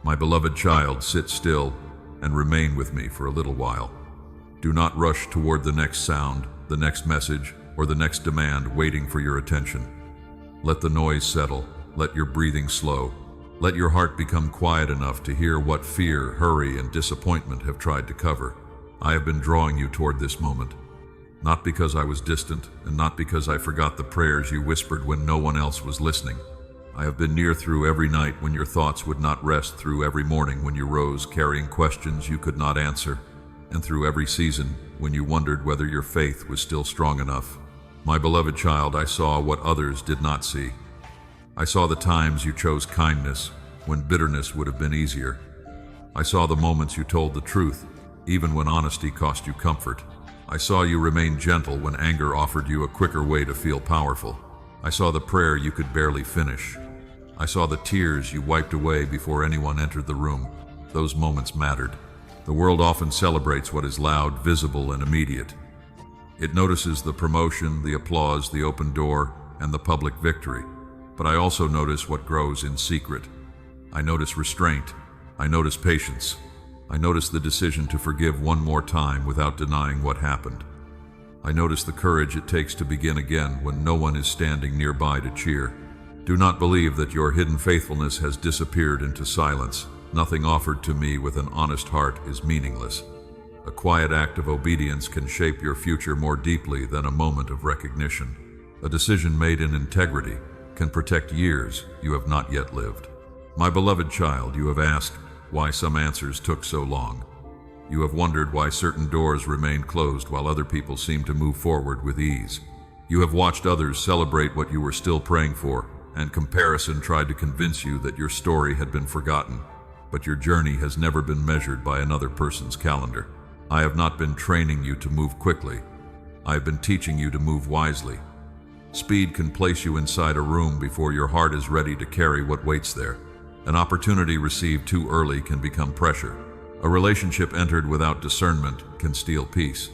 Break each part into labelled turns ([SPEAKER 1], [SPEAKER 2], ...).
[SPEAKER 1] My beloved child, sit still and remain with me for a little while. Do not rush toward the next sound, the next message, or the next demand waiting for your attention. Let the noise settle. Let your breathing slow. Let your heart become quiet enough to hear what fear, hurry, and disappointment have tried to cover. I have been drawing you toward this moment, not because I was distant, and not because I forgot the prayers you whispered when no one else was listening. I have been near through every night when your thoughts would not rest, through every morning when you rose carrying questions you could not answer, and through every season when you wondered whether your faith was still strong enough. My beloved child, I saw what others did not see. I saw the times you chose kindness when bitterness would have been easier. I saw the moments you told the truth, even when honesty cost you comfort. I saw you remain gentle when anger offered you a quicker way to feel powerful. I saw the prayer you could barely finish. I saw the tears you wiped away before anyone entered the room. Those moments mattered. The world often celebrates what is loud, visible, and immediate. It notices the promotion, the applause, the open door, and the public victory. But I also notice what grows in secret. I notice restraint. I notice patience. I notice the decision to forgive one more time without denying what happened. I notice the courage it takes to begin again when no one is standing nearby to cheer. Do not believe that your hidden faithfulness has disappeared into silence. Nothing offered to me with an honest heart is meaningless. A quiet act of obedience can shape your future more deeply than a moment of recognition. A decision made in integrity can protect years you have not yet lived. My beloved child, you have asked why some answers took so long. You have wondered why certain doors remained closed while other people seemed to move forward with ease. You have watched others celebrate what you were still praying for, and comparison tried to convince you that your story had been forgotten. But your journey has never been measured by another person's calendar. I have not been training you to move quickly. I have been teaching you to move wisely. Speed can place you inside a room before your heart is ready to carry what waits there. An opportunity received too early can become pressure. A relationship entered without discernment can steal peace.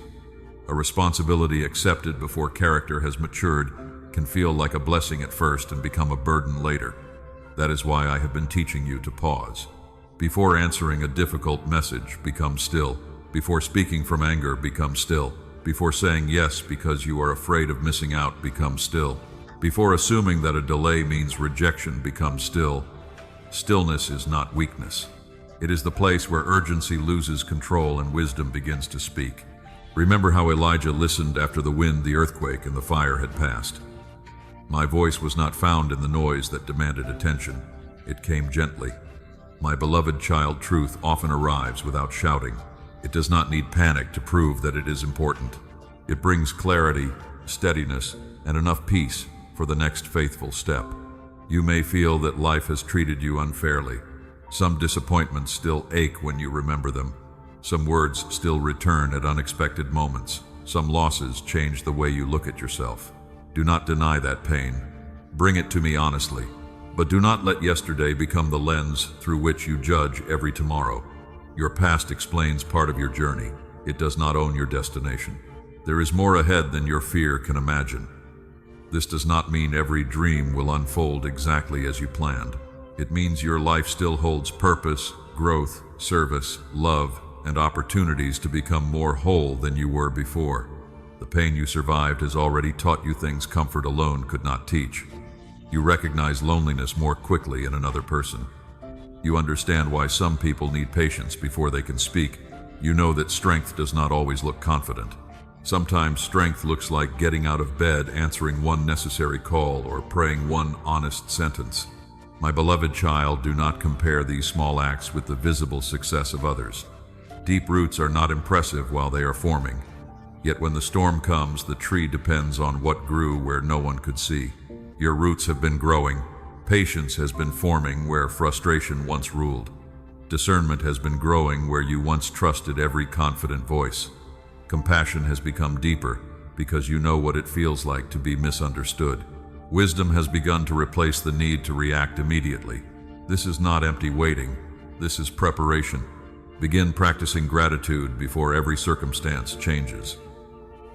[SPEAKER 1] A responsibility accepted before character has matured can feel like a blessing at first and become a burden later. That is why I have been teaching you to pause. Before answering a difficult message, become still. Before speaking from anger, become still. Before saying yes because you are afraid of missing out, become still. Before assuming that a delay means rejection, become still. Stillness is not weakness. It is the place where urgency loses control and wisdom begins to speak. Remember how Elijah listened after the wind, the earthquake, and the fire had passed. My voice was not found in the noise that demanded attention. It came gently. My beloved child, truth often arrives without shouting. It does not need panic to prove that it is important. It brings clarity, steadiness, and enough peace for the next faithful step. You may feel that life has treated you unfairly. Some disappointments still ache when you remember them. Some words still return at unexpected moments. Some losses change the way you look at yourself. Do not deny that pain. Bring it to me honestly. But do not let yesterday become the lens through which you judge every tomorrow. Your past explains part of your journey. It does not own your destination. There is more ahead than your fear can imagine. This does not mean every dream will unfold exactly as you planned. It means your life still holds purpose, growth, service, love, and opportunities to become more whole than you were before. The pain you survived has already taught you things comfort alone could not teach. You recognize loneliness more quickly in another person. You understand why some people need patience before they can speak. You know that strength does not always look confident. Sometimes strength looks like getting out of bed, answering one necessary call, or praying one honest sentence. My beloved child, do not compare these small acts with the visible success of others. Deep roots are not impressive while they are forming. Yet when the storm comes, the tree depends on what grew where no one could see. Your roots have been growing. Patience has been forming where frustration once ruled. Discernment has been growing where you once trusted every confident voice. Compassion has become deeper because you know what it feels like to be misunderstood. Wisdom has begun to replace the need to react immediately. This is not empty waiting. This is preparation. Begin practicing gratitude before every circumstance changes.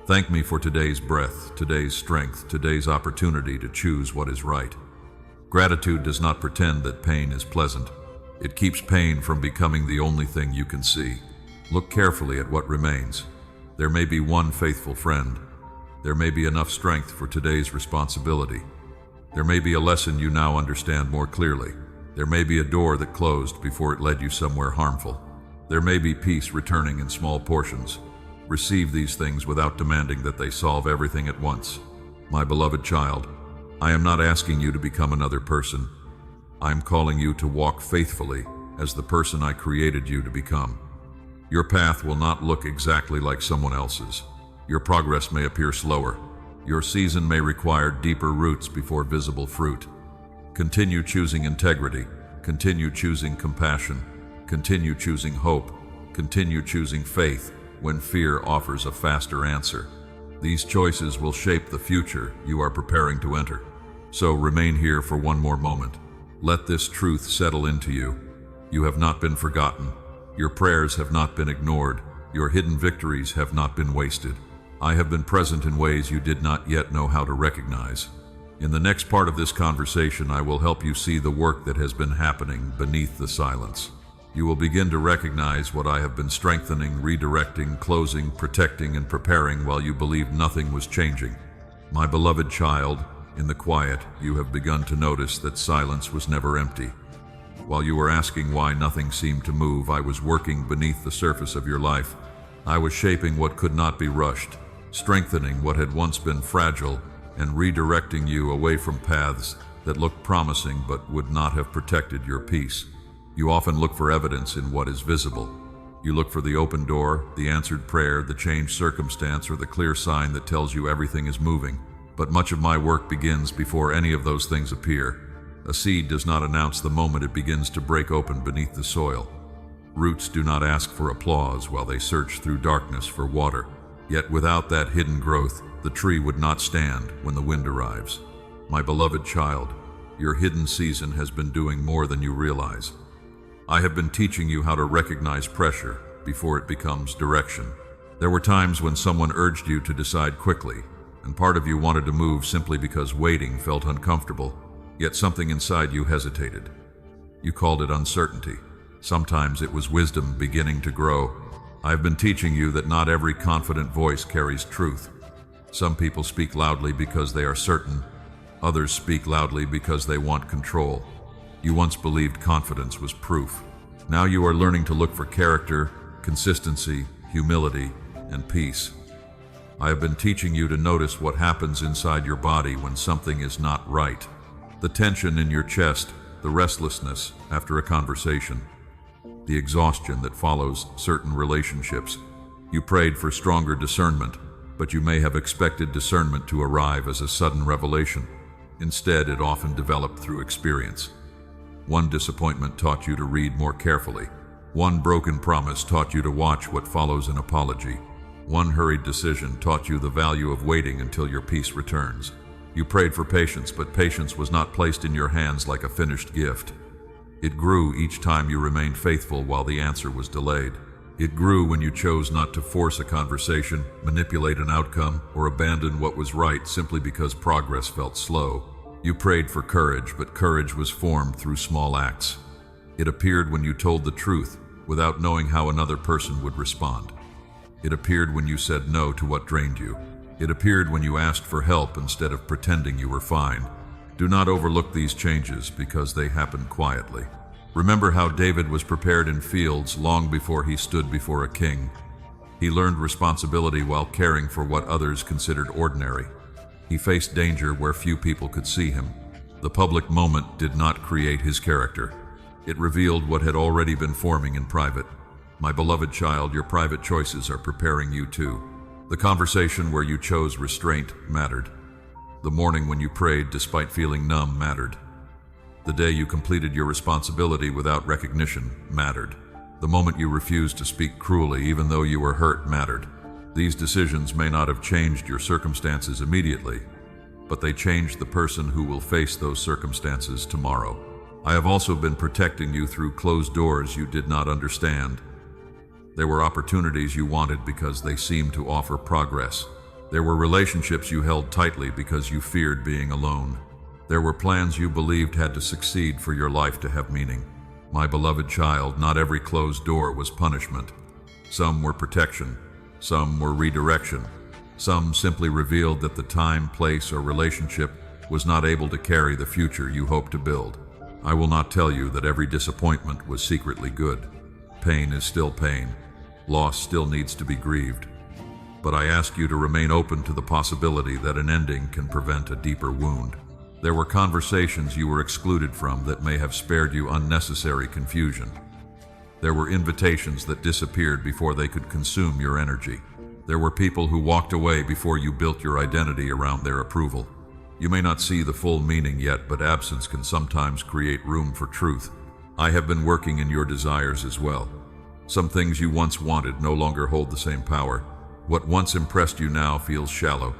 [SPEAKER 1] Thank me for today's breath, today's strength, today's opportunity to choose what is right. Gratitude does not pretend that pain is pleasant. It keeps pain from becoming the only thing you can see. Look carefully at what remains. There may be one faithful friend. There may be enough strength for today's responsibility. There may be a lesson you now understand more clearly. There may be a door that closed before it led you somewhere harmful. There may be peace returning in small portions. Receive these things without demanding that they solve everything at once. My beloved child, I am not asking you to become another person. I am calling you to walk faithfully as the person I created you to become. Your path will not look exactly like someone else's. Your progress may appear slower. Your season may require deeper roots before visible fruit. Continue choosing integrity. Continue choosing compassion. Continue choosing hope. Continue choosing faith when fear offers a faster answer. These choices will shape the future you are preparing to enter. So remain here for one more moment. Let this truth settle into you. You have not been forgotten. Your prayers have not been ignored. Your hidden victories have not been wasted. I have been present in ways you did not yet know how to recognize. In the next part of this conversation, I will help you see the work that has been happening beneath the silence. You will begin to recognize what I have been strengthening, redirecting, closing, protecting, and preparing while you believed nothing was changing. My beloved child, in the quiet, you have begun to notice that silence was never empty. While you were asking why nothing seemed to move, I was working beneath the surface of your life. I was shaping what could not be rushed, strengthening what had once been fragile, and redirecting you away from paths that looked promising but would not have protected your peace. You often look for evidence in what is visible. You look for the open door, the answered prayer, the changed circumstance, or the clear sign that tells you everything is moving. But much of my work begins before any of those things appear. A seed does not announce the moment it begins to break open beneath the soil. Roots do not ask for applause while they search through darkness for water. Yet without that hidden growth, the tree would not stand when the wind arrives. My beloved child, your hidden season has been doing more than you realize. I have been teaching you how to recognize pressure before it becomes direction. There were times when someone urged you to decide quickly, and part of you wanted to move simply because waiting felt uncomfortable, yet something inside you hesitated. You called it uncertainty. Sometimes it was wisdom beginning to grow. I have been teaching you that not every confident voice carries truth. Some people speak loudly because they are certain. Others speak loudly because they want control. You once believed confidence was proof. Now you are learning to look for character, consistency, humility, and peace. I have been teaching you to notice what happens inside your body when something is not right. The tension in your chest, the restlessness after a conversation, the exhaustion that follows certain relationships. You prayed for stronger discernment, but you may have expected discernment to arrive as a sudden revelation. Instead, it often developed through experience. One disappointment taught you to read more carefully. One broken promise taught you to watch what follows an apology. One hurried decision taught you the value of waiting until your peace returns. You prayed for patience, but patience was not placed in your hands like a finished gift. It grew each time you remained faithful while the answer was delayed. It grew when you chose not to force a conversation, manipulate an outcome, or abandon what was right simply because progress felt slow. You prayed for courage, but courage was formed through small acts. It appeared when you told the truth without knowing how another person would respond. It appeared when you said no to what drained you. It appeared when you asked for help instead of pretending you were fine. Do not overlook these changes because they happen quietly. Remember how David was prepared in fields long before he stood before a king. He learned responsibility while caring for what others considered ordinary. He faced danger where few people could see him. The public moment did not create his character. It revealed what had already been forming in private. My beloved child, your private choices are preparing you too. The conversation where you chose restraint mattered. The morning when you prayed despite feeling numb mattered. The day you completed your responsibility without recognition mattered. The moment you refused to speak cruelly even though you were hurt mattered. These decisions may not have changed your circumstances immediately, but they changed the person who will face those circumstances tomorrow. I have also been protecting you through closed doors you did not understand. There were opportunities you wanted because they seemed to offer progress. There were relationships you held tightly because you feared being alone. There were plans you believed had to succeed for your life to have meaning. My beloved child, not every closed door was punishment. Some were protection, some were redirection, some simply revealed that the time, place, or relationship was not able to carry the future you hoped to build. I will not tell you that every disappointment was secretly good. Pain is still pain. Loss still needs to be grieved. But I ask you to remain open to the possibility that an ending can prevent a deeper wound. There were conversations you were excluded from that may have spared you unnecessary confusion. There were invitations that disappeared before they could consume your energy. There were people who walked away before you built your identity around their approval. You may not see the full meaning yet, but absence can sometimes create room for truth. I have been working in your desires as well. Some things you once wanted no longer hold the same power. What once impressed you now feels shallow.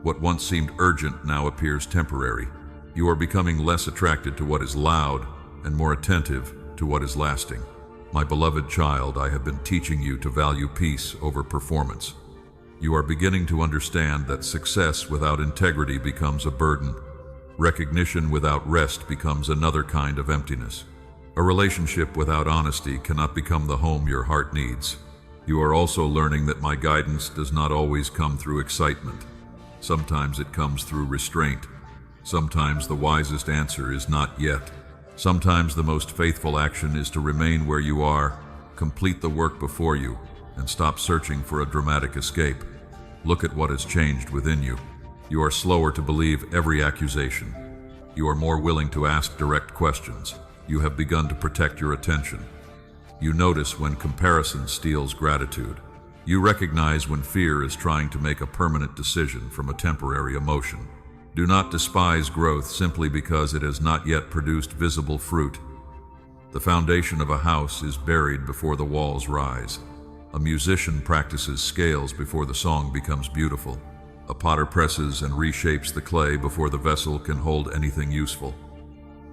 [SPEAKER 1] What once seemed urgent now appears temporary. You are becoming less attracted to what is loud and more attentive to what is lasting. My beloved child, I have been teaching you to value peace over performance. You are beginning to understand that success without integrity becomes a burden. Recognition without rest becomes another kind of emptiness. A relationship without honesty cannot become the home your heart needs. You are also learning that my guidance does not always come through excitement. Sometimes it comes through restraint. Sometimes the wisest answer is not yet. Sometimes the most faithful action is to remain where you are, complete the work before you, and stop searching for a dramatic escape. Look at what has changed within you. You are slower to believe every accusation. You are more willing to ask direct questions. You have begun to protect your attention. You notice when comparison steals gratitude. You recognize when fear is trying to make a permanent decision from a temporary emotion. Do not despise growth simply because it has not yet produced visible fruit. The foundation of a house is buried before the walls rise. A musician practices scales before the song becomes beautiful. A potter presses and reshapes the clay before the vessel can hold anything useful.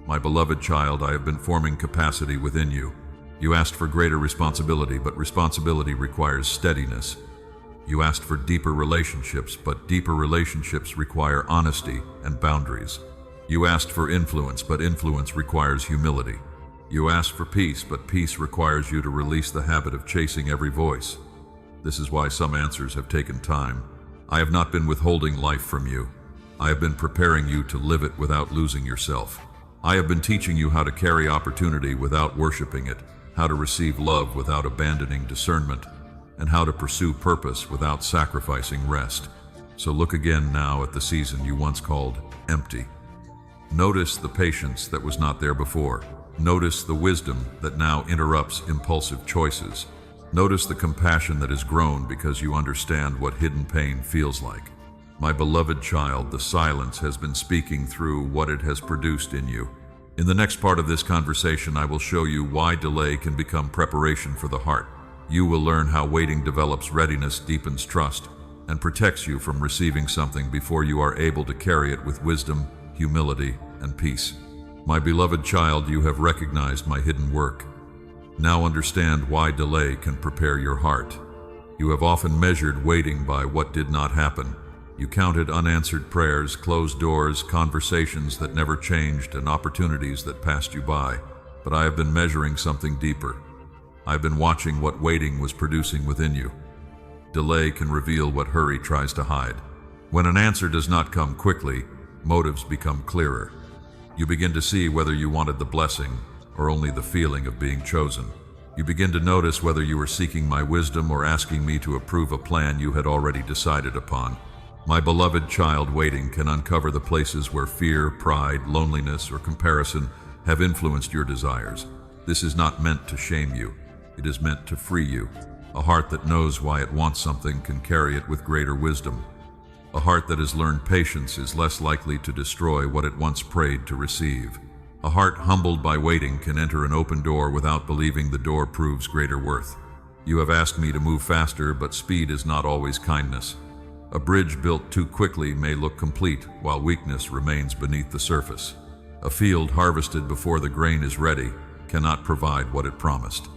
[SPEAKER 1] My beloved child, I have been forming capacity within you. You asked for greater responsibility, but responsibility requires steadiness. You asked for deeper relationships, but deeper relationships require honesty and boundaries. You asked for influence, but influence requires humility. You asked for peace, but peace requires you to release the habit of chasing every voice. This is why some answers have taken time. I have not been withholding life from you. I have been preparing you to live it without losing yourself. I have been teaching you how to carry opportunity without worshiping it, how to receive love without abandoning discernment, and how to pursue purpose without sacrificing rest. So look again now at the season you once called empty. Notice the patience that was not there before. Notice the wisdom that now interrupts impulsive choices. Notice the compassion that has grown because you understand what hidden pain feels like. My beloved child, the silence has been speaking through what it has produced in you. In the next part of this conversation, I will show you why delay can become preparation for the heart. You will learn how waiting develops readiness, deepens trust, and protects you from receiving something before you are able to carry it with wisdom, humility, and peace. My beloved child, you have recognized my hidden work. Now understand why delay can prepare your heart. You have often measured waiting by what did not happen. You counted unanswered prayers, closed doors, conversations that never changed, and opportunities that passed you by. But I have been measuring something deeper. I have been watching what waiting was producing within you. Delay can reveal what hurry tries to hide. When an answer does not come quickly, motives become clearer. You begin to see whether you wanted the blessing or only the feeling of being chosen. You begin to notice whether you were seeking my wisdom or asking me to approve a plan you had already decided upon. My beloved child, waiting can uncover the places where fear, pride, loneliness, or comparison have influenced your desires. This is not meant to shame you. It is meant to free you. A heart that knows why it wants something can carry it with greater wisdom. A heart that has learned patience is less likely to destroy what it once prayed to receive. A heart humbled by waiting can enter an open door without believing the door proves greater worth. You have asked me to move faster, but speed is not always kindness. A bridge built too quickly may look complete, while weakness remains beneath the surface. A field harvested before the grain is ready cannot provide what it promised.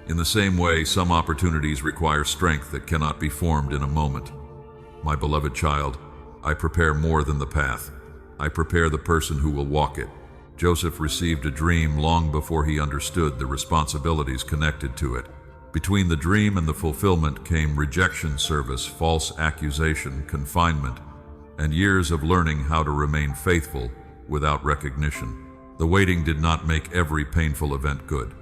[SPEAKER 1] In the same way, some opportunities require strength that cannot be formed in a moment. My beloved child, I prepare more than the path. I prepare the person who will walk it. Joseph received a dream long before he understood the responsibilities connected to it. Between the dream and the fulfillment came rejection service, false accusation, confinement, and years of learning how to remain faithful without recognition. The waiting did not make every painful event good.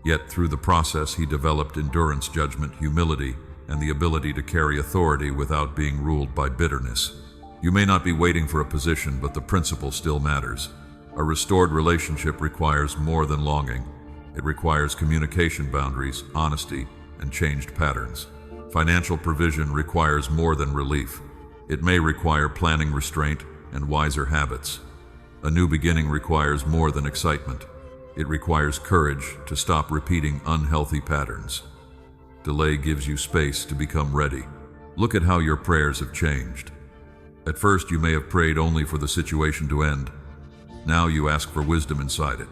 [SPEAKER 1] Yet through the process he developed endurance, judgment, humility, and the ability to carry authority without being ruled by bitterness. You may not be waiting for a position, but the principle still matters. A restored relationship requires more than longing. It requires communication boundaries, honesty, and changed patterns. Financial provision requires more than relief. It may require planning, restraint, and wiser habits. A new beginning requires more than excitement. It requires courage to stop repeating unhealthy patterns. Delay gives you space to become ready. Look at how your prayers have changed. At first, you may have prayed only for the situation to end. Now you ask for wisdom inside it.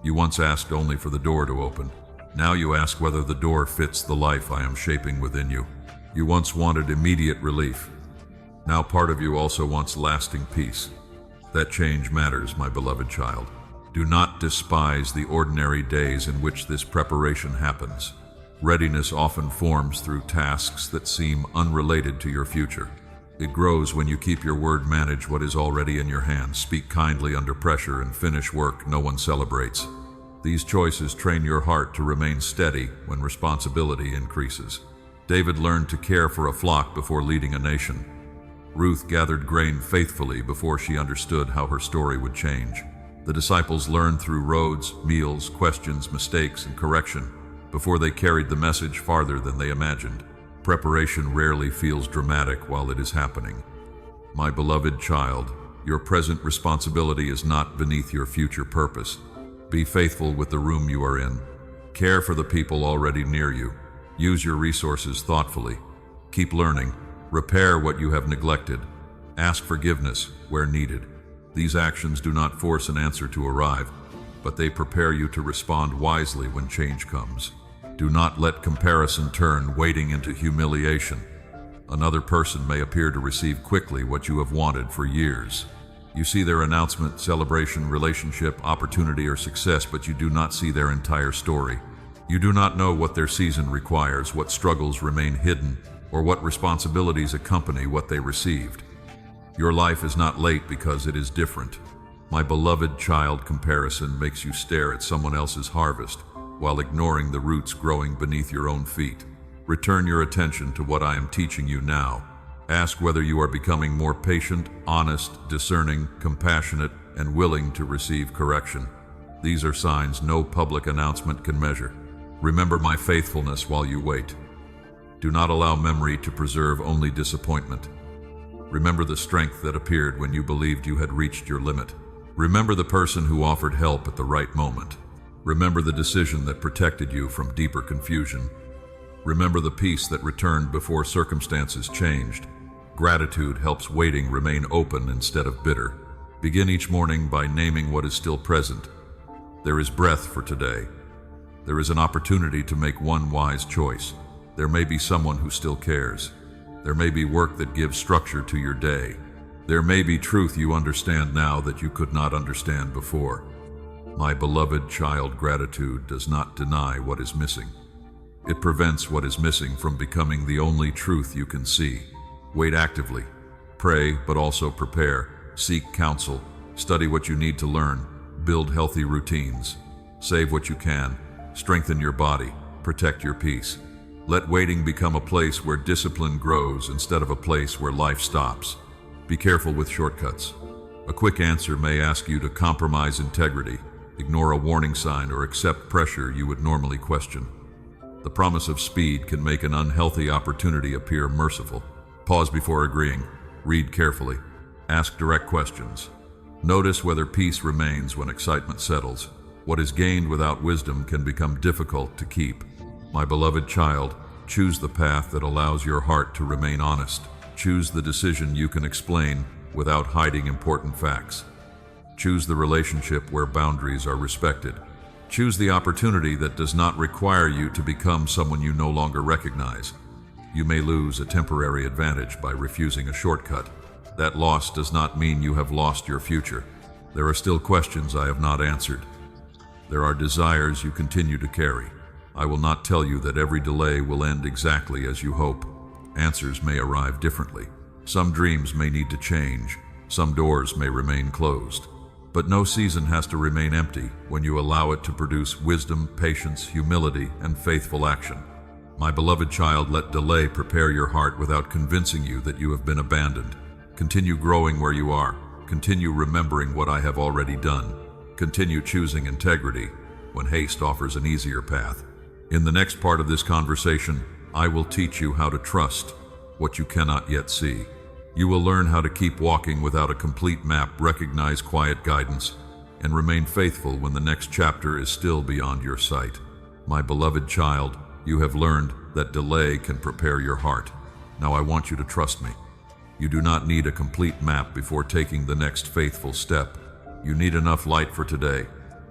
[SPEAKER 1] You once asked only for the door to open. Now you ask whether the door fits the life I am shaping within you. You once wanted immediate relief. Now part of you also wants lasting peace. That change matters, my beloved child. Do not despise the ordinary days in which this preparation happens. Readiness often forms through tasks that seem unrelated to your future. It grows when you keep your word, manage what is already in your hands, speak kindly under pressure, and finish work no one celebrates. These choices train your heart to remain steady when responsibility increases. David learned to care for a flock before leading a nation. Ruth gathered grain faithfully before she understood how her story would change. The disciples learned through roads, meals, questions, mistakes, and correction before they carried the message farther than they imagined. Preparation rarely feels dramatic while it is happening. My beloved child, your present responsibility is not beneath your future purpose. Be faithful with the room you are in. Care for the people already near you. Use your resources thoughtfully. Keep learning. Repair what you have neglected. Ask forgiveness where needed. These actions do not force an answer to arrive, but they prepare you to respond wisely when change comes. Do not let comparison turn waiting into humiliation. Another person may appear to receive quickly what you have wanted for years. You see their announcement, celebration, relationship, opportunity, or success, but you do not see their entire story. You do not know what their season requires, what struggles remain hidden, or what responsibilities accompany what they received. Your life is not late because it is different. My beloved child, comparison makes you stare at someone else's harvest while ignoring the roots growing beneath your own feet. Return your attention to what I am teaching you now. Ask whether you are becoming more patient, honest, discerning, compassionate, and willing to receive correction. These are signs no public announcement can measure. Remember my faithfulness while you wait. Do not allow memory to preserve only disappointment. Remember the strength that appeared when you believed you had reached your limit. Remember the person who offered help at the right moment. Remember the decision that protected you from deeper confusion. Remember the peace that returned before circumstances changed. Gratitude helps waiting remain open instead of bitter. Begin each morning by naming what is still present. There is breath for today. There is an opportunity to make one wise choice. There may be someone who still cares. There may be work that gives structure to your day. There may be truth you understand now that you could not understand before. My beloved child, gratitude does not deny what is missing. It prevents what is missing from becoming the only truth you can see. Wait actively. Pray, but also prepare. Seek counsel. Study what you need to learn. Build healthy routines. Save what you can. Strengthen your body. Protect your peace. Let waiting become a place where discipline grows instead of a place where life stops. Be careful with shortcuts. A quick answer may ask you to compromise integrity, ignore a warning sign, or accept pressure you would normally question. The promise of speed can make an unhealthy opportunity appear merciful. Pause before agreeing. Read carefully. Ask direct questions. Notice whether peace remains when excitement settles. What is gained without wisdom can become difficult to keep. My beloved child, choose the path that allows your heart to remain honest. Choose the decision you can explain without hiding important facts. Choose the relationship where boundaries are respected. Choose the opportunity that does not require you to become someone you no longer recognize. You may lose a temporary advantage by refusing a shortcut. That loss does not mean you have lost your future. There are still questions I have not answered. There are desires you continue to carry. I will not tell you that every delay will end exactly as you hope. Answers may arrive differently. Some dreams may need to change. Some doors may remain closed. But no season has to remain empty when you allow it to produce wisdom, patience, humility, and faithful action. My beloved child, let delay prepare your heart without convincing you that you have been abandoned. Continue growing where you are. Continue remembering what I have already done. Continue choosing integrity when haste offers an easier path. In the next part of this conversation, I will teach you how to trust what you cannot yet see. You will learn how to keep walking without a complete map, recognize quiet guidance, and remain faithful when the next chapter is still beyond your sight. My beloved child, you have learned that delay can prepare your heart. Now I want you to trust me. You do not need a complete map before taking the next faithful step. You need enough light for today,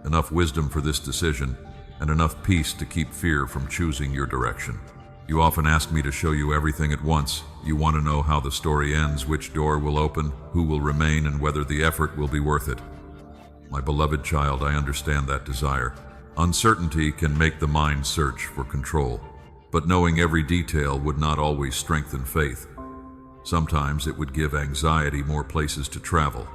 [SPEAKER 1] enough wisdom for this decision, and enough peace to keep fear from choosing your direction. You often ask me to show you everything at once. You want to know how the story ends, which door will open, who will remain, and whether the effort will be worth it. My beloved child, I understand that desire. Uncertainty can make the mind search for control, but knowing every detail would not always strengthen faith. Sometimes it would give anxiety more places to travel.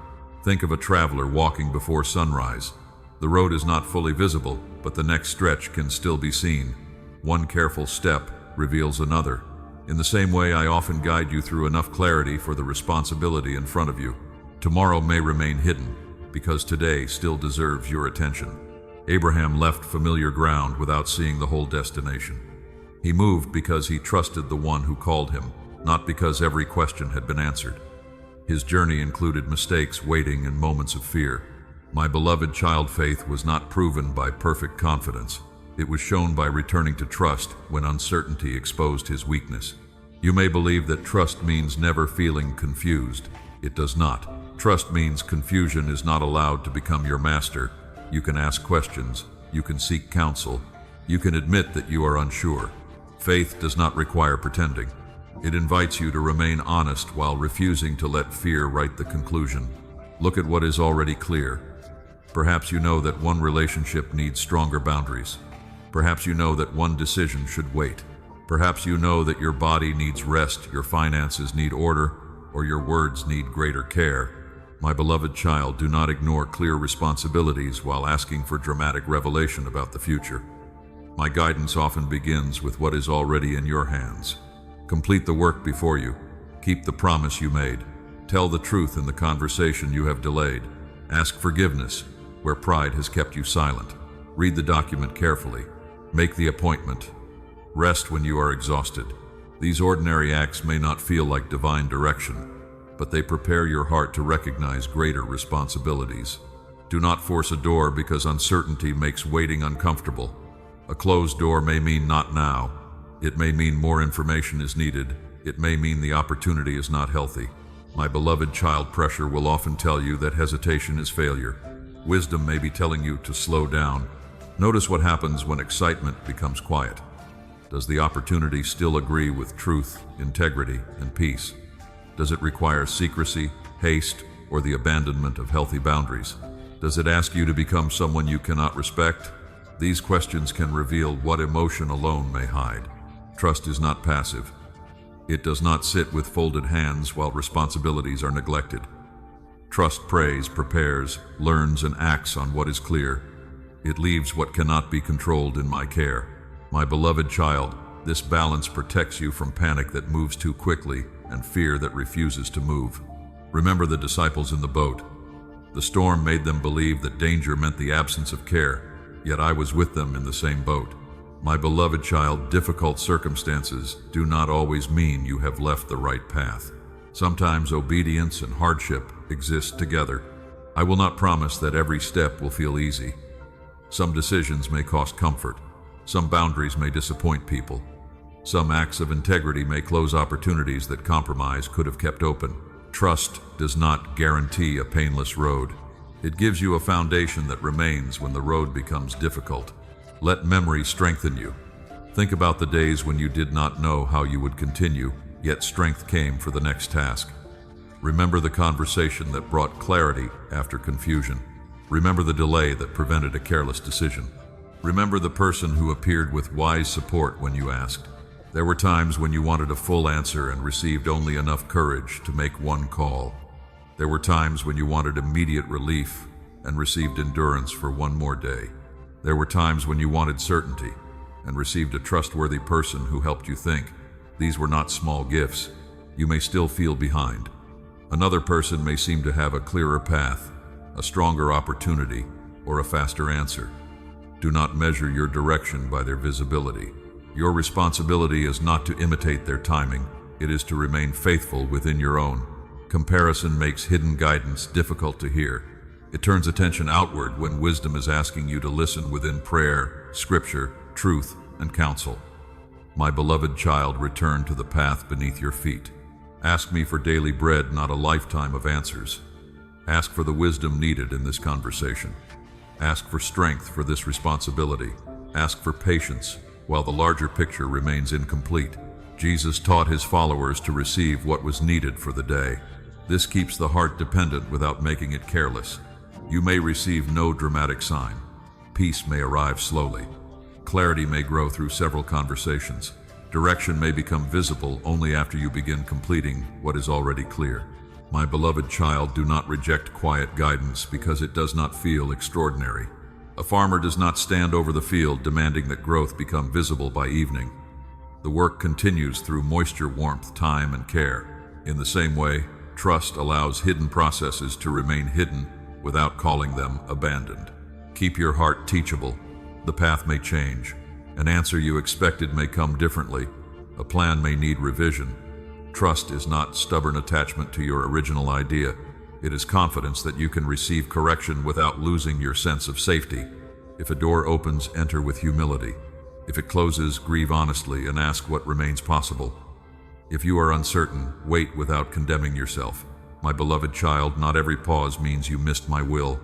[SPEAKER 1] Think of a traveler walking before sunrise. The road is not fully visible, but the next stretch can still be seen. One careful step reveals another. In the same way, I often guide you through enough clarity for the responsibility in front of you. Tomorrow may remain hidden, because today still deserves your attention. Abraham left familiar ground without seeing the whole destination. He moved because he trusted the one who called him, not because every question had been answered. His journey included mistakes, waiting, and moments of fear. My beloved child, faith was not proven by perfect confidence. It was shown by returning to trust when uncertainty exposed his weakness. You may believe that trust means never feeling confused. It does not. Trust means confusion is not allowed to become your master. You can ask questions. You can seek counsel. You can admit that you are unsure. Faith does not require pretending. It invites you to remain honest while refusing to let fear write the conclusion. Look at what is already clear. Perhaps you know that one relationship needs stronger boundaries. Perhaps you know that one decision should wait. Perhaps you know that your body needs rest, your finances need order, or your words need greater care. My beloved child, do not ignore clear responsibilities while asking for dramatic revelation about the future. My guidance often begins with what is already in your hands. Complete the work before you. Keep the promise you made. Tell the truth in the conversation you have delayed. Ask forgiveness where pride has kept you silent. Read the document carefully. Make the appointment. Rest when you are exhausted. These ordinary acts may not feel like divine direction, but they prepare your heart to recognize greater responsibilities. Do not force a door because uncertainty makes waiting uncomfortable. A closed door may mean not now. It may mean more information is needed. It may mean the opportunity is not healthy. My beloved child, pressure will often tell you that hesitation is failure. Wisdom may be telling you to slow down. Notice what happens when excitement becomes quiet. Does the opportunity still agree with truth, integrity, and peace? Does it require secrecy, haste, or the abandonment of healthy boundaries? Does it ask you to become someone you cannot respect? These questions can reveal what emotion alone may hide. Trust is not passive. It does not sit with folded hands while responsibilities are neglected. Trust prays, prepares, learns, and acts on what is clear. It leaves what cannot be controlled in my care. My beloved child, this balance protects you from panic that moves too quickly and fear that refuses to move. Remember the disciples in the boat. The storm made them believe that danger meant the absence of care, yet I was with them in the same boat. My beloved child, difficult circumstances do not always mean you have left the right path. Sometimes obedience and hardship exist together. I will not promise that every step will feel easy. Some decisions may cost comfort. Some boundaries may disappoint people. Some acts of integrity may close opportunities that compromise could have kept open. Trust does not guarantee a painless road. It gives you a foundation that remains when the road becomes difficult. Let memory strengthen you. Think about the days when you did not know how you would continue, yet strength came for the next task. Remember the conversation that brought clarity after confusion. Remember the delay that prevented a careless decision. Remember the person who appeared with wise support when you asked. There were times when you wanted a full answer and received only enough courage to make one call. There were times when you wanted immediate relief and received endurance for one more day. There were times when you wanted certainty and received a trustworthy person who helped you think. These were not small gifts. You may still feel behind. Another person may seem to have a clearer path, a stronger opportunity, or a faster answer. Do not measure your direction by their visibility. Your responsibility is not to imitate their timing. It is to remain faithful within your own. Comparison makes hidden guidance difficult to hear. It turns attention outward when wisdom is asking you to listen within prayer, scripture, truth, and counsel. My beloved child, return to the path beneath your feet. Ask me for daily bread, not a lifetime of answers. Ask for the wisdom needed in this conversation. Ask for strength for this responsibility. Ask for patience while the larger picture remains incomplete. Jesus taught his followers to receive what was needed for the day. This keeps the heart dependent without making it careless. You may receive no dramatic sign. Peace may arrive slowly. Clarity may grow through several conversations. Direction may become visible only after you begin completing what is already clear. My beloved child, do not reject quiet guidance because it does not feel extraordinary. A farmer does not stand over the field demanding that growth become visible by evening. The work continues through moisture, warmth, time, and care. In the same way, trust allows hidden processes to remain hidden without calling them abandoned. Keep your heart teachable. The path may change. An answer you expected may come differently. A plan may need revision. Trust is not stubborn attachment to your original idea. It is confidence that you can receive correction without losing your sense of safety. If a door opens, enter with humility. If it closes, grieve honestly and ask what remains possible. If you are uncertain, wait without condemning yourself. My beloved child, not every pause means you missed my will.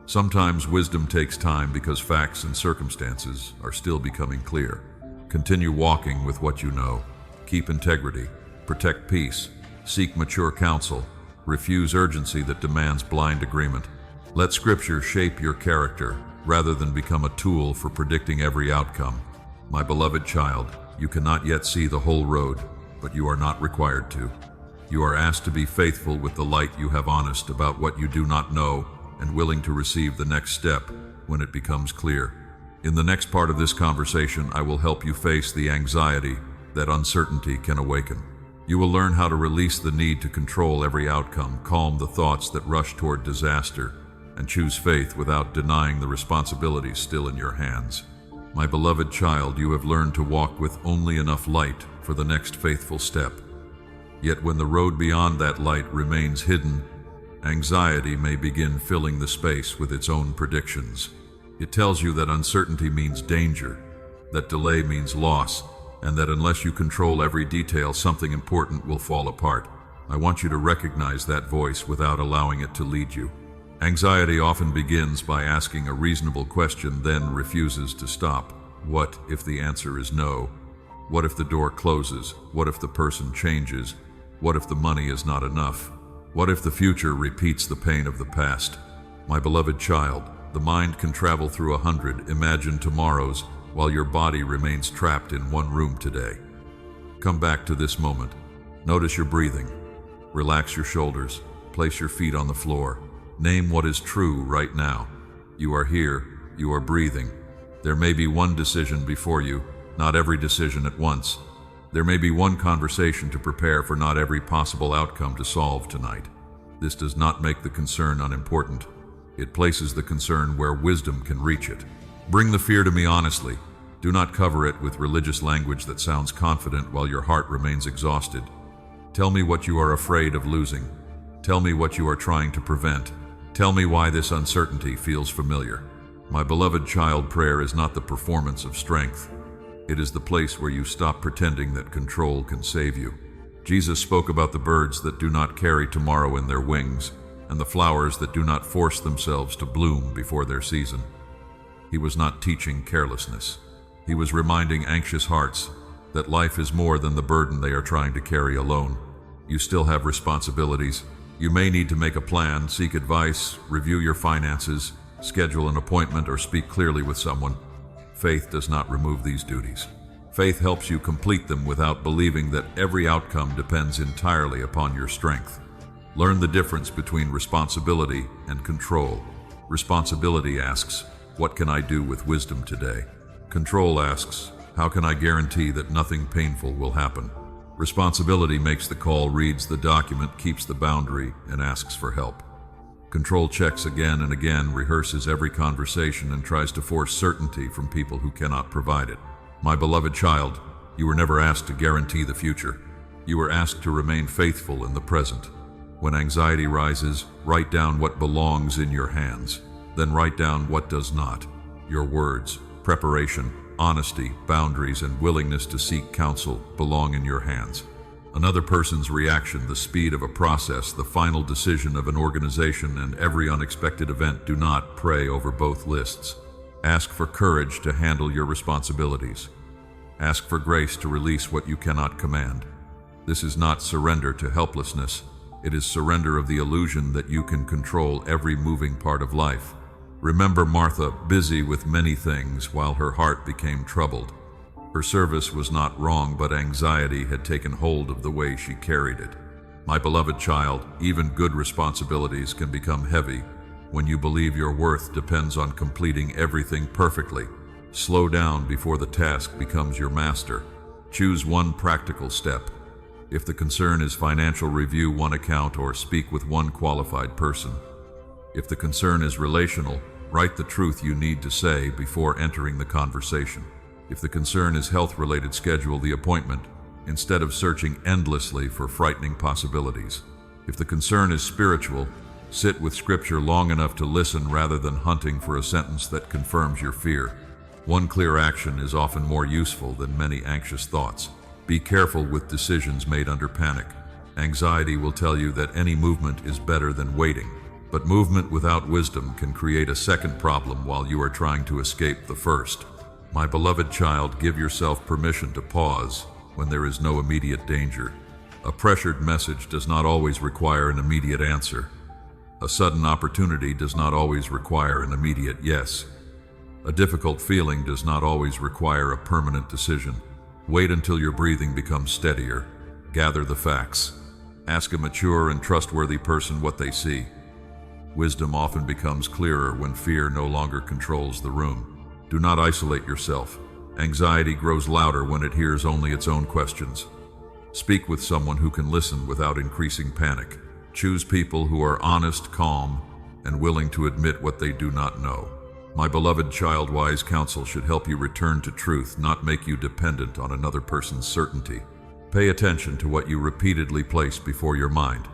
[SPEAKER 1] Sometimes wisdom takes time because facts and circumstances are still becoming clear. Continue walking with what you know. Keep integrity. Protect peace. Seek mature counsel. Refuse urgency that demands blind agreement. Let Scripture shape your character rather than become a tool for predicting every outcome. My beloved child, you cannot yet see the whole road, but you are not required to. You are asked to be faithful with the light you have, honest about what you do not know, and willing to receive the next step when it becomes clear. In the next part of this conversation, I will help you face the anxiety that uncertainty can awaken. You will learn how to release the need to control every outcome, calm the thoughts that rush toward disaster, and choose faith without denying the responsibilities still in your hands. My beloved child, you have learned to walk with only enough light for the next faithful step. Yet when the road beyond that light remains hidden, anxiety may begin filling the space with its own predictions. It tells you that uncertainty means danger, that delay means loss, and that unless you control every detail, something important will fall apart. I want you to recognize that voice without allowing it to lead you. Anxiety often begins by asking a reasonable question, then refuses to stop. What if the answer is no? What if the door closes? What if the person changes? What if the money is not enough? What if the future repeats the pain of the past? My beloved child, the mind can travel through 100 imagined tomorrows while your body remains trapped in one room today. Come back to this moment. Notice your breathing. Relax your shoulders. Place your feet on the floor. Name what is true right now. You are here. You are breathing. There may be one decision before you, not every decision at once. There may be one conversation to prepare for, not every possible outcome to solve tonight. This does not make the concern unimportant. It places the concern where wisdom can reach it. Bring the fear to me honestly. Do not cover it with religious language that sounds confident while your heart remains exhausted. Tell me what you are afraid of losing. Tell me what you are trying to prevent. Tell me why this uncertainty feels familiar. My beloved child, prayer is not the performance of strength. It is the place where you stop pretending that control can save you. Jesus spoke about the birds that do not carry tomorrow in their wings, and the flowers that do not force themselves to bloom before their season. He was not teaching carelessness. He was reminding anxious hearts that life is more than the burden they are trying to carry alone. You still have responsibilities. You may need to make a plan, seek advice, review your finances, schedule an appointment, or speak clearly with someone. Faith does not remove these duties. Faith helps you complete them without believing that every outcome depends entirely upon your strength. Learn the difference between responsibility and control. Responsibility asks, "What can I do with wisdom today?" Control asks, "How can I guarantee that nothing painful will happen?" Responsibility makes the call, reads the document, keeps the boundary, and asks for help. Control checks again and again, rehearses every conversation, and tries to force certainty from people who cannot provide it. My beloved child, you were never asked to guarantee the future. You were asked to remain faithful in the present. When anxiety rises, write down what belongs in your hands. Then write down what does not. Your words, preparation, honesty, boundaries, and willingness to seek counsel belong in your hands. Another person's reaction, the speed of a process, the final decision of an organization, and every unexpected event. Do not pray over both lists. Ask for courage to handle your responsibilities. Ask for grace to release what you cannot command. This is not surrender to helplessness. It is surrender of the illusion that you can control every moving part of life. Remember Martha, busy with many things while her heart became troubled. Her service was not wrong, but anxiety had taken hold of the way she carried it. My beloved child, even good responsibilities can become heavy when you believe your worth depends on completing everything perfectly. Slow down before the task becomes your master. Choose one practical step. If the concern is financial, review one account or speak with one qualified person. If the concern is relational, write the truth you need to say before entering the conversation. If the concern is health-related, schedule the appointment instead of searching endlessly for frightening possibilities. If the concern is spiritual, sit with Scripture long enough to listen rather than hunting for a sentence that confirms your fear. One clear action is often more useful than many anxious thoughts. Be careful with decisions made under panic. Anxiety will tell you that any movement is better than waiting, but movement without wisdom can create a second problem while you are trying to escape the first. My beloved child, give yourself permission to pause when there is no immediate danger. A pressured message does not always require an immediate answer. A sudden opportunity does not always require an immediate yes. A difficult feeling does not always require a permanent decision. Wait until your breathing becomes steadier. Gather the facts. Ask a mature and trustworthy person what they see. Wisdom often becomes clearer when fear no longer controls the room. Do not isolate yourself. Anxiety grows louder when it hears only its own questions. Speak with someone who can listen without increasing panic. Choose people who are honest, calm, and willing to admit what they do not know. My beloved child, wise counsel should help you return to truth, not make you dependent on another person's certainty. Pay attention to what you repeatedly place before your mind.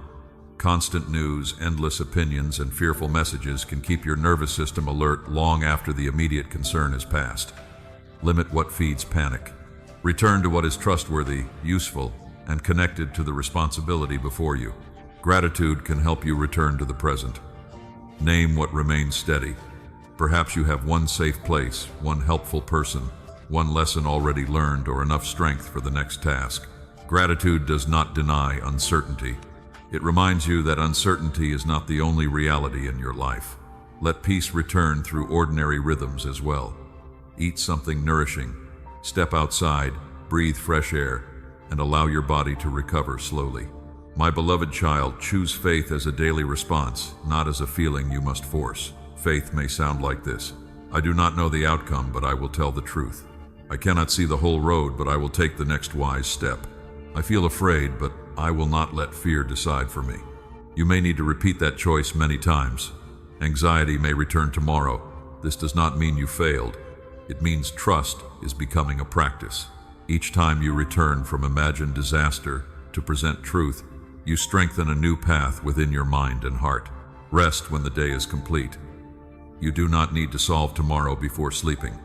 [SPEAKER 1] Constant news, endless opinions, and fearful messages can keep your nervous system alert long after the immediate concern is past. Limit what feeds panic. Return to what is trustworthy, useful, and connected to the responsibility before you. Gratitude can help you return to the present. Name what remains steady. Perhaps you have one safe place, one helpful person, one lesson already learned, or enough strength for the next task. Gratitude does not deny uncertainty. It reminds you that uncertainty is not the only reality in your life. Let peace return through ordinary rhythms as well. Eat something nourishing, step outside, breathe fresh air, and allow your body to recover slowly. My beloved child, choose faith as a daily response, not as a feeling you must force. Faith may sound like this: I do not know the outcome, but I will tell the truth. I cannot see the whole road, but I will take the next wise step. I feel afraid, but I will not let fear decide for me. You may need to repeat that choice many times. Anxiety may return tomorrow. This does not mean you failed. It means trust is becoming a practice. Each time you return from imagined disaster to present truth, you strengthen a new path within your mind and heart. Rest when the day is complete. You do not need to solve tomorrow before sleeping.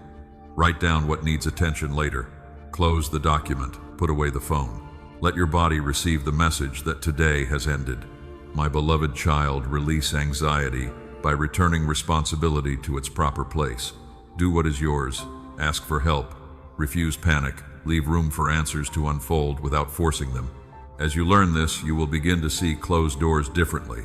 [SPEAKER 1] Write down what needs attention later. Close the document. Put away the phone. Let your body receive the message that today has ended. My beloved child, release anxiety by returning responsibility to its proper place. Do what is yours. Ask for help. Refuse panic. Leave room for answers to unfold without forcing them. As you learn this, you will begin to see closed doors differently.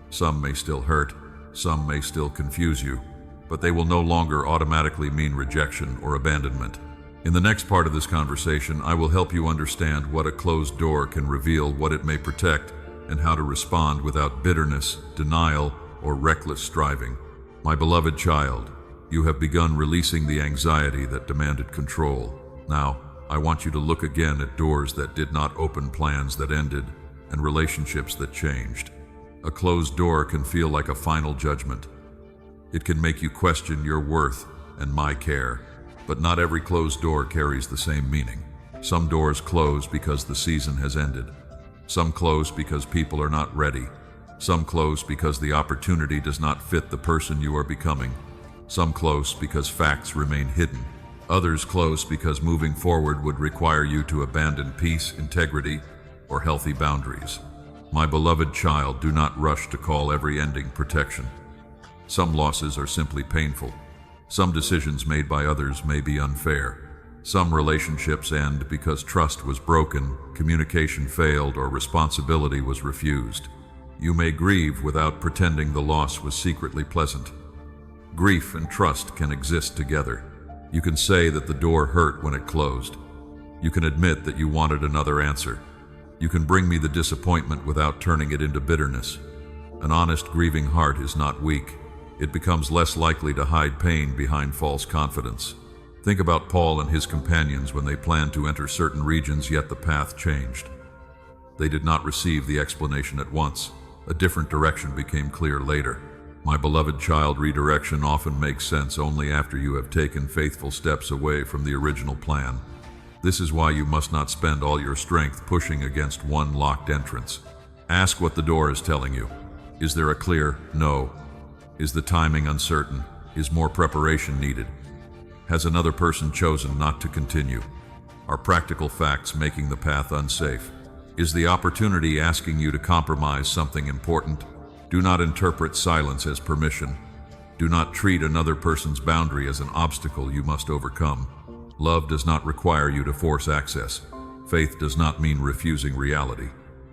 [SPEAKER 1] Some may still hurt, some may still confuse you, but they will no longer automatically mean rejection or abandonment. In the next part of this conversation, I will help you understand what a closed door can reveal, what it may protect, and how to respond without bitterness, denial, or reckless striving. My beloved child, you have begun releasing the anxiety that demanded control. Now, I want you to look again at doors that did not open, plans that ended, and relationships that changed. A closed door can feel like a final judgment. It can make you question your worth and my care. But not every closed door carries the same meaning. Some doors close because the season has ended. Some close because people are not ready. Some close because the opportunity does not fit the person you are becoming. Some close because facts remain hidden. Others close because moving forward would require you to abandon peace, integrity, or healthy boundaries. My beloved child, do not rush to call every ending protection. Some losses are simply painful. Some decisions made by others may be unfair. Some relationships end because trust was broken, communication failed, or responsibility was refused. You may grieve without pretending the loss was secretly pleasant. Grief and trust can exist together. You can say that the door hurt when it closed. You can admit that you wanted another answer. You can bring me the disappointment without turning it into bitterness. An honest, grieving heart is not weak. It becomes less likely to hide pain behind false confidence. Think about Paul and his companions when they planned to enter certain regions, yet the path changed. They did not receive the explanation at once. A different direction became clear later. My beloved child, redirection often makes sense only after you have taken faithful steps away from the original plan. This is why you must not spend all your strength pushing against one locked entrance. Ask what the door is telling you. Is there a clear no? Is the timing uncertain? Is more preparation needed? Has another person chosen not to continue? Are practical facts making the path unsafe? Is the opportunity asking you to compromise something important? Do not interpret silence as permission. Do not treat another person's boundary as an obstacle you must overcome. Love does not require you to force access. Faith does not mean refusing reality.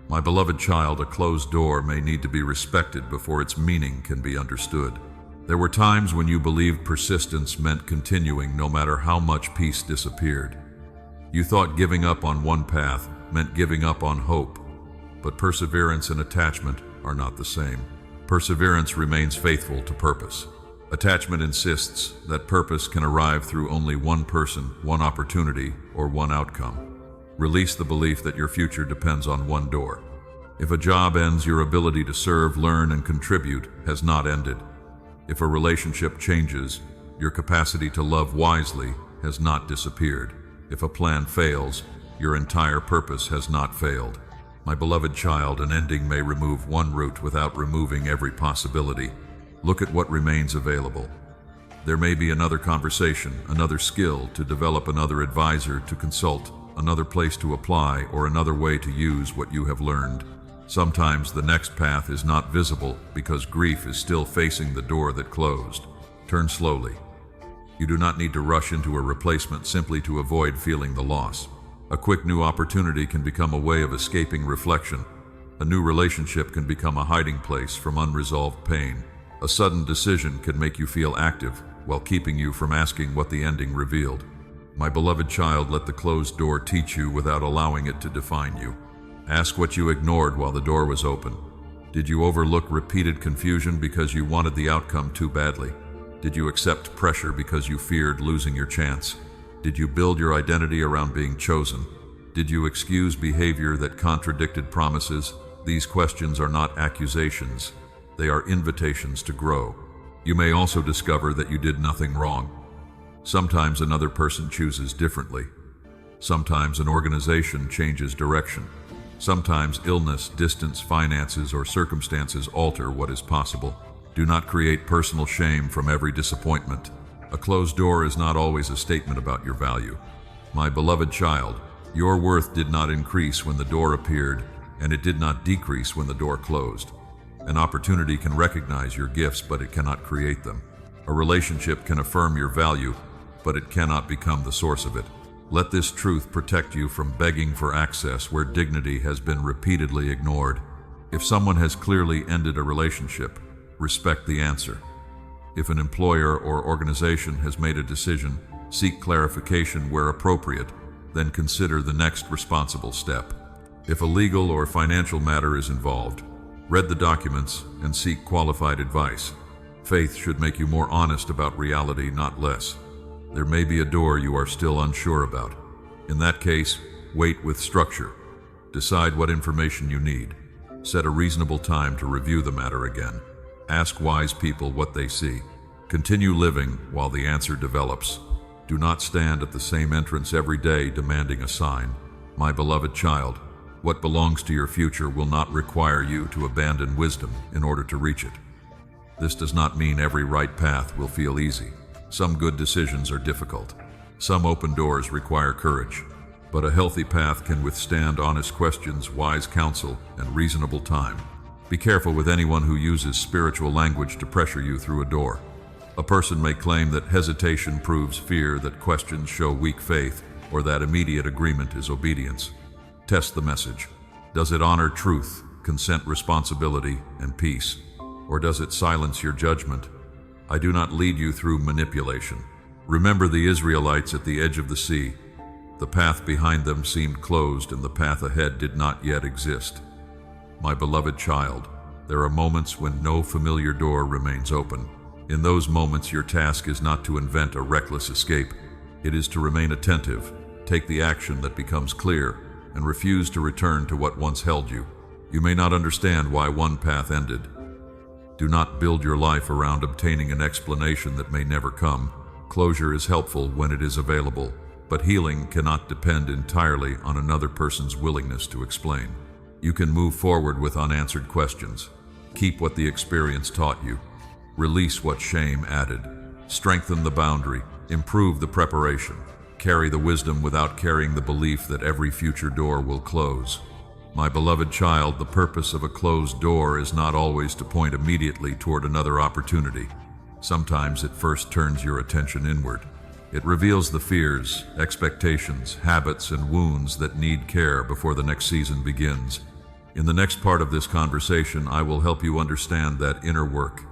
[SPEAKER 1] My beloved child, a closed door may need to be respected before its meaning can be understood. There were times when you believed persistence meant continuing no matter how much peace disappeared. You thought giving up on one path meant giving up on hope. But perseverance and attachment are not the same. Perseverance remains faithful to purpose. Attachment insists that purpose can arrive through only one person, one opportunity, or one outcome. Release the belief that your future depends on one door. If a job ends, your ability to serve, learn, and contribute has not ended. If a relationship changes, your capacity to love wisely has not disappeared. If a plan fails, your entire purpose has not failed. My beloved child, an ending may remove one route without removing every possibility. Look at what remains available. There may be another conversation, another skill to develop, another advisor to consult, another place to apply, or another way to use what you have learned. Sometimes the next path is not visible because grief is still facing the door that closed. Turn slowly. You do not need to rush into a replacement simply to avoid feeling the loss. A quick new opportunity can become a way of escaping reflection. A new relationship can become a hiding place from unresolved pain. A sudden decision can make you feel active while keeping you from asking what the ending revealed. My beloved child, let the closed door teach you without allowing it to define you. Ask what you ignored while the door was open. Did you overlook repeated confusion because you wanted the outcome too badly? Did you accept pressure because you feared losing your chance? Did you build your identity around being chosen? Did you excuse behavior that contradicted promises? These questions are not accusations. They are invitations to grow. You may also discover that you did nothing wrong. Sometimes another person chooses differently. Sometimes an organization changes direction. Sometimes illness, distance, finances, or circumstances alter what is possible. Do not create personal shame from every disappointment. A closed door is not always a statement about your value. My beloved child, your worth did not increase when the door appeared, and it did not decrease when the door closed. An opportunity can recognize your gifts, but it cannot create them. A relationship can affirm your value, but it cannot become the source of it. Let this truth protect you from begging for access where dignity has been repeatedly ignored. If someone has clearly ended a relationship, respect the answer. If an employer or organization has made a decision, seek clarification where appropriate, then consider the next responsible step. If a legal or financial matter is involved, read the documents and seek qualified advice. Faith should make you more honest about reality, not less. There may be a door you are still unsure about. In that case, wait with structure. Decide what information you need. Set a reasonable time to review the matter again. Ask wise people what they see. Continue living while the answer develops. Do not stand at the same entrance every day demanding a sign. My beloved child, what belongs to your future will not require you to abandon wisdom in order to reach it. This does not mean every right path will feel easy. Some good decisions are difficult. Some open doors require courage. But a healthy path can withstand honest questions, wise counsel, and reasonable time. Be careful with anyone who uses spiritual language to pressure you through a door. A person may claim that hesitation proves fear, that questions show weak faith, or that immediate agreement is obedience. Test the message. Does it honor truth, consent, responsibility, and peace? Or does it silence your judgment? I do not lead you through manipulation. Remember the Israelites at the edge of the sea. The path behind them seemed closed and the path ahead did not yet exist. My beloved child, there are moments when no familiar door remains open. In those moments, your task is not to invent a reckless escape. It is to remain attentive, take the action that becomes clear, and refuse to return to what once held you. You may not understand why one path ended. Do not build your life around obtaining an explanation that may never come. Closure is helpful when it is available, but healing cannot depend entirely on another person's willingness to explain. You can move forward with unanswered questions. Keep what the experience taught you. Release what shame added. Strengthen the boundary. Improve the preparation. Carry the wisdom without carrying the belief that every future door will close. My beloved child, the purpose of a closed door is not always to point immediately toward another opportunity. Sometimes it first turns your attention inward. It reveals the fears, expectations, habits, and wounds that need care before the next season begins. In the next part of this conversation, I will help you understand that inner work.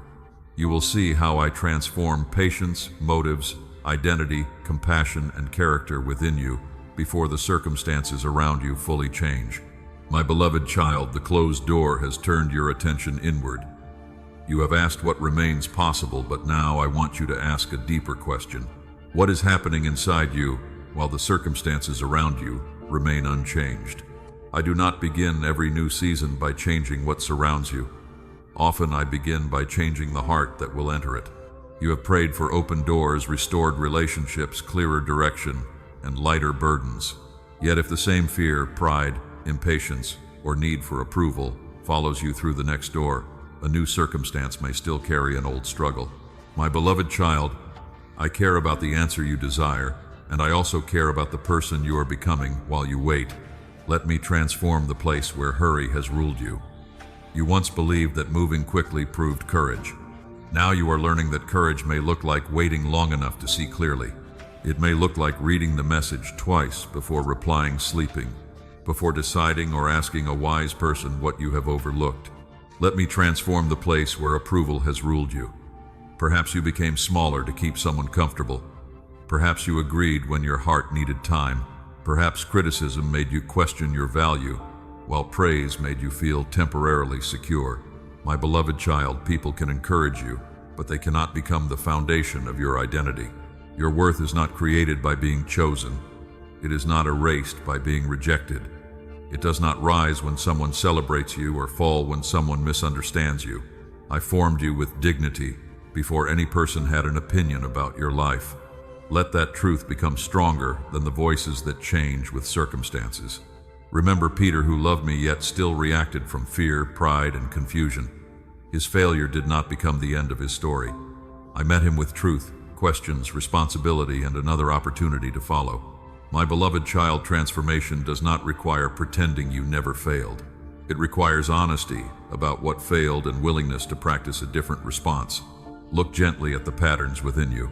[SPEAKER 1] You will see how I transform patience, motives, identity, compassion, and character within you before the circumstances around you fully change. My beloved child, the closed door has turned your attention inward. You have asked what remains possible, but now I want you to ask a deeper question. What is happening inside you while the circumstances around you remain unchanged? I do not begin every new season by changing what surrounds you. Often I begin by changing the heart that will enter it. You have prayed for open doors, restored relationships, clearer direction, and lighter burdens. Yet if the same fear, pride, impatience, or need for approval follows you through the next door, a new circumstance may still carry an old struggle. My beloved child, I care about the answer you desire, and I also care about the person you are becoming while you wait. Let me transform the place where hurry has ruled you. You once believed that moving quickly proved courage. Now you are learning that courage may look like waiting long enough to see clearly. It may look like reading the message twice before replying, sleeping, before deciding or asking a wise person what you have overlooked. Let me transform the place where approval has ruled you. Perhaps you became smaller to keep someone comfortable. Perhaps you agreed when your heart needed time. Perhaps criticism made you question your value, while praise made you feel temporarily secure. My beloved child, people can encourage you, but they cannot become the foundation of your identity. Your worth is not created by being chosen. It is not erased by being rejected. It does not rise when someone celebrates you or fall when someone misunderstands you. I formed you with dignity before any person had an opinion about your life. Let that truth become stronger than the voices that change with circumstances. Remember Peter, who loved me yet still reacted from fear, pride, and confusion. His failure did not become the end of his story. I met him with truth, questions, responsibility, and another opportunity to follow. My beloved child, transformation does not require pretending you never failed. It requires honesty about what failed and willingness to practice a different response. Look gently at the patterns within you.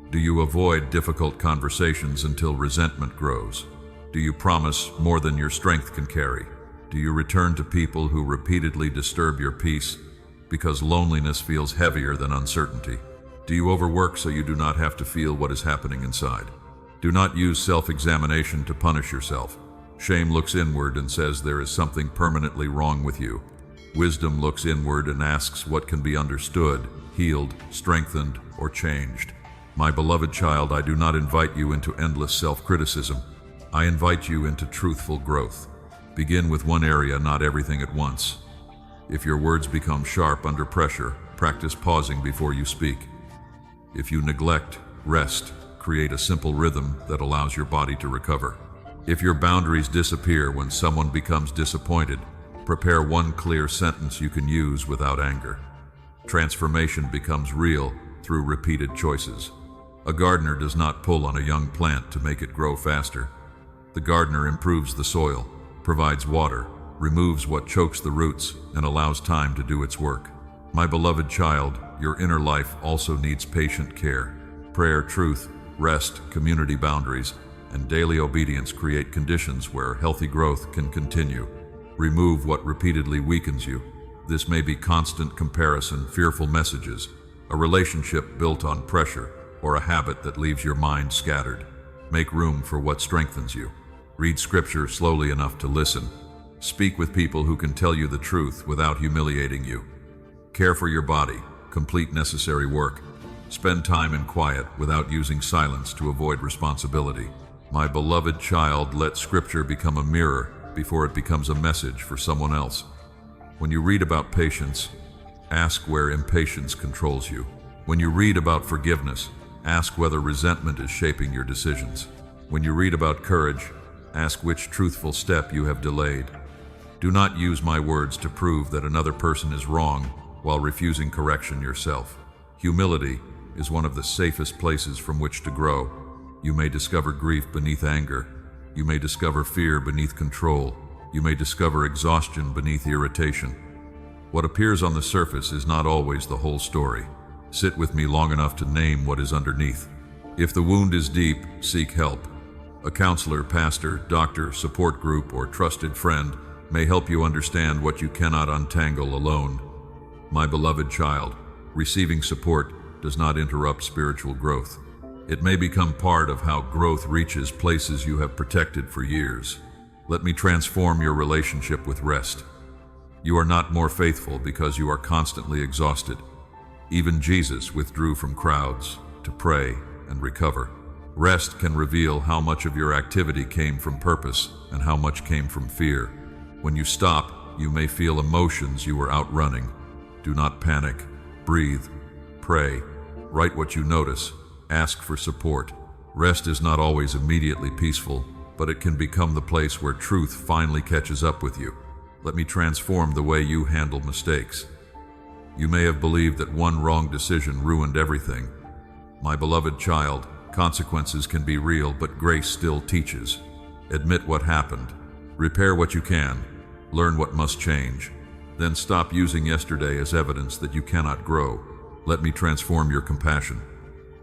[SPEAKER 1] Do you avoid difficult conversations until resentment grows? Do you promise more than your strength can carry? Do you return to people who repeatedly disturb your peace because loneliness feels heavier than uncertainty? Do you overwork so you do not have to feel what is happening inside? Do not use self-examination to punish yourself. Shame looks inward and says there is something permanently wrong with you. Wisdom looks inward and asks what can be understood, healed, strengthened, or changed. My beloved child, I do not invite you into endless self-criticism. I invite you into truthful growth. Begin with one area, not everything at once. If your words become sharp under pressure, practice pausing before you speak. If you neglect, rest. Create a simple rhythm that allows your body to recover. If your boundaries disappear when someone becomes disappointed, prepare one clear sentence you can use without anger. Transformation becomes real through repeated choices. A gardener does not pull on a young plant to make it grow faster. The gardener improves the soil, provides water, removes what chokes the roots, and allows time to do its work. My beloved child, your inner life also needs patient care. Prayer, truth, rest, community boundaries, and daily obedience create conditions where healthy growth can continue. Remove what repeatedly weakens you. This may be constant comparison, fearful messages, a relationship built on pressure, or a habit that leaves your mind scattered. Make room for what strengthens you. Read scripture slowly enough to listen. Speak with people who can tell you the truth without humiliating you. Care for your body. Complete necessary work. Spend time in quiet without using silence to avoid responsibility. My beloved child, let scripture become a mirror before it becomes a message for someone else. When you read about patience, ask where impatience controls you. When you read about forgiveness, ask whether resentment is shaping your decisions. When you read about courage, ask which truthful step you have delayed. Do not use my words to prove that another person is wrong while refusing correction yourself. Humility is one of the safest places from which to grow. You may discover grief beneath anger. You may discover fear beneath control. You may discover exhaustion beneath irritation. What appears on the surface is not always the whole story. Sit with me long enough to name what is underneath. If the wound is deep, seek help. A counselor, pastor, doctor, support group, or trusted friend may help you understand what you cannot untangle alone. My beloved child, receiving support does not interrupt spiritual growth. It may become part of how growth reaches places you have protected for years. Let me transform your relationship with rest. You are not more faithful because you are constantly exhausted. Even Jesus withdrew from crowds to pray and recover. Rest can reveal how much of your activity came from purpose and how much came from fear. When you stop, you may feel emotions you were outrunning. Do not panic. Breathe. Pray. Write what you notice. Ask for support. Rest is not always immediately peaceful, but it can become the place where truth finally catches up with you. Let me transform the way you handle mistakes. You may have believed that one wrong decision ruined everything. My beloved child, consequences can be real, but grace still teaches. Admit what happened. Repair what you can. Learn what must change. Then stop using yesterday as evidence that you cannot grow. Let me transform your compassion.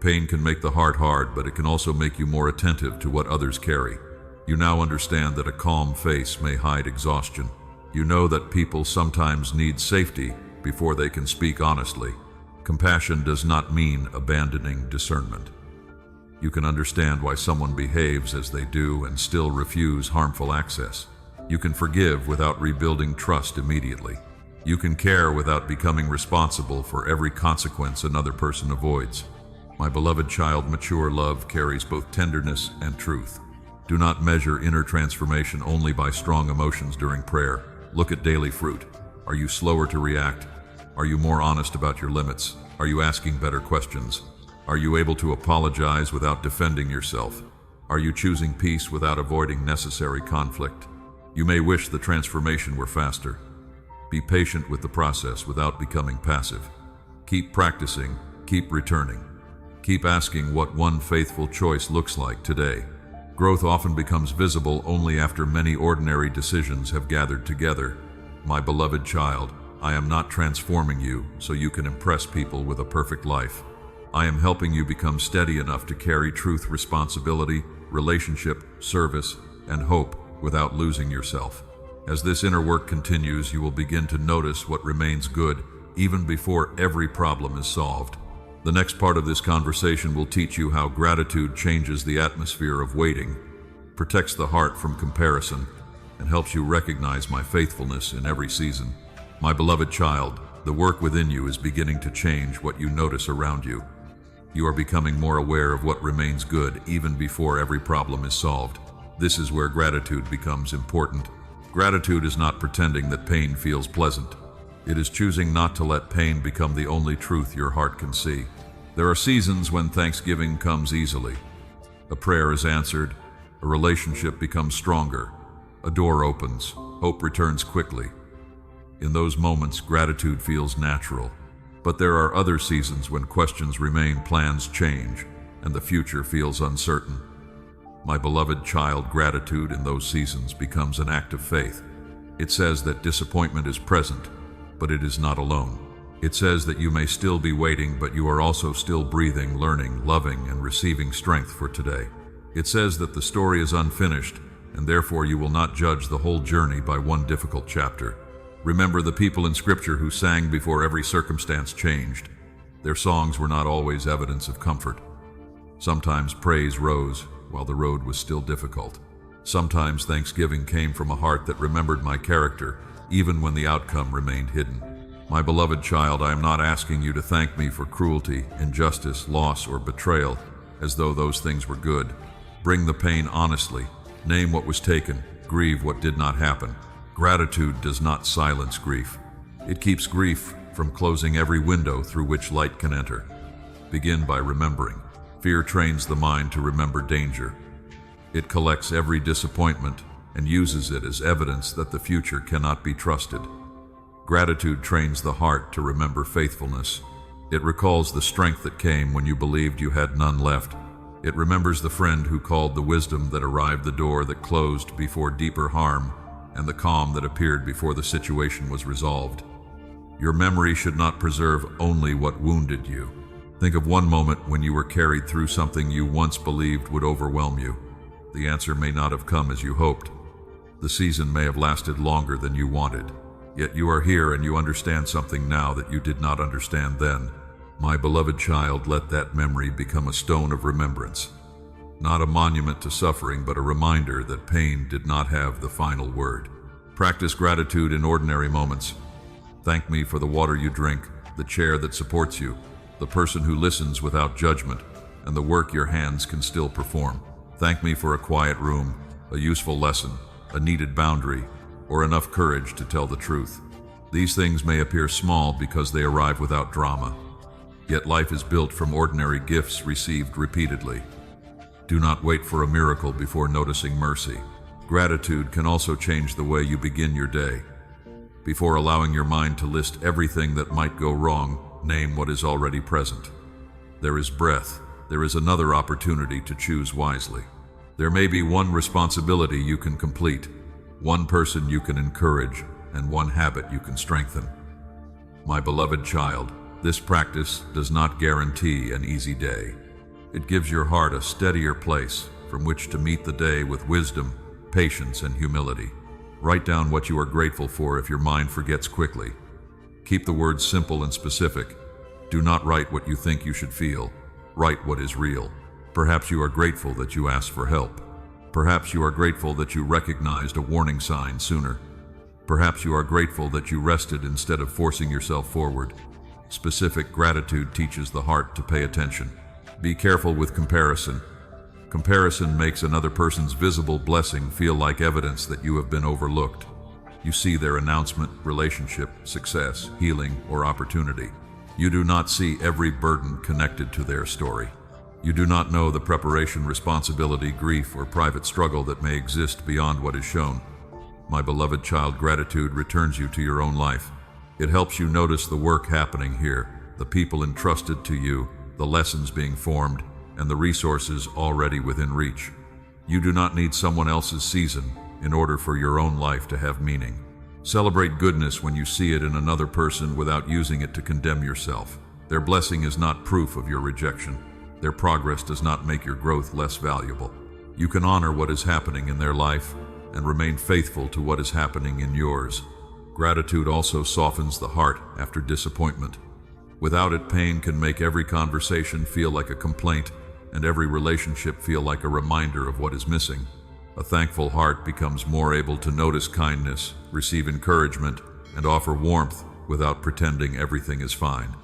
[SPEAKER 1] Pain can make the heart hard, but it can also make you more attentive to what others carry. You now understand that a calm face may hide exhaustion. You know that people sometimes need safety before they can speak honestly. Compassion does not mean abandoning discernment. You can understand why someone behaves as they do and still refuse harmful access. You can forgive without rebuilding trust immediately. You can care without becoming responsible for every consequence another person avoids. My beloved child, mature love carries both tenderness and truth. Do not measure inner transformation only by strong emotions during prayer. Look at daily fruit. Are you slower to react? Are you more honest about your limits? Are you asking better questions? Are you able to apologize without defending yourself? Are you choosing peace without avoiding necessary conflict? You may wish the transformation were faster. Be patient with the process without becoming passive. Keep practicing, keep returning. Keep asking what one faithful choice looks like today. Growth often becomes visible only after many ordinary decisions have gathered together. My beloved child, I am not transforming you so you can impress people with a perfect life. I am helping you become steady enough to carry truth, responsibility, relationship, service, and hope without losing yourself. As this inner work continues, you will begin to notice what remains good even before every problem is solved. The next part of this conversation will teach you how gratitude changes the atmosphere of waiting, protects the heart from comparison, and helps you recognize my faithfulness in every season. My beloved child, the work within you is beginning to change what you notice around you. You are becoming more aware of what remains good even before every problem is solved. This is where gratitude becomes important. Gratitude is not pretending that pain feels pleasant. It is choosing not to let pain become the only truth your heart can see. There are seasons when thanksgiving comes easily. A prayer is answered, a relationship becomes stronger, a door opens, hope returns quickly. In those moments, gratitude feels natural. But there are other seasons when questions remain, plans change, and the future feels uncertain. My beloved child, gratitude in those seasons becomes an act of faith. It says that disappointment is present, but it is not alone. It says that you may still be waiting, but you are also still breathing, learning, loving, and receiving strength for today. It says that the story is unfinished, and therefore you will not judge the whole journey by one difficult chapter. Remember the people in Scripture who sang before every circumstance changed. Their songs were not always evidence of comfort. Sometimes praise rose while the road was still difficult. Sometimes thanksgiving came from a heart that remembered my character, even when the outcome remained hidden. My beloved child, I am not asking you to thank me for cruelty, injustice, loss, or betrayal, as though those things were good. Bring the pain honestly. Name what was taken. Grieve what did not happen. Gratitude does not silence grief. It keeps grief from closing every window through which light can enter. Begin by remembering. Fear trains the mind to remember danger. It collects every disappointment and uses it as evidence that the future cannot be trusted. Gratitude trains the heart to remember faithfulness. It recalls the strength that came when you believed you had none left. It remembers the friend who called, the wisdom that arrived, the door that closed before deeper harm, and the calm that appeared before the situation was resolved. Your memory should not preserve only what wounded you. Think of one moment when you were carried through something you once believed would overwhelm you. The answer may not have come as you hoped. The season may have lasted longer than you wanted. Yet you are here and you understand something now that you did not understand then. My beloved child, let that memory become a stone of remembrance. Not a monument to suffering, but a reminder that pain did not have the final word. Practice gratitude in ordinary moments. Thank me for the water you drink, the chair that supports you, the person who listens without judgment, and the work your hands can still perform. Thank me for a quiet room, a useful lesson, a needed boundary, or enough courage to tell the truth. These things may appear small because they arrive without drama. Yet life is built from ordinary gifts received repeatedly. Do not wait for a miracle before noticing mercy. Gratitude can also change the way you begin your day. Before allowing your mind to list everything that might go wrong, name what is already present. There is breath. There is another opportunity to choose wisely. There may be one responsibility you can complete, one person you can encourage, and one habit you can strengthen. My beloved child, this practice does not guarantee an easy day. It gives your heart a steadier place from which to meet the day with wisdom, patience, and humility. Write down what you are grateful for if your mind forgets quickly. Keep the words simple and specific. Do not write what you think you should feel. Write what is real. Perhaps you are grateful that you asked for help. Perhaps you are grateful that you recognized a warning sign sooner. Perhaps you are grateful that you rested instead of forcing yourself forward. Specific gratitude teaches the heart to pay attention. Be careful with comparison. Comparison makes another person's visible blessing feel like evidence that you have been overlooked. You see their announcement, relationship, success, healing, or opportunity. You do not see every burden connected to their story. You do not know the preparation, responsibility, grief, or private struggle that may exist beyond what is shown. My beloved child, gratitude returns you to your own life. It helps you notice the work happening here, the people entrusted to you, the lessons being formed, and the resources already within reach. You do not need someone else's season in order for your own life to have meaning. Celebrate goodness when you see it in another person without using it to condemn yourself. Their blessing is not proof of your rejection. Their progress does not make your growth less valuable. You can honor what is happening in their life and remain faithful to what is happening in yours. Gratitude also softens the heart after disappointment. Without it, pain can make every conversation feel like a complaint and every relationship feel like a reminder of what is missing. A thankful heart becomes more able to notice kindness, receive encouragement, and offer warmth without pretending everything is fine.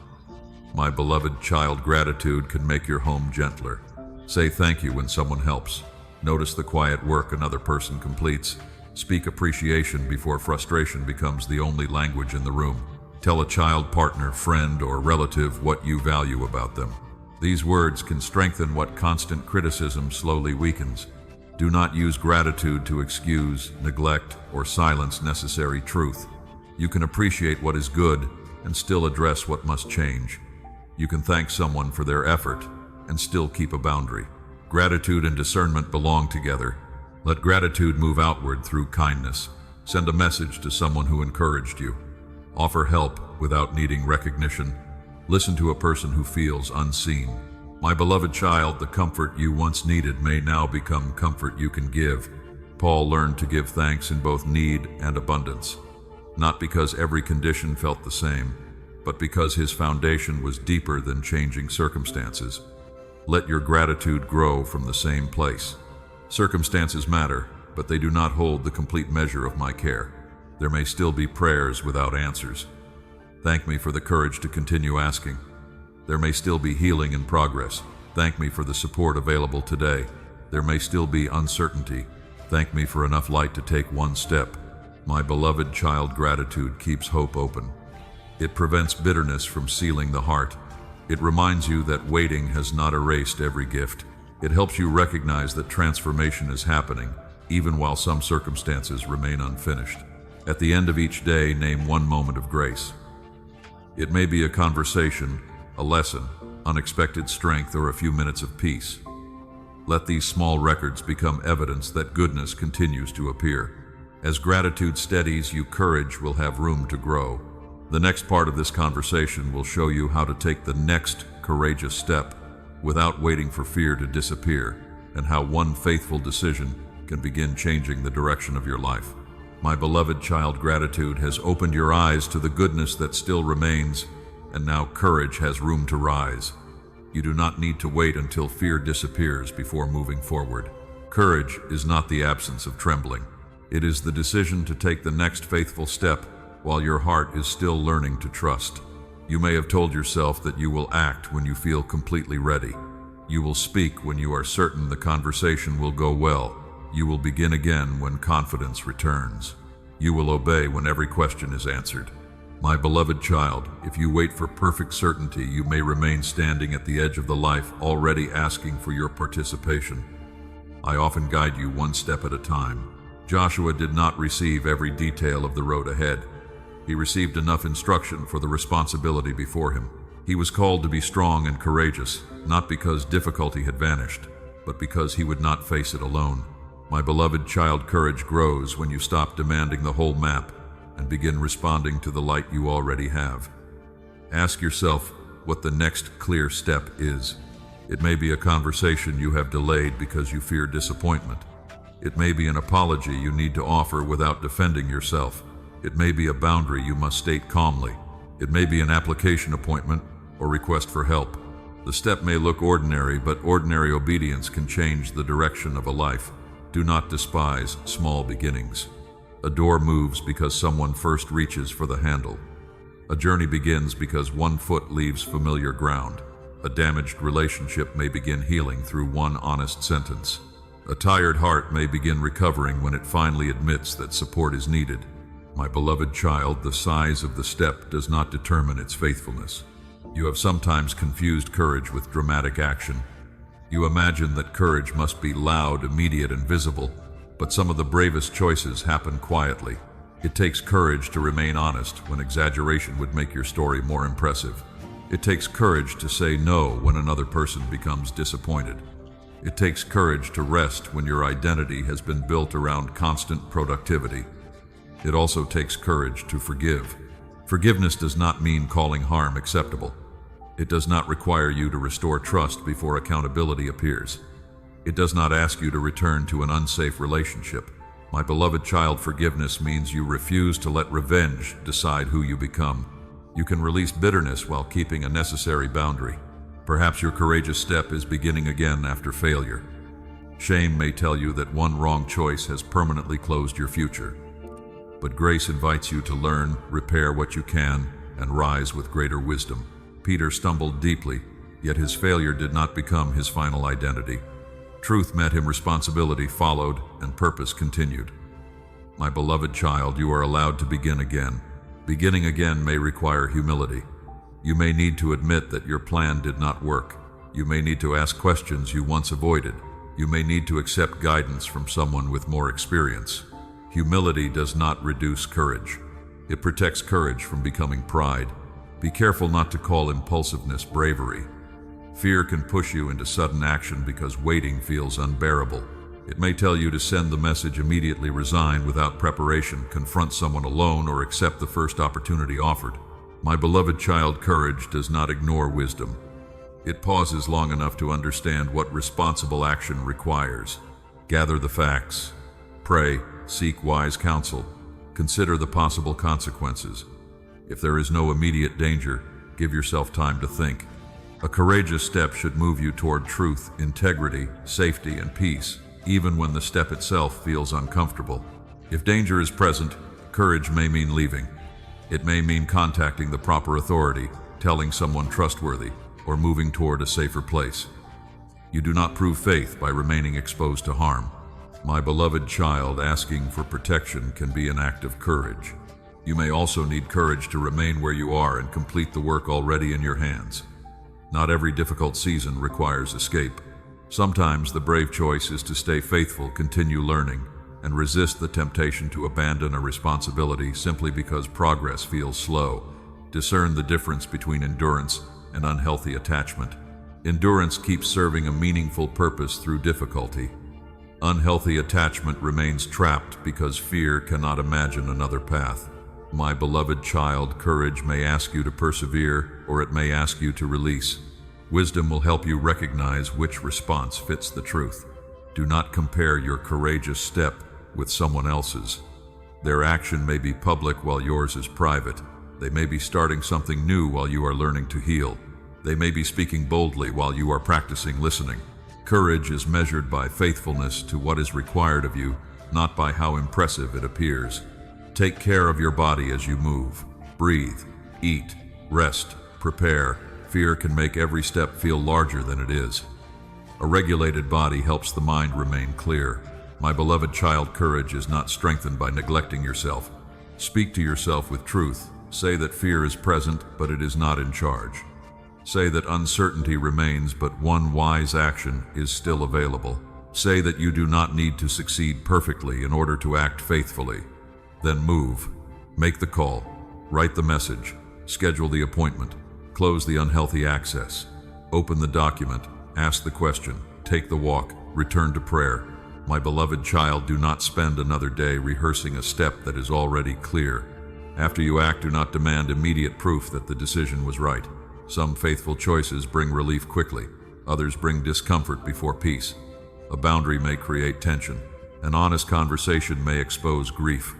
[SPEAKER 1] My beloved child, gratitude can make your home gentler. Say thank you when someone helps. Notice the quiet work another person completes. Speak appreciation before frustration becomes the only language in the room. Tell a child, partner, friend, or relative what you value about them. These words can strengthen what constant criticism slowly weakens. Do not use gratitude to excuse, neglect, or silence necessary truth. You can appreciate what is good and still address what must change. You can thank someone for their effort and still keep a boundary. Gratitude and discernment belong together. Let gratitude move outward through kindness. Send a message to someone who encouraged you. Offer help without needing recognition. Listen to a person who feels unseen. My beloved child, the comfort you once needed may now become comfort you can give. Paul learned to give thanks in both need and abundance, not because every condition felt the same, but because his foundation was deeper than changing circumstances. Let your gratitude grow from the same place. Circumstances matter, but they do not hold the complete measure of my care. There may still be prayers without answers. Thank me for the courage to continue asking. There may still be healing in progress. Thank me for the support available today. There may still be uncertainty. Thank me for enough light to take one step. My beloved child, gratitude keeps hope open. It prevents bitterness from sealing the heart. It reminds you that waiting has not erased every gift. It helps you recognize that transformation is happening, even while some circumstances remain unfinished. At the end of each day, name one moment of grace. It may be a conversation, a lesson, unexpected strength, or a few minutes of peace. Let these small records become evidence that goodness continues to appear. As gratitude steadies you, courage will have room to grow. The next part of this conversation will show you how to take the next courageous step without waiting for fear to disappear, and how one faithful decision can begin changing the direction of your life. My beloved child, gratitude has opened your eyes to the goodness that still remains, and now courage has room to rise. You do not need to wait until fear disappears before moving forward. Courage is not the absence of trembling. It is the decision to take the next faithful step while your heart is still learning to trust. You may have told yourself that you will act when you feel completely ready. You will speak when you are certain the conversation will go well. You will begin again when confidence returns. You will obey when every question is answered. My beloved child, if you wait for perfect certainty, you may remain standing at the edge of the life, already asking for your participation. I often guide you one step at a time. Joshua did not receive every detail of the road ahead. He received enough instruction for the responsibility before him. He was called to be strong and courageous, not because difficulty had vanished, but because he would not face it alone. My beloved child, courage grows when you stop demanding the whole map and begin responding to the light you already have. Ask yourself what the next clear step is. It may be a conversation you have delayed because you fear disappointment. It may be an apology you need to offer without defending yourself. It may be a boundary you must state calmly. It may be an application appointment or request for help. The step may look ordinary, but ordinary obedience can change the direction of a life. Do not despise small beginnings. A door moves because someone first reaches for the handle. A journey begins because one foot leaves familiar ground. A damaged relationship may begin healing through one honest sentence. A tired heart may begin recovering when it finally admits that support is needed. My beloved child, the size of the step does not determine its faithfulness. You have sometimes confused courage with dramatic action. You imagine that courage must be loud, immediate, and visible, but some of the bravest choices happen quietly. It takes courage to remain honest when exaggeration would make your story more impressive. It takes courage to say no when another person becomes disappointed. It takes courage to rest when your identity has been built around constant productivity. It also takes courage to forgive. Forgiveness does not mean calling harm acceptable. It does not require you to restore trust before accountability appears. It does not ask you to return to an unsafe relationship. My beloved child, forgiveness means you refuse to let revenge decide who you become. You can release bitterness while keeping a necessary boundary. Perhaps your courageous step is beginning again after failure. Shame may tell you that one wrong choice has permanently closed your future. But grace invites you to learn, repair what you can, and rise with greater wisdom. Peter stumbled deeply, yet his failure did not become his final identity. Truth met him, responsibility followed, and purpose continued. My beloved child, you are allowed to begin again. Beginning again may require humility. You may need to admit that your plan did not work. You may need to ask questions you once avoided. You may need to accept guidance from someone with more experience. Humility does not reduce courage. It protects courage from becoming pride. Be careful not to call impulsiveness bravery. Fear can push you into sudden action because waiting feels unbearable. It may tell you to send the message immediately, resign without preparation, confront someone alone, or accept the first opportunity offered. My beloved child, courage does not ignore wisdom. It pauses long enough to understand what responsible action requires. Gather the facts. Pray, seek wise counsel. Consider the possible consequences. If there is no immediate danger, give yourself time to think. A courageous step should move you toward truth, integrity, safety, and peace, even when the step itself feels uncomfortable. If danger is present, courage may mean leaving. It may mean contacting the proper authority, telling someone trustworthy, or moving toward a safer place. You do not prove faith by remaining exposed to harm. My beloved child, asking for protection can be an act of courage. You may also need courage to remain where you are and complete the work already in your hands. Not every difficult season requires escape. Sometimes the brave choice is to stay faithful, continue learning, and resist the temptation to abandon a responsibility simply because progress feels slow. Discern the difference between endurance and unhealthy attachment. Endurance keeps serving a meaningful purpose through difficulty. Unhealthy attachment remains trapped because fear cannot imagine another path. My beloved child, courage may ask you to persevere, or it may ask you to release. Wisdom will help you recognize which response fits the truth. Do not compare your courageous step with someone else's. Their action may be public while yours is private. They may be starting something new while you are learning to heal. They may be speaking boldly while you are practicing listening. Courage is measured by faithfulness to what is required of you, not by how impressive it appears. Take care of your body as you move. Breathe, eat, rest, prepare. Fear can make every step feel larger than it is. A regulated body helps the mind remain clear. My beloved child, courage is not strengthened by neglecting yourself. Speak to yourself with truth. Say that fear is present, but it is not in charge. Say that uncertainty remains, but one wise action is still available. Say that you do not need to succeed perfectly in order to act faithfully. Then move. Make the call. Write the message. Schedule the appointment. Close the unhealthy access. Open the document. Ask the question. Take the walk. Return to prayer. My beloved child, do not spend another day rehearsing a step that is already clear. After you act, do not demand immediate proof that the decision was right. Some faithful choices bring relief quickly. Others bring discomfort before peace. A boundary may create tension. An honest conversation may expose grief.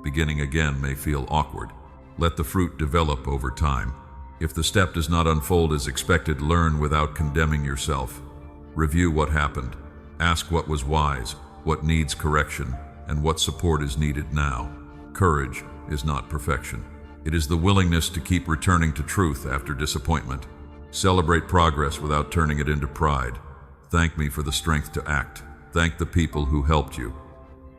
[SPEAKER 1] Beginning again may feel awkward. Let the fruit develop over time. If the step does not unfold as expected, learn without condemning yourself. Review what happened. Ask what was wise, what needs correction, and what support is needed now. Courage is not perfection. It is the willingness to keep returning to truth after disappointment. Celebrate progress without turning it into pride. Thank me for the strength to act. Thank the people who helped you.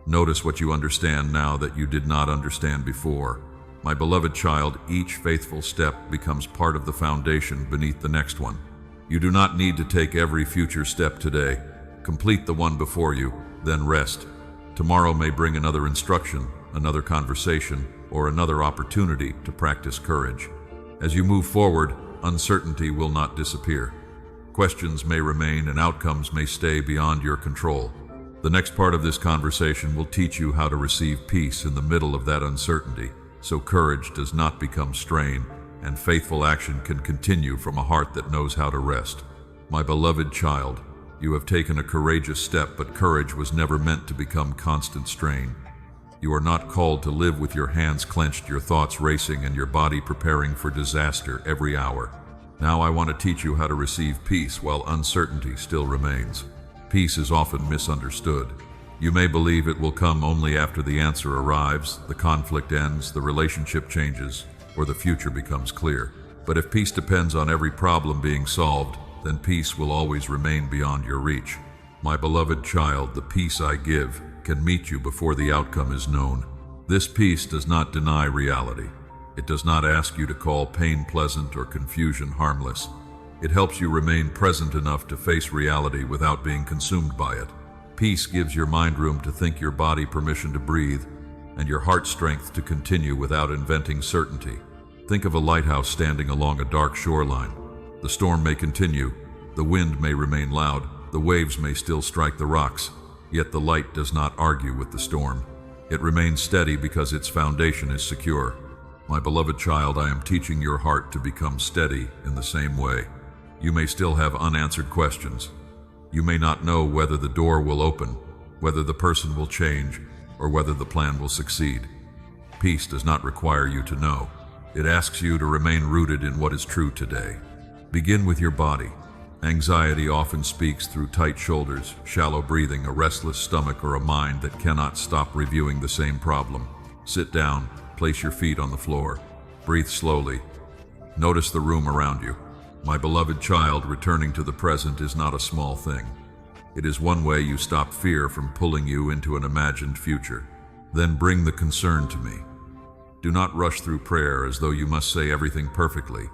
[SPEAKER 1] Notice what you understand now that you did not understand before. My beloved child, each faithful step becomes part of the foundation beneath the next one. You do not need to take every future step today. Complete the one before you, then rest. Tomorrow may bring another instruction, another conversation, or another opportunity to practice courage. As you move forward, uncertainty will not disappear. Questions may remain and outcomes may stay beyond your control. The next part of this conversation will teach you how to receive peace in the middle of that uncertainty, so courage does not become strain, and faithful action can continue from a heart that knows how to rest. My beloved child, you have taken a courageous step, but courage was never meant to become constant strain. You are not called to live with your hands clenched, your thoughts racing, and your body preparing for disaster every hour. Now I want to teach you how to receive peace while uncertainty still remains. Peace is often misunderstood. You may believe it will come only after the answer arrives, the conflict ends, the relationship changes, or the future becomes clear. But if peace depends on every problem being solved, then peace will always remain beyond your reach. My beloved child, the peace I give can meet you before the outcome is known. This peace does not deny reality. It does not ask you to call pain pleasant or confusion harmless. It helps you remain present enough to face reality without being consumed by it. Peace gives your mind room to think, your body permission to breathe, and your heart strength to continue without inventing certainty. Think of a lighthouse standing along a dark shoreline. The storm may continue, the wind may remain loud, the waves may still strike the rocks, yet the light does not argue with the storm. It remains steady because its foundation is secure. My beloved child, I am teaching your heart to become steady in the same way. You may still have unanswered questions. You may not know whether the door will open, whether the person will change, or whether the plan will succeed. Peace does not require you to know. It asks you to remain rooted in what is true today. Begin with your body. Anxiety often speaks through tight shoulders, shallow breathing, a restless stomach, or a mind that cannot stop reviewing the same problem. Sit down, place your feet on the floor. Breathe slowly. Notice the room around you. My beloved child, returning to the present is not a small thing. It is one way you stop fear from pulling you into an imagined future. Then bring the concern to me. Do not rush through prayer as though you must say everything perfectly.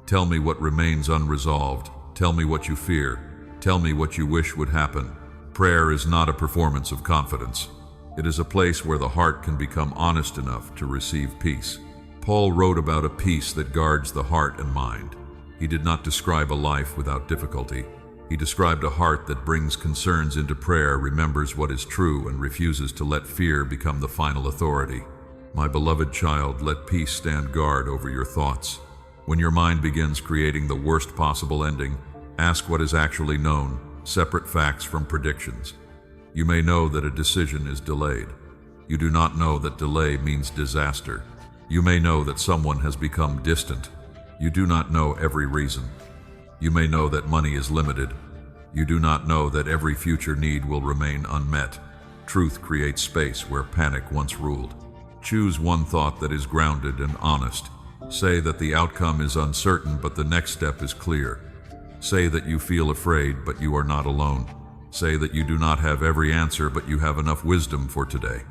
[SPEAKER 1] Tell me what remains unresolved. Tell me what you fear. Tell me what you wish would happen. Prayer is not a performance of confidence. It is a place where the heart can become honest enough to receive peace. Paul wrote about a peace that guards the heart and mind. He did not describe a life without difficulty. He described a heart that brings concerns into prayer, remembers what is true, and refuses to let fear become the final authority. My beloved child, let peace stand guard over your thoughts. When your mind begins creating the worst possible ending, ask what is actually known, separate facts from predictions. You may know that a decision is delayed. You do not know that delay means disaster. You may know that someone has become distant. You do not know every reason. You may know that money is limited. You do not know that every future need will remain unmet. Truth creates space where panic once ruled. Choose one thought that is grounded and honest. Say that the outcome is uncertain, but the next step is clear. Say that you feel afraid, but you are not alone. Say that you do not have every answer, but you have enough wisdom for today.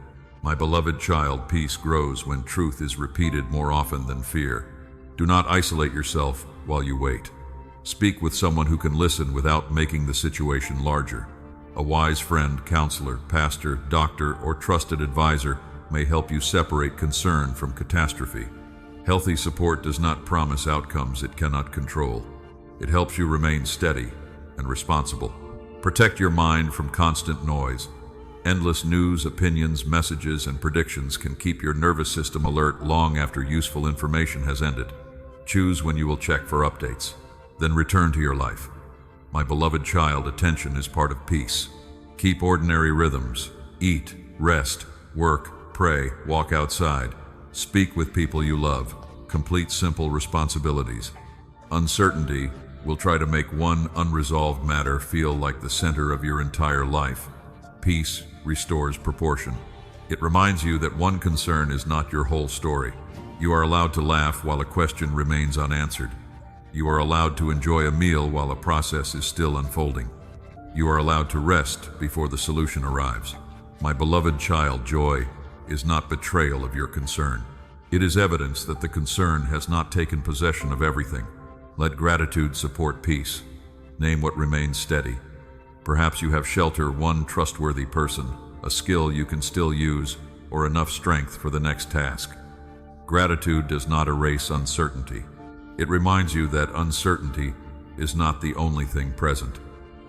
[SPEAKER 1] My beloved child, peace grows when truth is repeated more often than fear. Do not isolate yourself while you wait. Speak with someone who can listen without making the situation larger. A wise friend, counselor, pastor, doctor, or trusted advisor may help you separate concern from catastrophe. Healthy support does not promise outcomes it cannot control. It helps you remain steady and responsible. Protect your mind from constant noise. Endless news, opinions, messages, and predictions can keep your nervous system alert long after useful information has ended. Choose when you will check for updates. Then return to your life. My beloved child, attention is part of peace. Keep ordinary rhythms. Eat, rest, work, pray, walk outside. Speak with people you love. Complete simple responsibilities. Uncertainty will try to make one unresolved matter feel like the center of your entire life. Peace restores proportion. It reminds you that one concern is not your whole story. You are allowed to laugh while a question remains unanswered. You are allowed to enjoy a meal while a process is still unfolding. You are allowed to rest before the solution arrives. My beloved child, joy is not betrayal of your concern. It is evidence that the concern has not taken possession of everything. Let gratitude support peace. Name what remains steady. Perhaps you have shelter, one trustworthy person, a skill you can still use, or enough strength for the next task. Gratitude does not erase uncertainty. It reminds you that uncertainty is not the only thing present.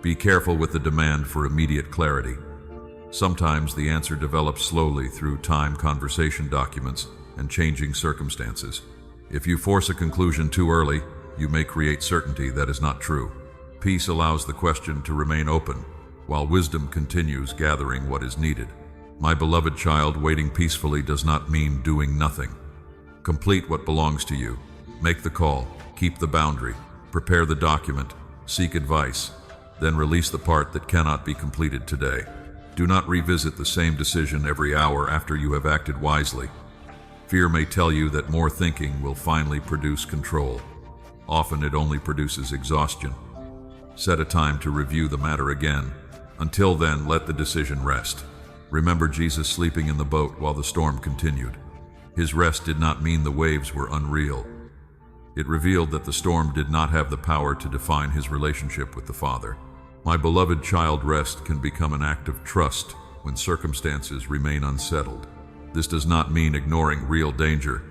[SPEAKER 1] Be careful with the demand for immediate clarity. Sometimes the answer develops slowly through time, conversation documents, and changing circumstances. If you force a conclusion too early, you may create certainty that is not true. Peace allows the question to remain open, while wisdom continues gathering what is needed. My beloved child, waiting peacefully does not mean doing nothing. Complete what belongs to you. Make the call, keep the boundary, prepare the document, seek advice, then release the part that cannot be completed today. Do not revisit the same decision every hour after you have acted wisely. Fear may tell you that more thinking will finally produce control. Often it only produces exhaustion. Set a time to review the matter again. Until then, let the decision rest. Remember Jesus sleeping in the boat while the storm continued. His rest did not mean the waves were unreal. It revealed that the storm did not have the power to define his relationship with the Father. My beloved child, rest can become an act of trust when circumstances remain unsettled. This does not mean ignoring real danger.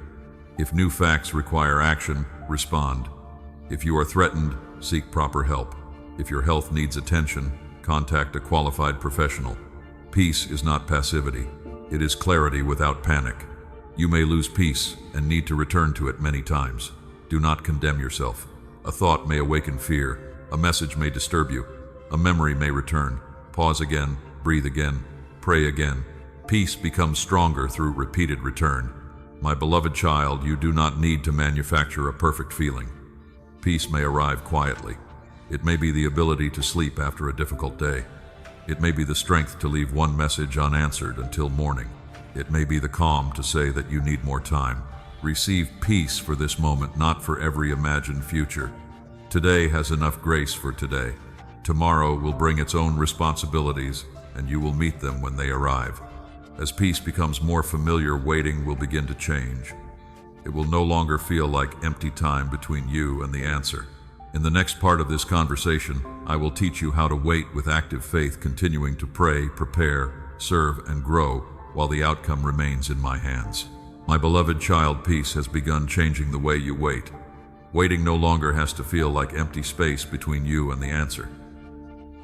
[SPEAKER 1] If new facts require action, respond. If you are threatened, seek proper help. If your health needs attention, contact a qualified professional. Peace is not passivity. It is clarity without panic. You may lose peace and need to return to it many times. Do not condemn yourself. A thought may awaken fear. A message may disturb you. A memory may return. Pause again, breathe again, pray again. Peace becomes stronger through repeated return. My beloved child, you do not need to manufacture a perfect feeling. Peace may arrive quietly. It may be the ability to sleep after a difficult day. It may be the strength to leave one message unanswered until morning. It may be the calm to say that you need more time. Receive peace for this moment, not for every imagined future. Today has enough grace for today. Tomorrow will bring its own responsibilities, and you will meet them when they arrive. As peace becomes more familiar, waiting will begin to change. It will no longer feel like empty time between you and the answer. In the next part of this conversation, I will teach you how to wait with active faith, continuing to pray, prepare, serve, and grow while the outcome remains in my hands. My beloved child, peace has begun changing the way you wait. Waiting no longer has to feel like empty space between you and the answer.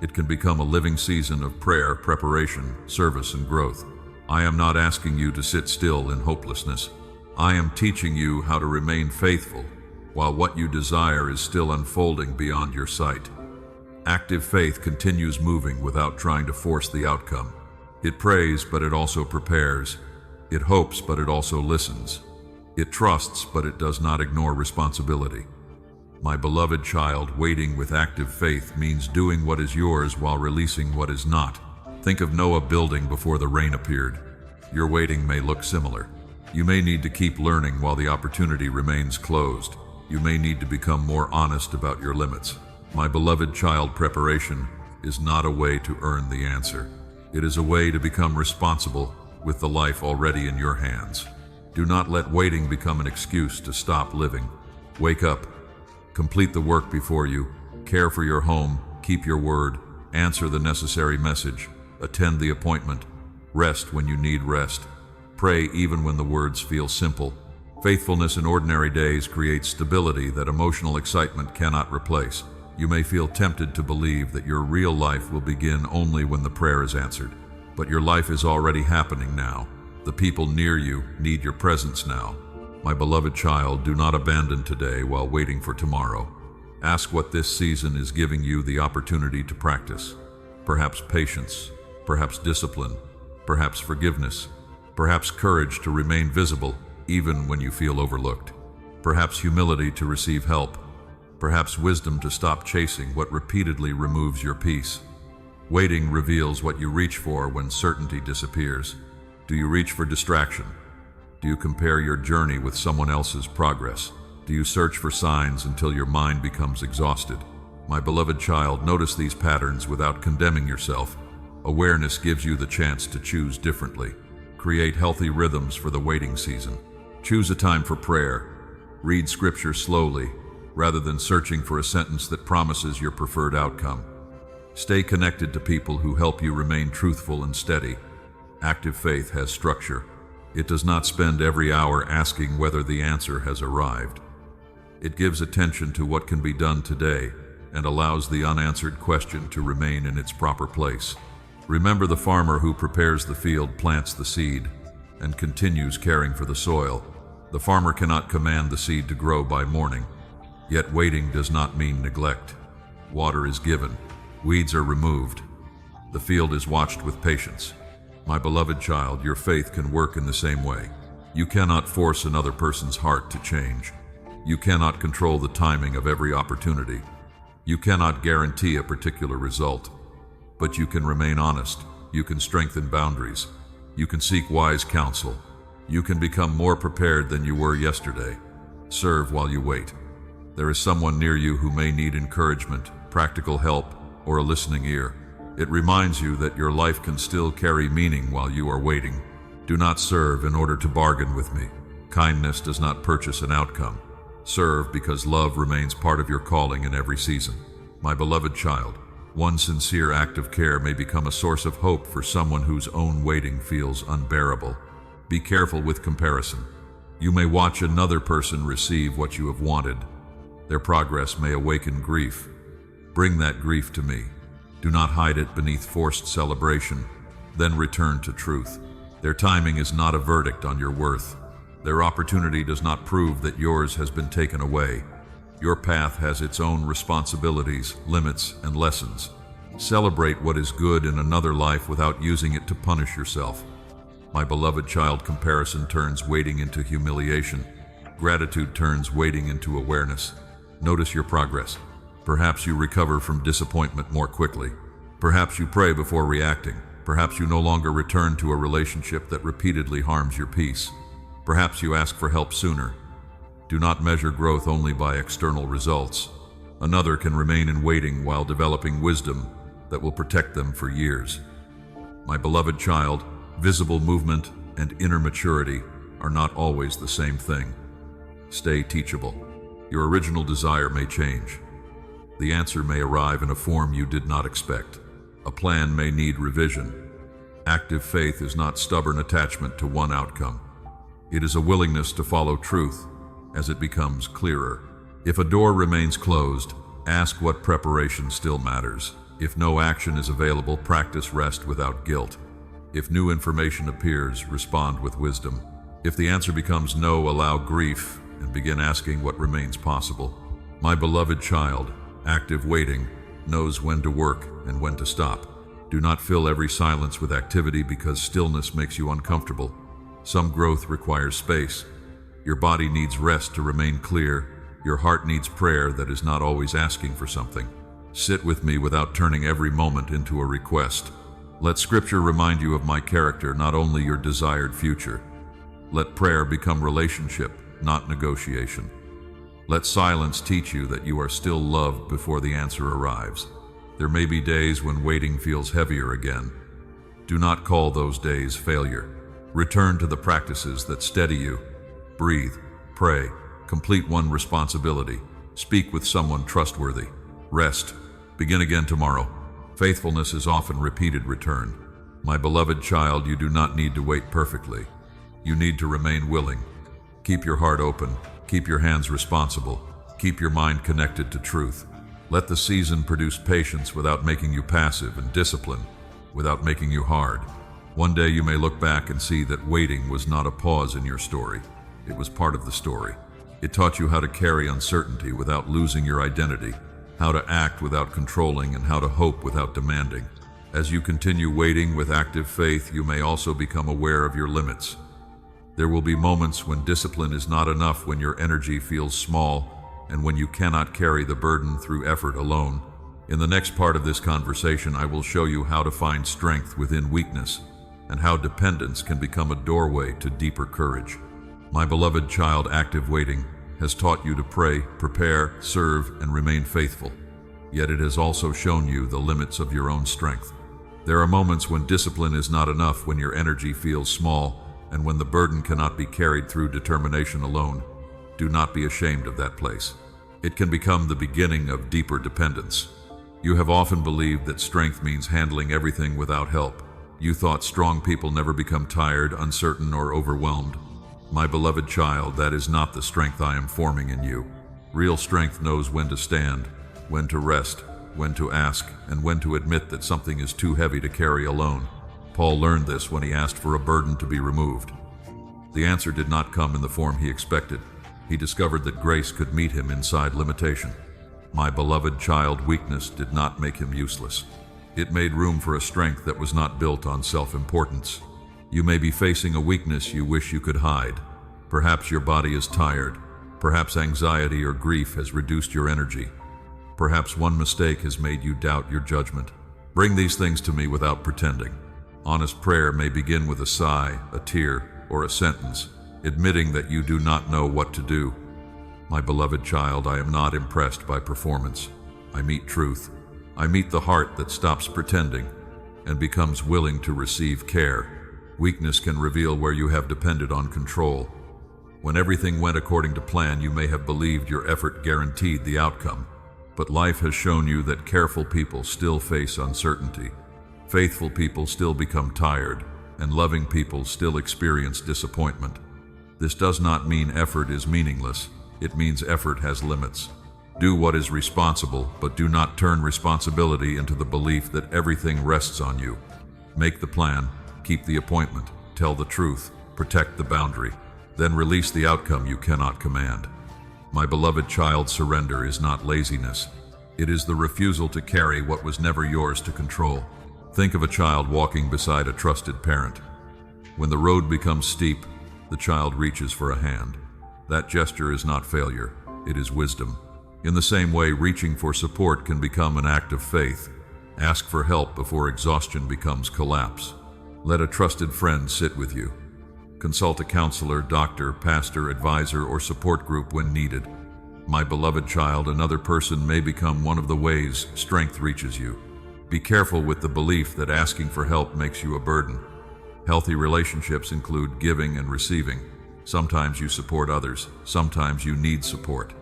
[SPEAKER 1] It can become a living season of prayer, preparation, service, and growth. I am not asking you to sit still in hopelessness. I am teaching you how to remain faithful while what you desire is still unfolding beyond your sight. Active faith continues moving without trying to force the outcome. It prays, but it also prepares. It hopes, but it also listens. It trusts, but it does not ignore responsibility. My beloved child, waiting with active faith means doing what is yours while releasing what is not. Think of Noah building before the rain appeared. Your waiting may look similar. You may need to keep learning while the opportunity remains closed. You may need to become more honest about your limits. My beloved child, preparation is not a way to earn the answer. It is a way to become responsible with the life already in your hands. Do not let waiting become an excuse to stop living. Wake up. Complete the work before you. Care for your home. Keep your word. Answer the necessary message. Attend the appointment. Rest when you need rest. Pray even when the words feel simple. Faithfulness in ordinary days creates stability that emotional excitement cannot replace. You may feel tempted to believe that your real life will begin only when the prayer is answered. But your life is already happening now. The people near you need your presence now. My beloved child, do not abandon today while waiting for tomorrow. Ask what this season is giving you the opportunity to practice. Perhaps patience, perhaps discipline, perhaps forgiveness, perhaps courage to remain visible even when you feel overlooked, perhaps humility to receive help, perhaps wisdom to stop chasing what repeatedly removes your peace. Waiting reveals what you reach for when certainty disappears. Do you reach for distraction? Do you compare your journey with someone else's progress? Do you search for signs until your mind becomes exhausted? My beloved child, notice these patterns without condemning yourself. Awareness gives you the chance to choose differently. Create healthy rhythms for the waiting season. Choose a time for prayer. Read scripture slowly, rather than searching for a sentence that promises your preferred outcome. Stay connected to people who help you remain truthful and steady. Active faith has structure. It does not spend every hour asking whether the answer has arrived. It gives attention to what can be done today and allows the unanswered question to remain in its proper place. Remember, the farmer who prepares the field plants the seed and continues caring for the soil. The farmer cannot command the seed to grow by morning, yet waiting does not mean neglect. Water is given, weeds are removed, the field is watched with patience. My beloved child, your faith can work in the same way. You cannot force another person's heart to change. You cannot control the timing of every opportunity. You cannot guarantee a particular result, but you can remain honest. You can strengthen boundaries. You can seek wise counsel. You can become more prepared than you were yesterday. Serve while you wait. There is someone near you who may need encouragement, practical help, or a listening ear. It reminds you that your life can still carry meaning while you are waiting. Do not serve in order to bargain with me. Kindness does not purchase an outcome. Serve because love remains part of your calling in every season. My beloved child, one sincere act of care may become a source of hope for someone whose own waiting feels unbearable. Be careful with comparison. You may watch another person receive what you have wanted. Their progress may awaken grief. Bring that grief to me. Do not hide it beneath forced celebration, then return to truth. Their timing is not a verdict on your worth. Their opportunity does not prove that yours has been taken away. Your path has its own responsibilities, limits, and lessons. Celebrate what is good in another life without using it to punish yourself. My beloved child, comparison turns waiting into humiliation. Gratitude turns waiting into awareness. Notice your progress. Perhaps you recover from disappointment more quickly. Perhaps you pray before reacting. Perhaps you no longer return to a relationship that repeatedly harms your peace. Perhaps you ask for help sooner. Do not measure growth only by external results. Another can remain in waiting while developing wisdom that will protect them for years. My beloved child, visible movement and inner maturity are not always the same thing. Stay teachable. Your original desire may change. The answer may arrive in a form you did not expect. A plan may need revision. Active faith is not stubborn attachment to one outcome. It is a willingness to follow truth as it becomes clearer. If a door remains closed, ask what preparation still matters. If no action is available, practice rest without guilt. If new information appears, respond with wisdom. If the answer becomes no, allow grief and begin asking what remains possible. My beloved child, active waiting knows when to work and when to stop. Do not fill every silence with activity because stillness makes you uncomfortable. Some growth requires space. Your body needs rest to remain clear. Your heart needs prayer that is not always asking for something. Sit with me without turning every moment into a request. Let Scripture remind you of my character, not only your desired future. Let prayer become relationship, not negotiation. Let silence teach you that you are still loved before the answer arrives. There may be days when waiting feels heavier again. Do not call those days failure. Return to the practices that steady you. Breathe, pray, complete one responsibility, speak with someone trustworthy. Rest, begin again tomorrow. Faithfulness is often repeated return. My beloved child, you do not need to wait perfectly. You need to remain willing. Keep your heart open. Keep your hands responsible. Keep your mind connected to truth. Let the season produce patience without making you passive, and discipline without making you hard. One day you may look back and see that waiting was not a pause in your story. It was part of the story. It taught you how to carry uncertainty without losing your identity, how to act without controlling, and how to hope without demanding. As you continue waiting with active faith, you may also become aware of your limits. There will be moments when discipline is not enough, when your energy feels small, and when you cannot carry the burden through effort alone. In the next part of this conversation, I will show you how to find strength within weakness, and how dependence can become a doorway to deeper courage. My beloved child, active waiting has taught you to pray, prepare, serve, and remain faithful. Yet it has also shown you the limits of your own strength. There are moments when discipline is not enough, when your energy feels small, and when the burden cannot be carried through determination alone. Do not be ashamed of that place. It can become the beginning of deeper dependence. You have often believed that strength means handling everything without help. You thought strong people never become tired, uncertain, or overwhelmed. My beloved child, that is not the strength I am forming in you. Real strength knows when to stand, when to rest, when to ask, and when to admit that something is too heavy to carry alone. Paul learned this when he asked for a burden to be removed. The answer did not come in the form he expected. He discovered that grace could meet him inside limitation. My beloved child, weakness did not make him useless. It made room for a strength that was not built on self-importance. You may be facing a weakness you wish you could hide. Perhaps your body is tired. Perhaps anxiety or grief has reduced your energy. Perhaps one mistake has made you doubt your judgment. Bring these things to me without pretending. Honest prayer may begin with a sigh, a tear, or a sentence, admitting that you do not know what to do. My beloved child, I am not impressed by performance. I meet truth. I meet the heart that stops pretending and becomes willing to receive care. Weakness can reveal where you have depended on control. When everything went according to plan, you may have believed your effort guaranteed the outcome. But life has shown you that careful people still face uncertainty. Faithful people still become tired, and loving people still experience disappointment. This does not mean effort is meaningless. It means effort has limits. Do what is responsible, but do not turn responsibility into the belief that everything rests on you. Make the plan, keep the appointment, tell the truth, protect the boundary, then release the outcome you cannot command. My beloved child, surrender is not laziness. It is the refusal to carry what was never yours to control. Think of a child walking beside a trusted parent. When the road becomes steep, the child reaches for a hand. That gesture is not failure, it is wisdom. In the same way, reaching for support can become an act of faith. Ask for help before exhaustion becomes collapse. Let a trusted friend sit with you. Consult a counselor, doctor, pastor, advisor, or support group when needed. My beloved child, another person may become one of the ways strength reaches you. Be careful with the belief that asking for help makes you a burden. Healthy relationships include giving and receiving. Sometimes you support others, sometimes you need support.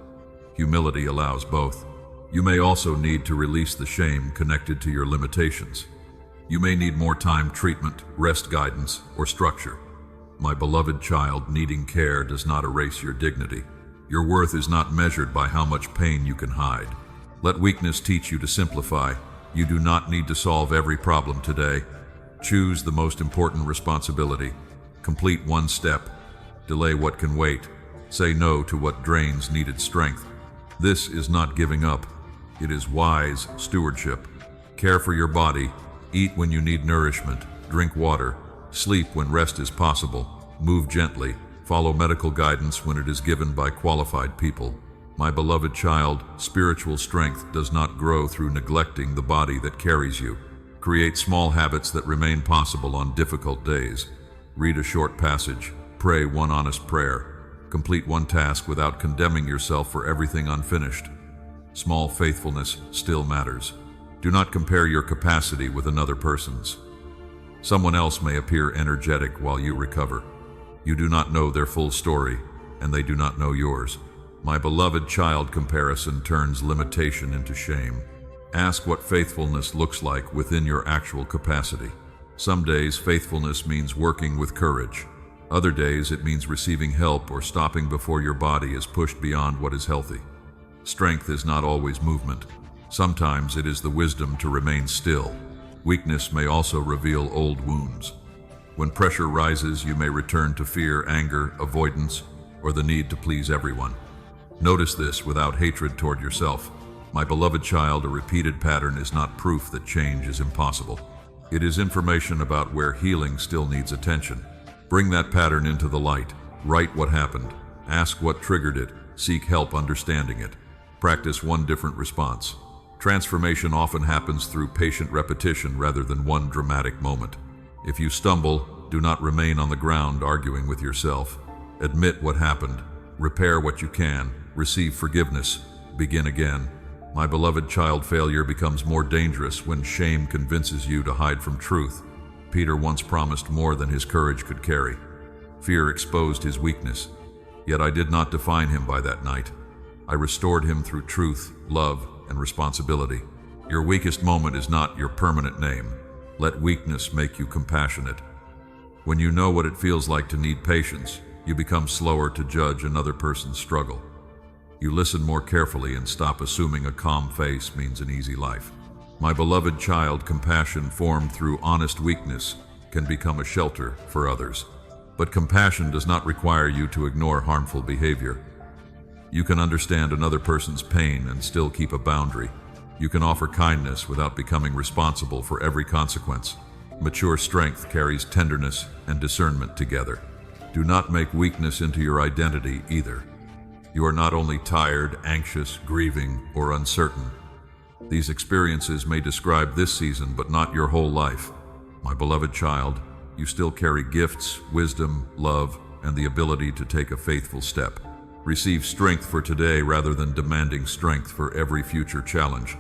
[SPEAKER 1] Humility allows both. You may also need to release the shame connected to your limitations. You may need more time, treatment, rest, guidance, or structure. My beloved child, needing care does not erase your dignity. Your worth is not measured by how much pain you can hide. Let weakness teach you to simplify. You do not need to solve every problem today. Choose the most important responsibility. Complete one step. Delay what can wait. Say no to what drains needed strength. This is not giving up. It is wise stewardship. Care for your body. Eat when you need nourishment. Drink water. Sleep when rest is possible. Move gently. Follow medical guidance when it is given by qualified people. My beloved child, spiritual strength does not grow through neglecting the body that carries you. Create small habits that remain possible on difficult days. Read a short passage. Pray one honest prayer. Complete one task without condemning yourself for everything unfinished. Small faithfulness still matters. Do not compare your capacity with another person's. Someone else may appear energetic while you recover. You do not know their full story, and they do not know yours. My beloved child, comparison turns limitation into shame. Ask what faithfulness looks like within your actual capacity. Some days, faithfulness means working with courage. Other days, it means receiving help or stopping before your body is pushed beyond what is healthy. Strength is not always movement. Sometimes it is the wisdom to remain still. Weakness may also reveal old wounds. When pressure rises, you may return to fear, anger, avoidance, or the need to please everyone. Notice this without hatred toward yourself. My beloved child, a repeated pattern is not proof that change is impossible. It is information about where healing still needs attention. Bring that pattern into the light. Write what happened. Ask what triggered it. Seek help understanding it. Practice one different response. Transformation often happens through patient repetition rather than one dramatic moment. If you stumble, do not remain on the ground arguing with yourself. Admit what happened. Repair what you can. Receive forgiveness. Begin again. My beloved child, failure becomes more dangerous when shame convinces you to hide from truth. Peter once promised more than his courage could carry. Fear exposed his weakness, yet I did not define him by that night. I restored him through truth, love, and responsibility. Your weakest moment is not your permanent name. Let weakness make you compassionate. When you know what it feels like to need patience, you become slower to judge another person's struggle. You listen more carefully and stop assuming a calm face means an easy life. My beloved child, compassion formed through honest weakness can become a shelter for others. But compassion does not require you to ignore harmful behavior. You can understand another person's pain and still keep a boundary. You can offer kindness without becoming responsible for every consequence. Mature strength carries tenderness and discernment together. Do not make weakness into your identity either. You are not only tired, anxious, grieving, or uncertain. These experiences may describe this season, but not your whole life. My beloved child, you still carry gifts, wisdom, love, and the ability to take a faithful step. Receive strength for today rather than demanding strength for every future challenge.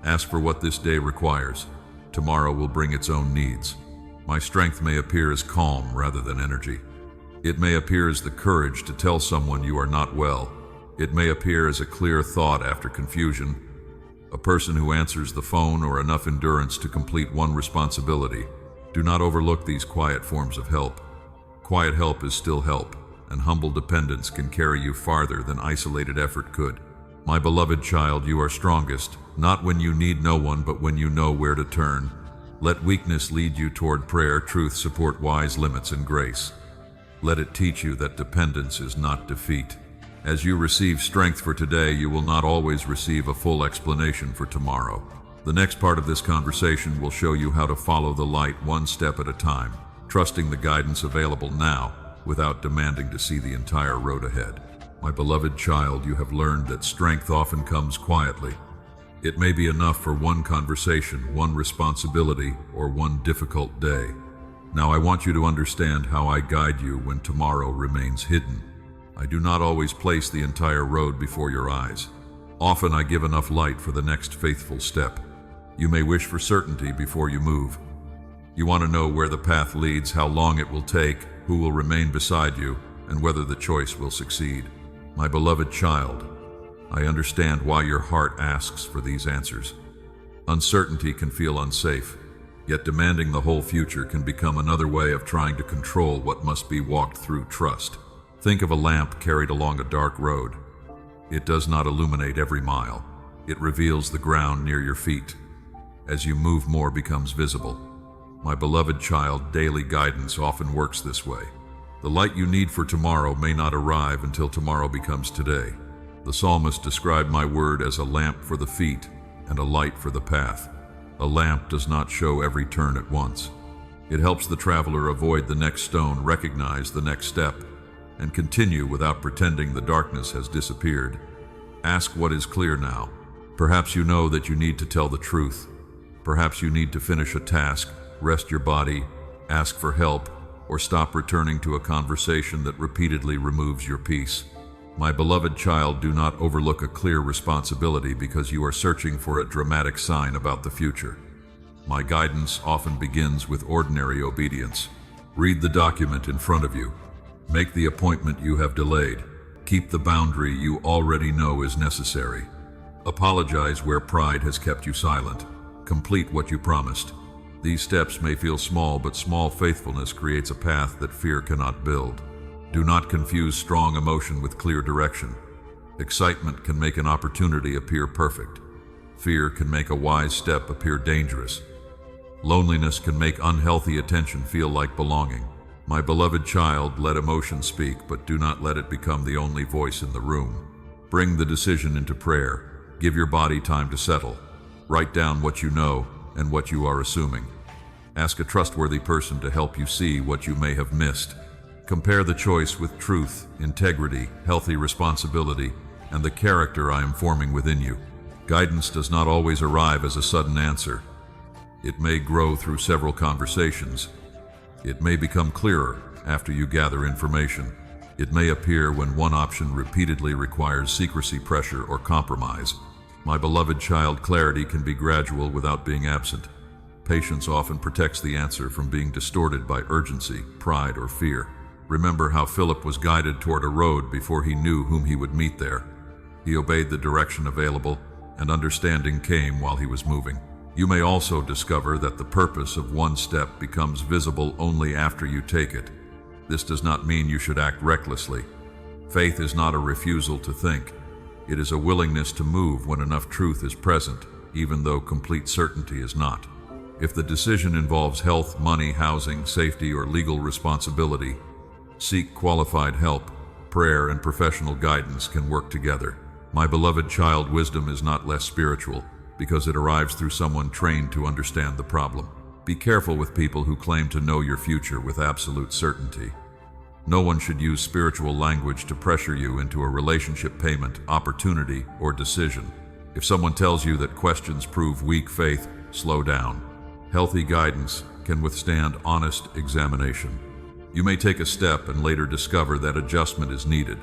[SPEAKER 1] Ask for what this day requires. Tomorrow will bring its own needs. My strength may appear as calm rather than energy. It may appear as the courage to tell someone you are not well. It may appear as a clear thought after confusion, a person who answers the phone, or enough endurance to complete one responsibility. Do not overlook these quiet forms of help. Quiet help is still help, and humble dependence can carry you farther than isolated effort could. My beloved child, you are strongest, not when you need no one, but when you know where to turn. Let weakness lead you toward prayer, truth support wise limits, and grace. Let it teach you that dependence is not defeat. As you receive strength for today, you will not always receive a full explanation for tomorrow. The next part of this conversation will show you how to follow the light one step at a time, trusting the guidance available now without demanding to see the entire road ahead. My beloved child, you have learned that strength often comes quietly. It may be enough for one conversation, one responsibility, or one difficult day. Now I want you to understand how I guide you when tomorrow remains hidden. I do not always place the entire road before your eyes. Often I give enough light for the next faithful step. You may wish for certainty before you move. You want to know where the path leads, how long it will take, who will remain beside you, and whether the choice will succeed. My beloved child, I understand why your heart asks for these answers. Uncertainty can feel unsafe, yet demanding the whole future can become another way of trying to control what must be walked through trust. Think of a lamp carried along a dark road. It does not illuminate every mile. It reveals the ground near your feet. As you move, more becomes visible. My beloved child, daily guidance often works this way. The light you need for tomorrow may not arrive until tomorrow becomes today. The psalmist described my word as a lamp for the feet and a light for the path. A lamp does not show every turn at once. It helps the traveler avoid the next stone, recognize the next step, and continue without pretending the darkness has disappeared. Ask what is clear now. Perhaps you know that you need to tell the truth. Perhaps you need to finish a task, rest your body, ask for help, or stop returning to a conversation that repeatedly removes your peace. My beloved child, do not overlook a clear responsibility because you are searching for a dramatic sign about the future. My guidance often begins with ordinary obedience. Read the document in front of you. Make the appointment you have delayed. Keep the boundary you already know is necessary. Apologize where pride has kept you silent. Complete what you promised. These steps may feel small, but small faithfulness creates a path that fear cannot build. Do not confuse strong emotion with clear direction. Excitement can make an opportunity appear perfect. Fear can make a wise step appear dangerous. Loneliness can make unhealthy attention feel like belonging. My beloved child, let emotion speak, but do not let it become the only voice in the room. Bring the decision into prayer. Give your body time to settle. Write down what you know and what you are assuming. Ask a trustworthy person to help you see what you may have missed. Compare the choice with truth, integrity, healthy responsibility, and the character I am forming within you. Guidance does not always arrive as a sudden answer. It may grow through several conversations. It may become clearer after you gather information. It may appear when one option repeatedly requires secrecy, pressure, or compromise. My beloved child, clarity can be gradual without being absent. Patience often protects the answer from being distorted by urgency, pride, or fear. Remember how Philip was guided toward a road before he knew whom he would meet there. He obeyed the direction available, and understanding came while he was moving. You may also discover that the purpose of one step becomes visible only after you take it. This does not mean you should act recklessly. Faith is not a refusal to think. It is a willingness to move when enough truth is present, even though complete certainty is not. If the decision involves health, money, housing, safety, or legal responsibility, Seek qualified help. Prayer and professional guidance can work together. My beloved child, wisdom is not less spiritual because it arrives through someone trained to understand the problem. Be careful with people who claim to know your future with absolute certainty. No one should use spiritual language to pressure you into a relationship, payment, opportunity, or decision. If someone tells you that questions prove weak faith, slow down. Healthy guidance can withstand honest examination. You may take a step and later discover that adjustment is needed.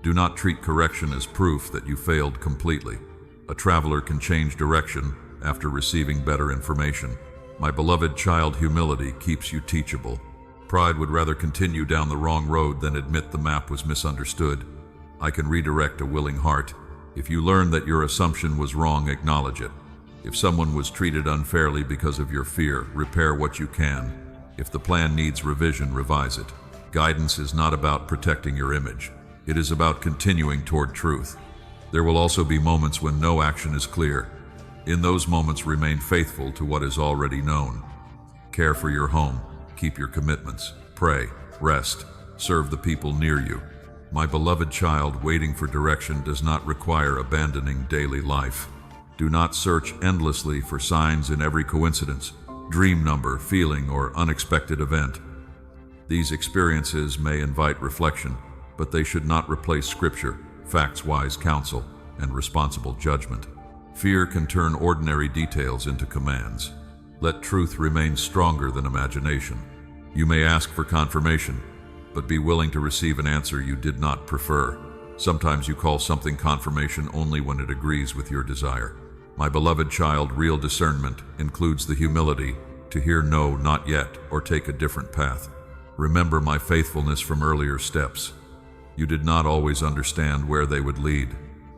[SPEAKER 1] Do not treat correction as proof that you failed completely. A traveler can change direction after receiving better information. My beloved child, humility keeps you teachable. Pride would rather continue down the wrong road than admit the map was misunderstood. I can redirect a willing heart. If you learn that your assumption was wrong, acknowledge it. If someone was treated unfairly because of your fear, repair what you can. If the plan needs revision, revise it. Guidance is not about protecting your image. It is about continuing toward truth. There will also be moments when no action is clear. In those moments, remain faithful to what is already known. Care for your home. Keep your commitments. Pray, rest, serve the people near you. My beloved child, waiting for direction does not require abandoning daily life. Do not search endlessly for signs in every coincidence, dream number, feeling, or unexpected event. These experiences may invite reflection, but they should not replace scripture, facts-wise counsel, and responsible judgment. Fear can turn ordinary details into commands. Let truth remain stronger than imagination. You may ask for confirmation, but be willing to receive an answer you did not prefer. Sometimes you call something confirmation only when it agrees with your desire. My beloved child, real discernment includes the humility to hear no, not yet, or take a different path. Remember my faithfulness from earlier steps. You did not always understand where they would lead,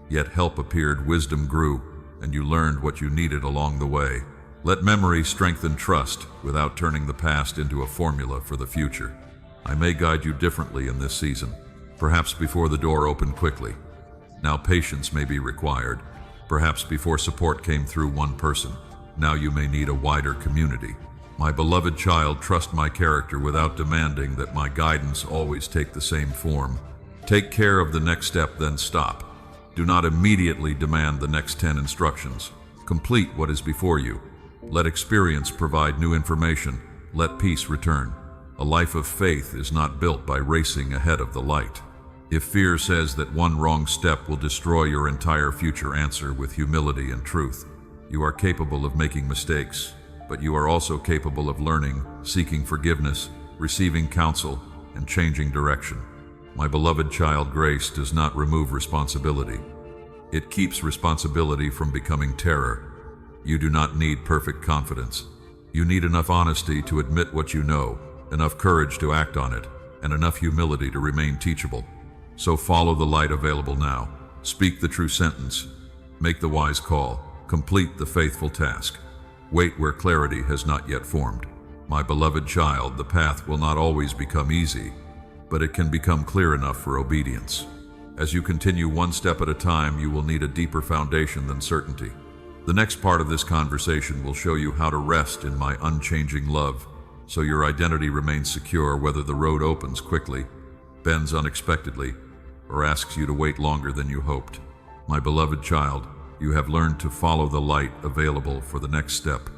[SPEAKER 1] yet help appeared, wisdom grew, and you learned what you needed along the way. Let memory strengthen trust without turning the past into a formula for the future. I may guide you differently in this season. Perhaps before the door opened quickly. Now patience may be required. Perhaps before support came through one person. Now you may need a wider community. My beloved child, trust my character without demanding that my guidance always take the same form. Take care of the next step, then stop. Do not immediately demand the next 10 instructions. Complete what is before you. Let experience provide new information. Let peace return. A life of faith is not built by racing ahead of the light. If fear says that one wrong step will destroy your entire future, answer with humility and truth. You are capable of making mistakes, but you are also capable of learning, seeking forgiveness, receiving counsel, and changing direction. My beloved child, grace does not remove responsibility. It keeps responsibility from becoming terror. You do not need perfect confidence. You need enough honesty to admit what you know, enough courage to act on it, and enough humility to remain teachable. So follow the light available now. Speak the true sentence. Make the wise call. Complete the faithful task. Wait where clarity has not yet formed. My beloved child, the path will not always become easy, but it can become clear enough for obedience. As you continue one step at a time, you will need a deeper foundation than certainty. The next part of this conversation will show you how to rest in my unchanging love, so your identity remains secure whether the road opens quickly, bends unexpectedly, or asks you to wait longer than you hoped. My beloved child, you have learned to follow the light available for the next step.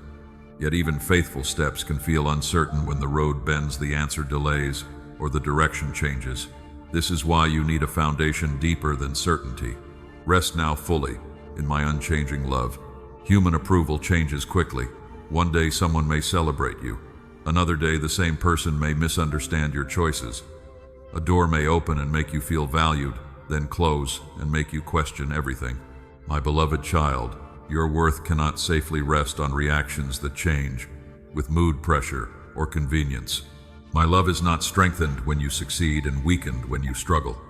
[SPEAKER 1] Yet even faithful steps can feel uncertain when the road bends, the answer delays, or the direction changes. This is why you need a foundation deeper than certainty. Rest now fully in my unchanging love. Human approval changes quickly. One day someone may celebrate you. Another day the same person may misunderstand your choices. A door may open and make you feel valued, then close and make you question everything. My beloved child, your worth cannot safely rest on reactions that change, with mood pressure or convenience. My love is not strengthened when you succeed and weakened when you struggle.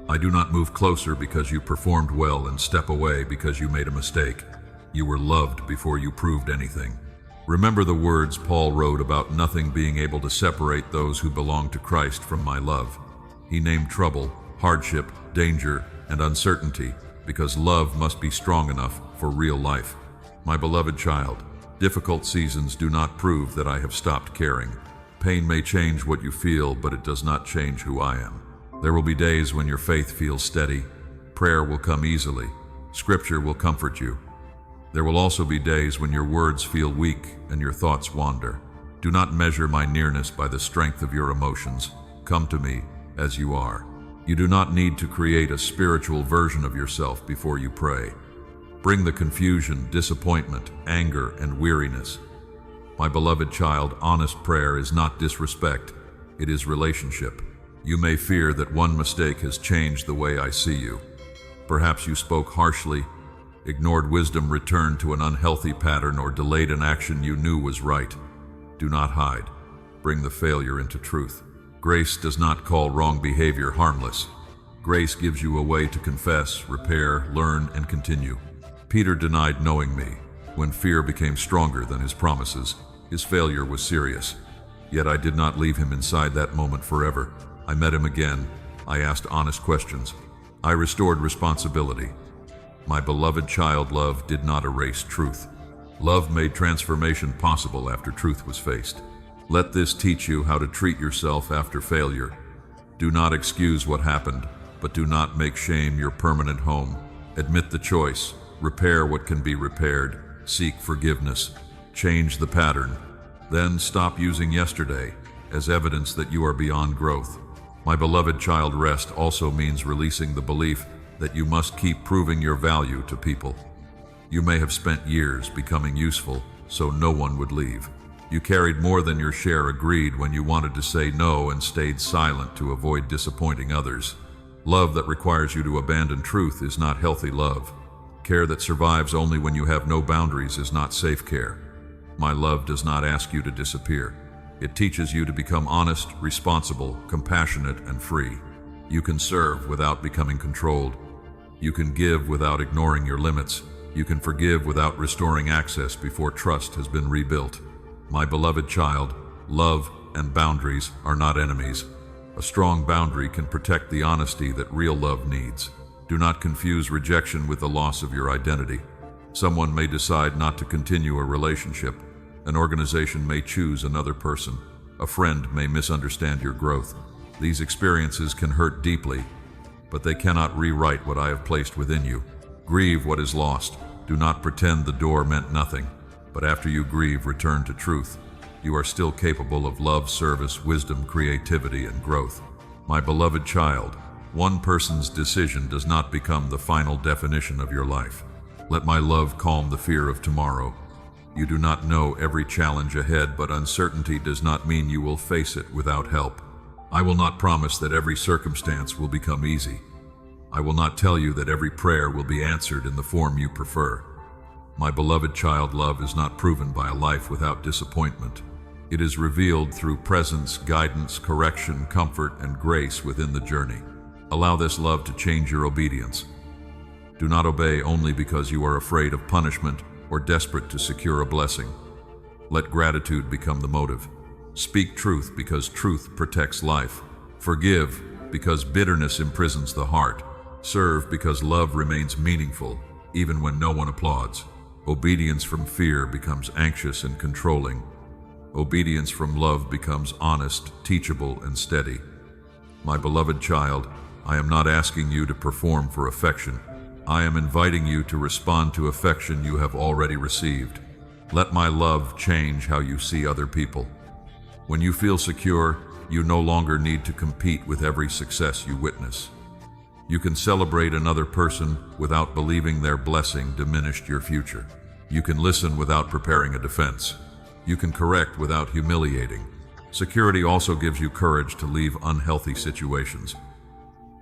[SPEAKER 1] I do not move closer because you performed well and step away because you made a mistake. You were loved before you proved anything. Remember the words Paul wrote about nothing being able to separate those who belong to Christ from my love. He named trouble, hardship, danger, and uncertainty because love must be strong enough for real life. My beloved child, difficult seasons do not prove that I have stopped caring. Pain may change what you feel, but it does not change who I am. There will be days when your faith feels steady. Prayer will come easily. Scripture will comfort you. There will also be days when your words feel weak and your thoughts wander. Do not measure my nearness by the strength of your emotions. Come to me as you are. You do not need to create a spiritual version of yourself before you pray. Bring the confusion, disappointment, anger, and weariness. My beloved child, honest prayer is not disrespect. It is relationship. You may fear that one mistake has changed the way I see you. Perhaps you spoke harshly, ignored wisdom, returned to an unhealthy pattern, or delayed an action you knew was right. Do not hide. Bring the failure into truth. Grace does not call wrong behavior harmless. Grace gives you a way to confess, repair, learn, and continue. Peter denied knowing me. When fear became stronger than his promises, his failure was serious. Yet I did not leave him inside that moment forever. I met him again. I asked honest questions. I restored responsibility. My beloved child, love did not erase truth. Love made transformation possible after truth was faced. Let this teach you how to treat yourself after failure. Do not excuse what happened, but do not make shame your permanent home. Admit the choice. Repair what can be repaired. Seek forgiveness. Change the pattern. Then stop using yesterday as evidence that you are beyond growth. My beloved child, rest also means releasing the belief that you must keep proving your value to people. You may have spent years becoming useful so no one would leave. You carried more than your share, agreed when you wanted to say no, and stayed silent to avoid disappointing others. Love that requires you to abandon truth is not healthy love. Care that survives only when you have no boundaries is not safe care. My love does not ask you to disappear. It teaches you to become honest, responsible, compassionate, and free. You can serve without becoming controlled. You can give without ignoring your limits. You can forgive without restoring access before trust has been rebuilt. My beloved child, love and boundaries are not enemies. A strong boundary can protect the honesty that real love needs. Do not confuse rejection with the loss of your identity. Someone may decide not to continue a relationship. An organization may choose another person. A friend may misunderstand your growth. These experiences can hurt deeply, but they cannot rewrite what I have placed within you. Grieve what is lost. Do not pretend the door meant nothing, but after you grieve, return to truth. You are still capable of love, service, wisdom, creativity, and growth. My beloved child, one person's decision does not become the final definition of your life. Let my love calm the fear of tomorrow. You do not know every challenge ahead, but uncertainty does not mean you will face it without help. I will not promise that every circumstance will become easy. I will not tell you that every prayer will be answered in the form you prefer. My beloved child, love is not proven by a life without disappointment. It is revealed through presence, guidance, correction, comfort, and grace within the journey. Allow this love to change your obedience. Do not obey only because you are afraid of punishment or desperate to secure a blessing. Let gratitude become the motive. Speak truth because truth protects life. Forgive because bitterness imprisons the heart. Serve because love remains meaningful, even when no one applauds. Obedience from fear becomes anxious and controlling. Obedience from love becomes honest, teachable, and steady. My beloved child, I am not asking you to perform for affection. I am inviting you to respond to affection you have already received. Let my love change how you see other people. When you feel secure, you no longer need to compete with every success you witness. You can celebrate another person without believing their blessing diminished your future. You can listen without preparing a defense. You can correct without humiliating. Security also gives you courage to leave unhealthy situations.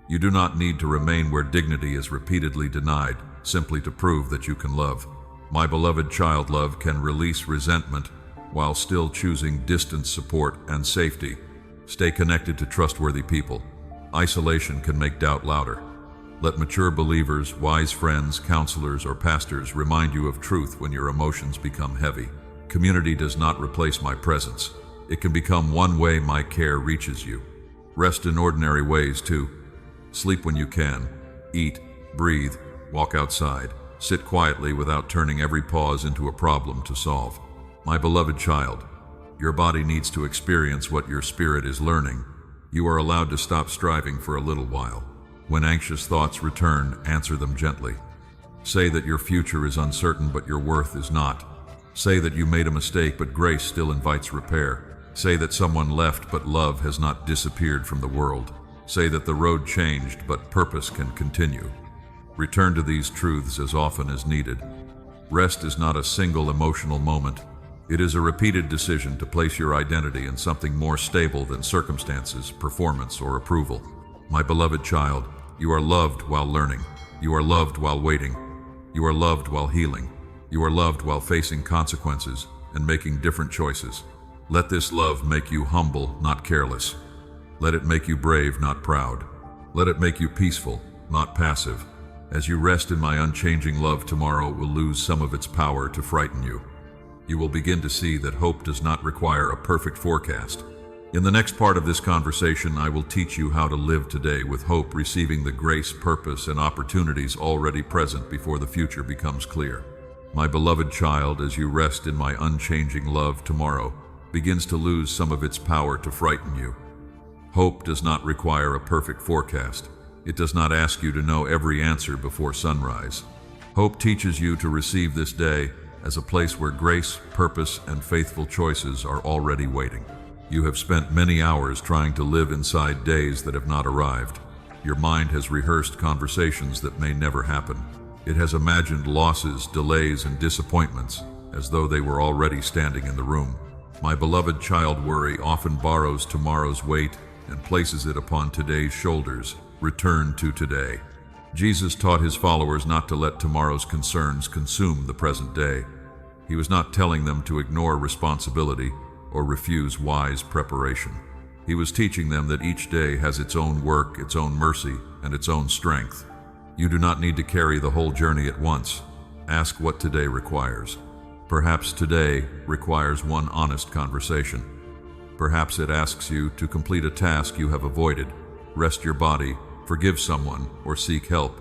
[SPEAKER 1] You do not need to remain where dignity is repeatedly denied simply to prove that you can love. My beloved child, love can release resentment while still choosing distance, support, and safety. Stay connected to trustworthy people. Isolation can make doubt louder. Let mature believers, wise friends, counselors, or pastors remind you of truth when your emotions become heavy. Community does not replace my presence. It can become one way my care reaches you. Rest in ordinary ways too. Sleep when you can. Eat, breathe, walk outside. Sit quietly without turning every pause into a problem to solve. My beloved child, Your body needs to experience what your spirit is learning. You are allowed to stop striving for a little while. When anxious thoughts return, answer them gently. Say that your future is uncertain but your worth is not. Say that you made a mistake but grace still invites repair. Say that someone left but love has not disappeared from the world. Say that the road changed but purpose can continue. Return to these truths as often as needed. Rest is not a single emotional moment. It is a repeated decision to place your identity in something more stable than circumstances, performance, or approval. My beloved child, you are loved while learning. You are loved while waiting. You are loved while healing. You are loved while facing consequences and making different choices. Let this love make you humble, not careless. Let it make you brave, not proud. Let it make you peaceful, not passive. As you rest in my unchanging love, tomorrow will lose some of its power to frighten you. You will begin to see that hope does not require a perfect forecast. In the next part of this conversation, I will teach you how to live today with hope, receiving the grace, purpose, and opportunities already present before the future becomes clear. My beloved child, as you rest in my unchanging love, tomorrow begins to lose some of its power to frighten you. Hope does not require a perfect forecast. It does not ask you to know every answer before sunrise. Hope teaches you to receive this day as a place where grace, purpose, and faithful choices are already waiting. You have spent many hours trying to live inside days that have not arrived. Your mind has rehearsed conversations that may never happen. It has imagined losses, delays, and disappointments as though they were already standing in the room. My beloved child, worry often borrows tomorrow's weight and places it upon today's shoulders. Return to today. Jesus taught his followers not to let tomorrow's concerns consume the present day. He was not telling them to ignore responsibility or refuse wise preparation. He was teaching them that each day has its own work, its own mercy, and its own strength. You do not need to carry the whole journey at once. Ask what today requires. Perhaps today requires one honest conversation. Perhaps it asks you to complete a task you have avoided, rest your body, forgive someone, or seek help.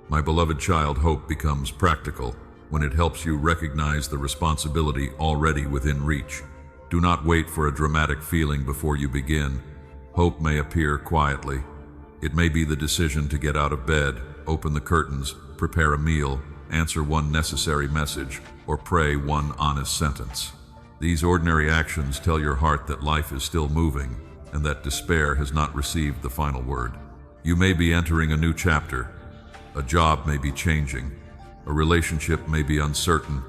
[SPEAKER 1] My beloved child, hope becomes practical when it helps you recognize the responsibility already within reach. Do not wait for a dramatic feeling before you begin. Hope may appear quietly. It may be the decision to get out of bed, open the curtains, prepare a meal, answer one necessary message, or pray one honest sentence. These ordinary actions tell your heart that life is still moving and that despair has not received the final word. You may be entering a new chapter. A job may be changing. A relationship may be uncertain.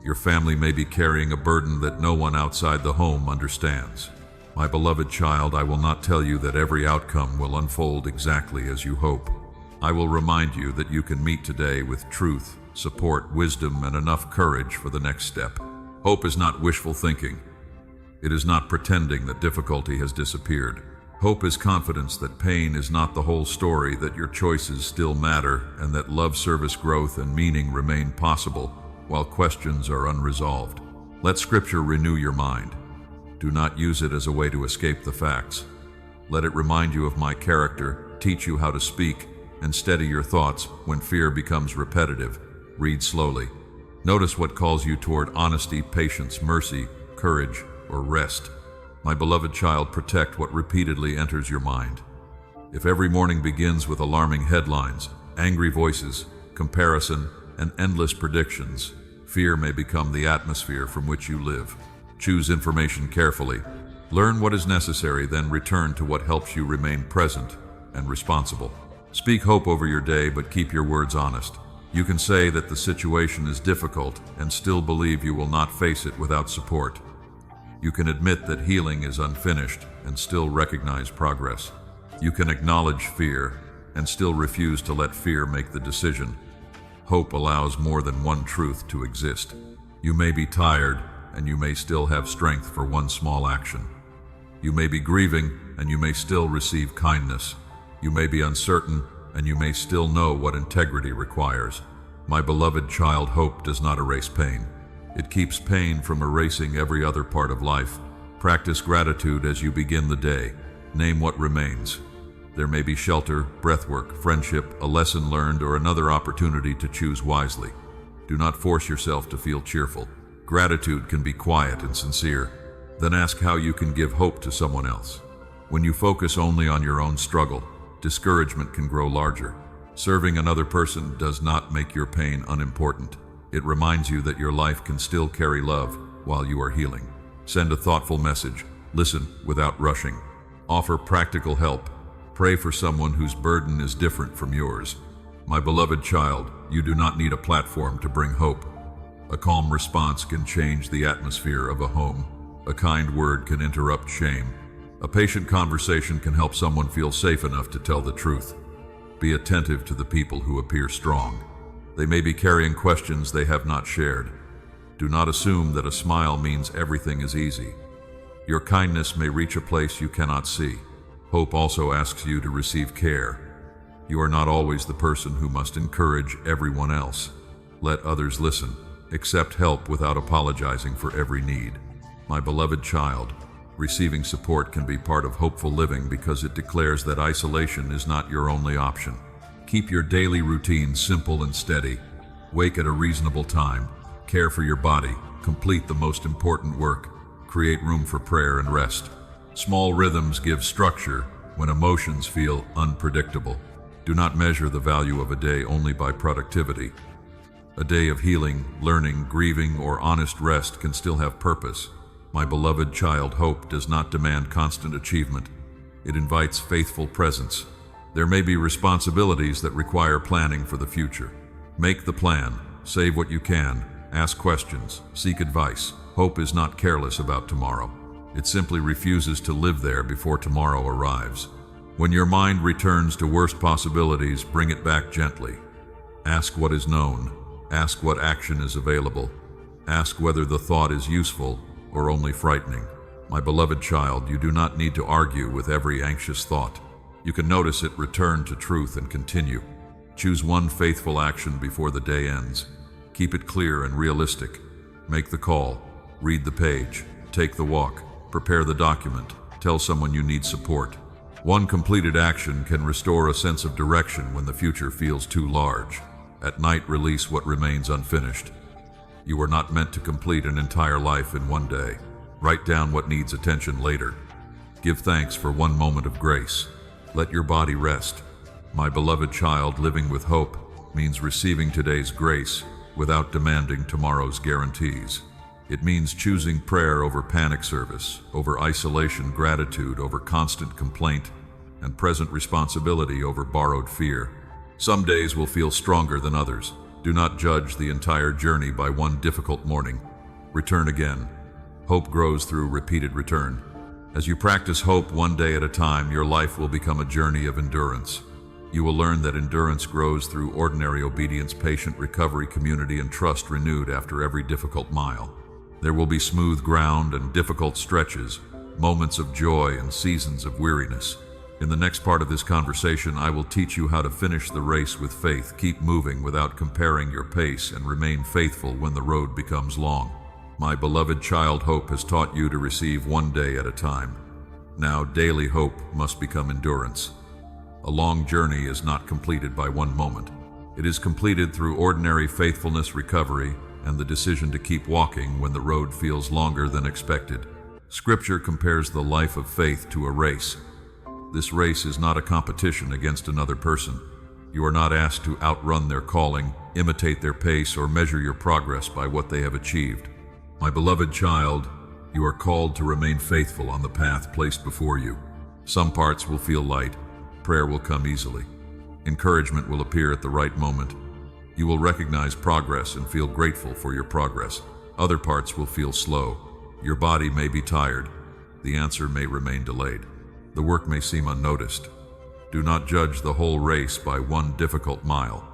[SPEAKER 1] Your family may be carrying a burden that no one outside the home understands. My beloved child, I will not tell you that every outcome will unfold exactly as you hope. I will remind you that you can meet today with truth, support, wisdom, and enough courage for the next step. Hope is not wishful thinking. It is not pretending that difficulty has disappeared. Hope is confidence that pain is not the whole story, that your choices still matter, and that love, service, growth, and meaning remain possible while questions are unresolved. Let Scripture renew your mind. Do not use it as a way to escape the facts. Let it remind you of my character, teach you how to speak, and steady your thoughts when fear becomes repetitive. Read slowly. Notice what calls you toward honesty, patience, mercy, courage, or rest. My beloved child, protect what repeatedly enters your mind. If every morning begins with alarming headlines, angry voices, comparison, and endless predictions, fear may become the atmosphere from which you live. Choose information carefully. Learn what is necessary, then return to what helps you remain present and responsible. Speak hope over your day, but keep your words honest. You can say that the situation is difficult and still believe you will not face it without support. You can admit that healing is unfinished and still recognize progress. You can acknowledge fear and still refuse to let fear make the decision. Hope allows more than one truth to exist. You may be tired and you may still have strength for one small action. You may be grieving and you may still receive kindness. You may be uncertain and you may still know what integrity requires. My beloved child, hope does not erase pain. It keeps pain from erasing every other part of life. Practice gratitude as you begin the day. Name what remains. There may be shelter, breathwork, friendship, a lesson learned, or another opportunity to choose wisely. Do not force yourself to feel cheerful. Gratitude can be quiet and sincere. Then ask how you can give hope to someone else. When you focus only on your own struggle, discouragement can grow larger. Serving another person does not make your pain unimportant. It reminds you that your life can still carry love while you are healing. Send a thoughtful message. Listen without rushing. Offer practical help. Pray for someone whose burden is different from yours. My beloved child, you do not need a platform to bring hope. A calm response can change the atmosphere of a home. A kind word can interrupt shame. A patient conversation can help someone feel safe enough to tell the truth. Be attentive to the people who appear strong. They may be carrying questions they have not shared. Do not assume that a smile means everything is easy. Your kindness may reach a place you cannot see. Hope also asks you to receive care. You are not always the person who must encourage everyone else. Let others listen. Accept help without apologizing for every need. My beloved child, receiving support can be part of hopeful living because it declares that isolation is not your only option. Keep your daily routine simple and steady. Wake at a reasonable time. Care for your body. Complete the most important work. Create room for prayer and rest. Small rhythms give structure when emotions feel unpredictable. Do not measure the value of a day only by productivity. A day of healing, learning, grieving, or honest rest can still have purpose. My beloved child, hope does not demand constant achievement. It invites faithful presence. There may be responsibilities that require planning for the future. Make the plan, save what you can, ask questions, seek advice. Hope is not careless about tomorrow. It simply refuses to live there before tomorrow arrives. When your mind returns to worst possibilities, bring it back gently. Ask what is known. Ask what action is available. Ask whether the thought is useful or only frightening. My beloved child, you do not need to argue with every anxious thought. You can notice it, return to truth, and continue. Choose one faithful action before the day ends. Keep it clear and realistic. Make the call. Read the page. Take the walk. Prepare the document. Tell someone you need support. One completed action can restore a sense of direction when the future feels too large. At night, release what remains unfinished. You are not meant to complete an entire life in one day. Write down what needs attention later. Give thanks for one moment of grace. Let your body rest. My beloved child, living with hope means receiving today's grace without demanding tomorrow's guarantees. It means choosing prayer over panic service, over isolation, gratitude over constant complaint, and present responsibility over borrowed fear. Some days will feel stronger than others. Do not judge the entire journey by one difficult morning. Return again. Hope grows through repeated return. As you practice hope one day at a time, your life will become a journey of endurance. You will learn that endurance grows through ordinary obedience, patient recovery, community, and trust renewed after every difficult mile. There will be smooth ground and difficult stretches, moments of joy and seasons of weariness. In the next part of this conversation, I will teach you how to finish the race with faith. Keep moving without comparing your pace and remain faithful when the road becomes long. My beloved child, hope has taught you to receive one day at a time. Now, daily hope must become endurance. A long journey is not completed by one moment. It is completed through ordinary faithfulness, recovery, and the decision to keep walking when the road feels longer than expected. Scripture compares the life of faith to a race. This race is not a competition against another person. You are not asked to outrun their calling, imitate their pace, or measure your progress by what they have achieved. My beloved child, you are called to remain faithful on the path placed before you. Some parts will feel light. Prayer will come easily. Encouragement will appear at the right moment. You will recognize progress and feel grateful for your progress. Other parts will feel slow. Your body may be tired. The answer may remain delayed. The work may seem unnoticed. Do not judge the whole race by one difficult mile.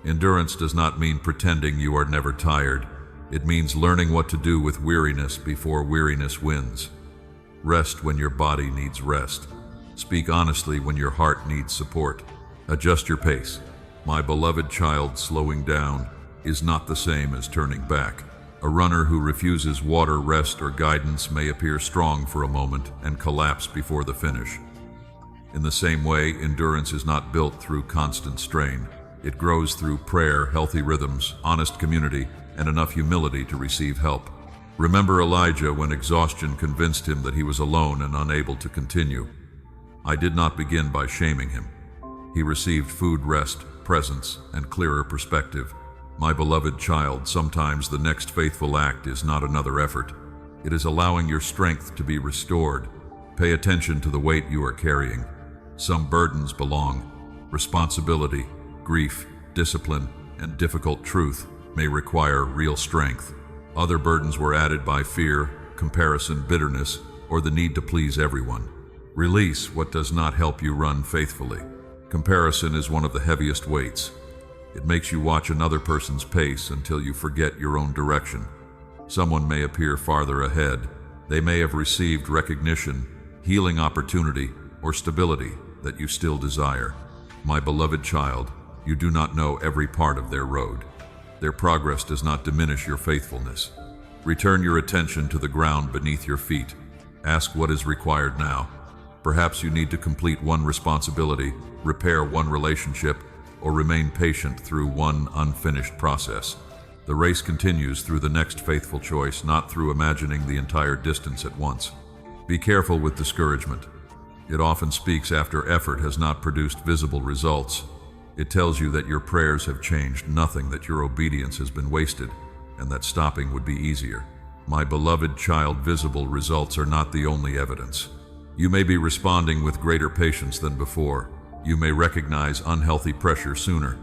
[SPEAKER 1] Endurance does not mean pretending you are never tired. It means learning what to do with weariness before weariness wins. Rest when your body needs rest. Speak honestly when your heart needs support. Adjust your pace. My beloved child, slowing down is not the same as turning back. A runner who refuses water, rest, or guidance may appear strong for a moment and collapse before the finish. In the same way, endurance is not built through constant strain. It grows through prayer, healthy rhythms, honest community, and enough humility to receive help. Remember Elijah when exhaustion convinced him that he was alone and unable to continue. I did not begin by shaming him. He received food, rest, presence, and clearer perspective. My beloved child, sometimes the next faithful act is not another effort. It is allowing your strength to be restored. Pay attention to the weight you are carrying. Some burdens belong. Responsibility, grief, discipline, and difficult truth may require real strength. Other burdens were added by fear, comparison, bitterness, or the need to please everyone. Release what does not help you run faithfully. Comparison is one of the heaviest weights. It makes you watch another person's pace until you forget your own direction. Someone may appear farther ahead. They may have received recognition, healing opportunity, or stability that you still desire. My beloved child, you do not know every part of their road. Their progress does not diminish your faithfulness. Return your attention to the ground beneath your feet. Ask what is required now. Perhaps you need to complete one responsibility, repair one relationship, or remain patient through one unfinished process. The race continues through the next faithful choice, not through imagining the entire distance at once. Be careful with discouragement. It often speaks after effort has not produced visible results. It tells you that your prayers have changed nothing, that your obedience has been wasted, and that stopping would be easier. My beloved child, visible results are not the only evidence. You may be responding with greater patience than before. You may recognize unhealthy pressure sooner.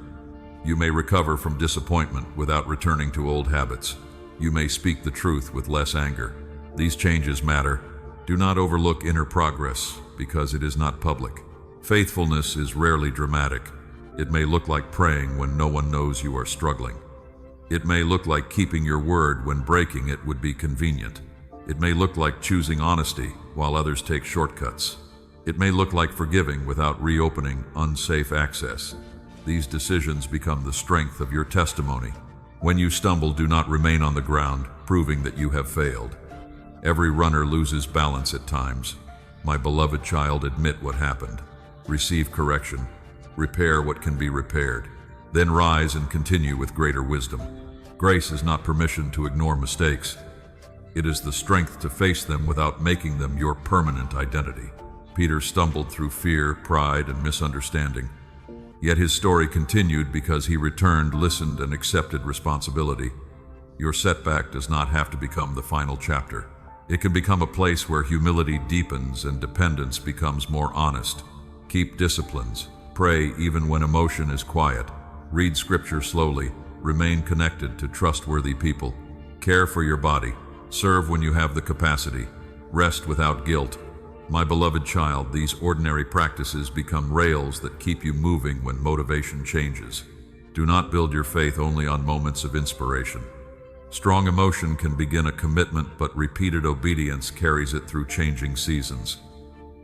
[SPEAKER 1] You may recover from disappointment without returning to old habits. You may speak the truth with less anger. These changes matter. Do not overlook inner progress because it is not public. Faithfulness is rarely dramatic. It may look like praying when no one knows you are struggling. It may look like keeping your word when breaking it would be convenient. It may look like choosing honesty while others take shortcuts. It may look like forgiving without reopening unsafe access. These decisions become the strength of your testimony. When you stumble, do not remain on the ground, proving that you have failed. Every runner loses balance at times. My beloved child, admit what happened. Receive correction. Repair what can be repaired. Then rise and continue with greater wisdom. Grace is not permission to ignore mistakes. It is the strength to face them without making them your permanent identity. Peter stumbled through fear, pride, and misunderstanding. Yet his story continued because he returned, listened, and accepted responsibility. Your setback does not have to become the final chapter. It can become a place where humility deepens and dependence becomes more honest. Keep disciplines. Pray even when emotion is quiet. Read scripture slowly. Remain connected to trustworthy people. Care for your body. Serve when you have the capacity. Rest without guilt. My beloved child, these ordinary practices become rails that keep you moving when motivation changes. Do not build your faith only on moments of inspiration. Strong emotion can begin a commitment, but repeated obedience carries it through changing seasons.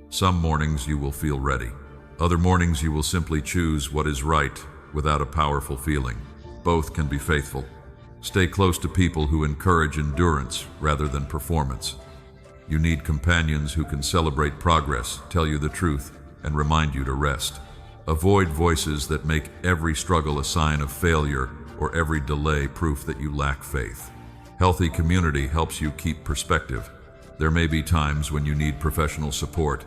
[SPEAKER 1] Some mornings you will feel ready. Other mornings you will simply choose what is right without a powerful feeling. Both can be faithful. Stay close to people who encourage endurance rather than performance. You need companions who can celebrate progress, tell you the truth, and remind you to rest. Avoid voices that make every struggle a sign of failure or every delay proof that you lack faith. Healthy community helps you keep perspective. There may be times when you need professional support.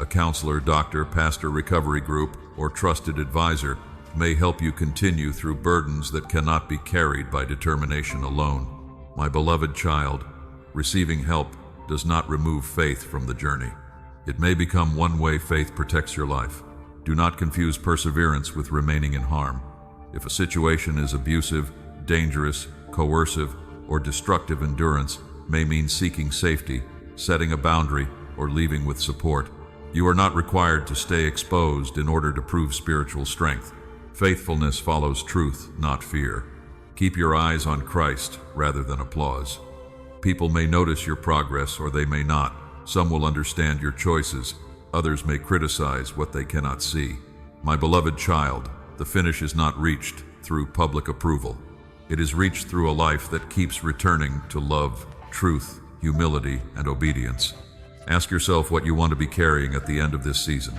[SPEAKER 1] A counselor, doctor, pastor, recovery group, or trusted advisor may help you continue through burdens that cannot be carried by determination alone. My beloved child, receiving help does not remove faith from the journey. It may become one way faith protects your life. Do not confuse perseverance with remaining in harm. If a situation is abusive, dangerous, coercive, or destructive, endurance may mean seeking safety, setting a boundary, or leaving with support. You are not required to stay exposed in order to prove spiritual strength. Faithfulness follows truth, not fear. Keep your eyes on Christ rather than applause. People may notice your progress or they may not. Some will understand your choices. Others may criticize what they cannot see. My beloved child, the finish is not reached through public approval. It is reached through a life that keeps returning to love, truth, humility, and obedience. Ask yourself what you want to be carrying at the end of this season.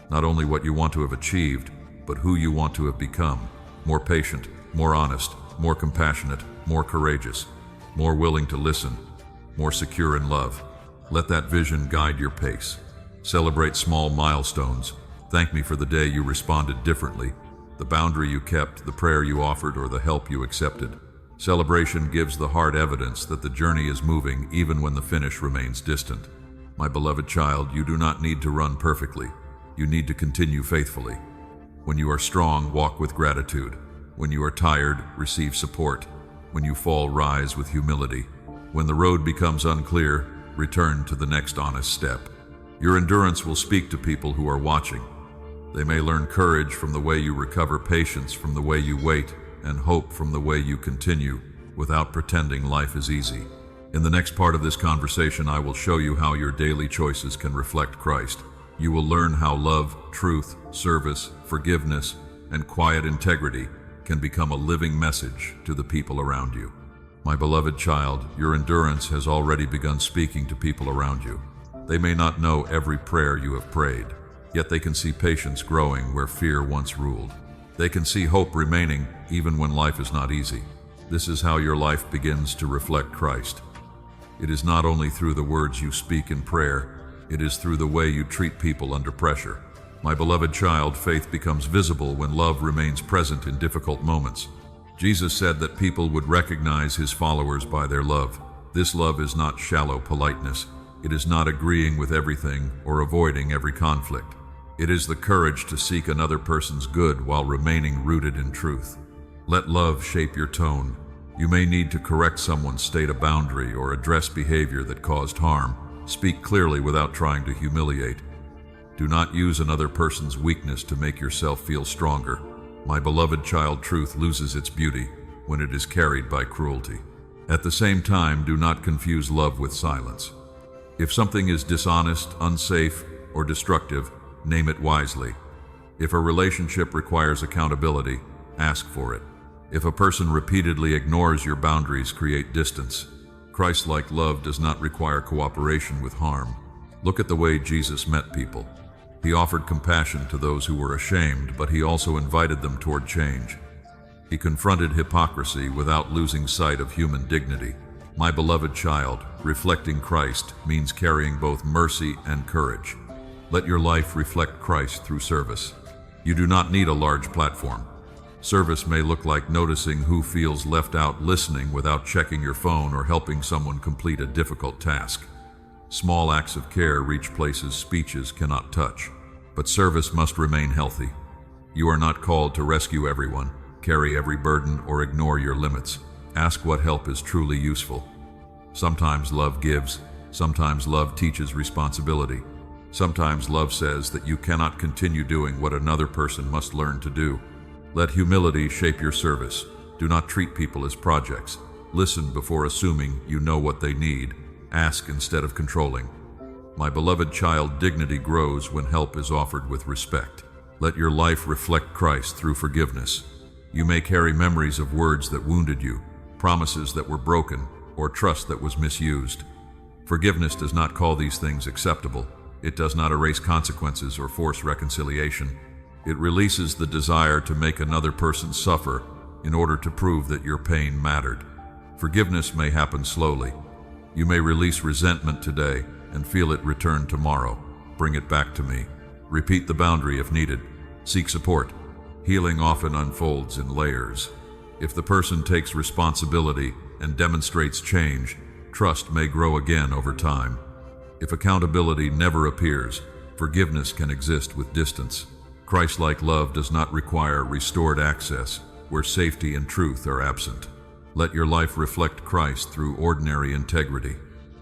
[SPEAKER 1] Not only what you want to have achieved, but who you want to have become. More patient, more honest, more compassionate, more courageous. more willing to listen, more secure in love. Let that vision guide your pace. Celebrate small milestones. Thank me for the day you responded differently, the boundary you kept, the prayer you offered, or the help you accepted. Celebration gives the heart evidence that the journey is moving even when the finish remains distant. My beloved child, you do not need to run perfectly. You need to continue faithfully. When you are strong, walk with gratitude. When you are tired, receive support. When you fall, rise with humility. When the road becomes unclear, return to the next honest step. Your endurance will speak to people who are watching. They may learn courage from the way you recover, patience from the way you wait, and hope from the way you continue, without pretending life is easy. In the next part of this conversation, I will show you how your daily choices can reflect Christ. You will learn how love, truth, service, forgiveness, and quiet integrity can become a living message to the people around you. My beloved child, your endurance has already begun speaking to people around you. They may not know every prayer you have prayed, yet they can see patience growing where fear once ruled. They can see hope remaining even when life is not easy. This is how your life begins to reflect Christ. It is not only through the words you speak in prayer, it is through the way you treat people under pressure. My beloved child, faith becomes visible when love remains present in difficult moments. Jesus said that people would recognize his followers by their love. This love is not shallow politeness. It is not agreeing with everything or avoiding every conflict. It is the courage to seek another person's good while remaining rooted in truth. Let love shape your tone. You may need to correct someone, state a boundary, or address behavior that caused harm. Speak clearly without trying to humiliate. Do not use another person's weakness to make yourself feel stronger. My beloved child, truth loses its beauty when it is carried by cruelty. At the same time, do not confuse love with silence. If something is dishonest, unsafe, or destructive, name it wisely. If a relationship requires accountability, ask for it. If a person repeatedly ignores your boundaries, create distance. Christ-like love does not require cooperation with harm. Look at the way Jesus met people. He offered compassion to those who were ashamed, but he also invited them toward change. He confronted hypocrisy without losing sight of human dignity. My beloved child, reflecting Christ means carrying both mercy and courage. Let your life reflect Christ through service. You do not need a large platform. Service may look like noticing who feels left out, listening without checking your phone, or helping someone complete a difficult task. Small acts of care reach places speeches cannot touch, but service must remain healthy. You are not called to rescue everyone, carry every burden, or ignore your limits. Ask what help is truly useful. Sometimes love gives, sometimes love teaches responsibility. Sometimes love says that you cannot continue doing what another person must learn to do. Let humility shape your service. Do not treat people as projects. Listen before assuming you know what they need. Ask instead of controlling. My beloved child, dignity grows when help is offered with respect. Let your life reflect Christ through forgiveness. You may carry memories of words that wounded you, promises that were broken, or trust that was misused. Forgiveness does not call these things acceptable. It does not erase consequences or force reconciliation. It releases the desire to make another person suffer in order to prove that your pain mattered. Forgiveness may happen slowly. You may release resentment today and feel it return tomorrow. Bring it back to me. Repeat the boundary if needed. Seek support. Healing often unfolds in layers. If the person takes responsibility and demonstrates change, trust may grow again over time. If accountability never appears, forgiveness can exist with distance. Christ-like love does not require restored access where safety and truth are absent. Let your life reflect Christ through ordinary integrity.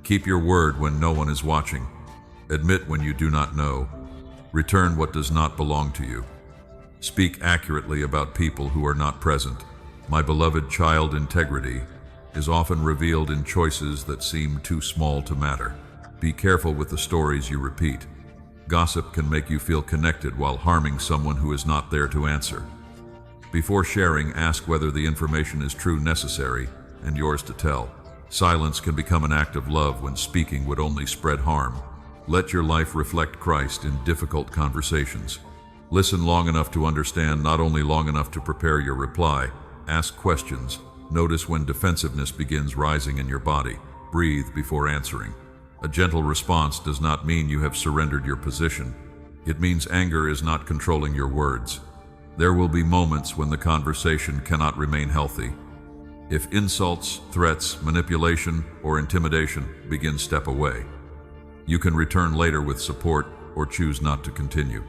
[SPEAKER 1] Keep your word when no one is watching. Admit when you do not know. Return what does not belong to you. Speak accurately about people who are not present. My beloved child, integrity is often revealed in choices that seem too small to matter. Be careful with the stories you repeat. Gossip can make you feel connected while harming someone who is not there to answer. Before sharing, ask whether the information is true, necessary, and yours to tell. Silence can become an act of love when speaking would only spread harm. Let your life reflect Christ in difficult conversations. Listen long enough to understand, not only long enough to prepare your reply. Ask questions, Notice when defensiveness begins rising in your body. Breathe before answering. A gentle response does not mean you have surrendered your position. It means anger is not controlling your words. There will be moments when the conversation cannot remain healthy. If insults, threats, manipulation, or intimidation begin, step away. You can return later with support or choose not to continue.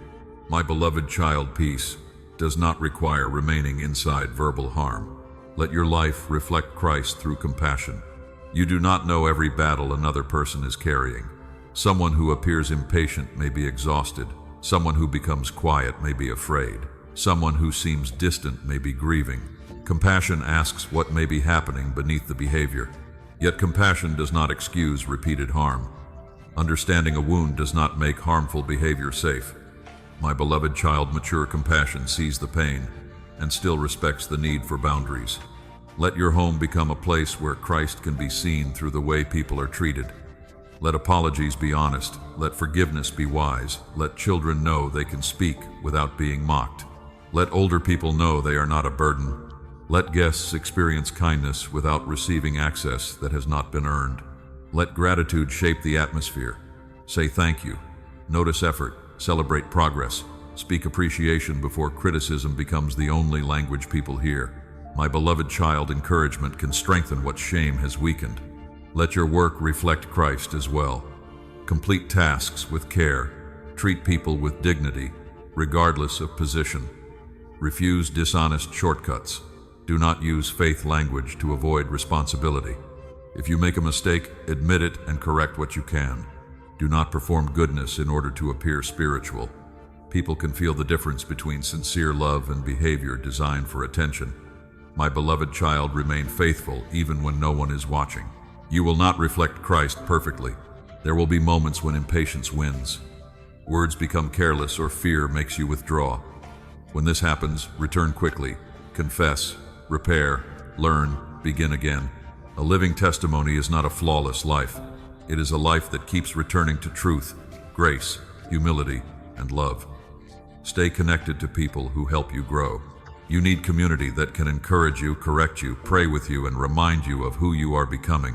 [SPEAKER 1] My beloved child, peace does not require remaining inside verbal harm. Let your life reflect Christ through compassion. You do not know every battle another person is carrying. Someone who appears impatient may be exhausted. Someone who becomes quiet may be afraid. Someone who seems distant may be grieving. Compassion asks what may be happening beneath the behavior. Yet compassion does not excuse repeated harm. Understanding a wound does not make harmful behavior safe. My beloved child, mature compassion sees the pain and still respects the need for boundaries. Let your home become a place where Christ can be seen through the way people are treated. Let apologies be honest. Let forgiveness be wise. Let children know they can speak without being mocked. Let older people know they are not a burden. Let guests experience kindness without receiving access that has not been earned. Let gratitude shape the atmosphere. Say thank you. Notice effort. Celebrate progress. Speak appreciation before criticism becomes the only language people hear. My beloved child, encouragement can strengthen what shame has weakened. Let your work reflect Christ as well. Complete tasks with care. Treat people with dignity, regardless of position. Refuse dishonest shortcuts. Do not use faith language to avoid responsibility. If you make a mistake, admit it and correct what you can. Do not perform goodness in order to appear spiritual. People can feel the difference between sincere love and behavior designed for attention. My beloved child, remain faithful even when no one is watching. You will not reflect Christ perfectly. There will be moments when impatience wins. Words become careless or fear makes you withdraw. When this happens, return quickly. Confess, repair, learn, begin again. A living testimony is not a flawless life. It is a life that keeps returning to truth, grace, humility, and love. Stay connected to people who help you grow. You need community that can encourage you, correct you, pray with you, and remind you of who you are becoming.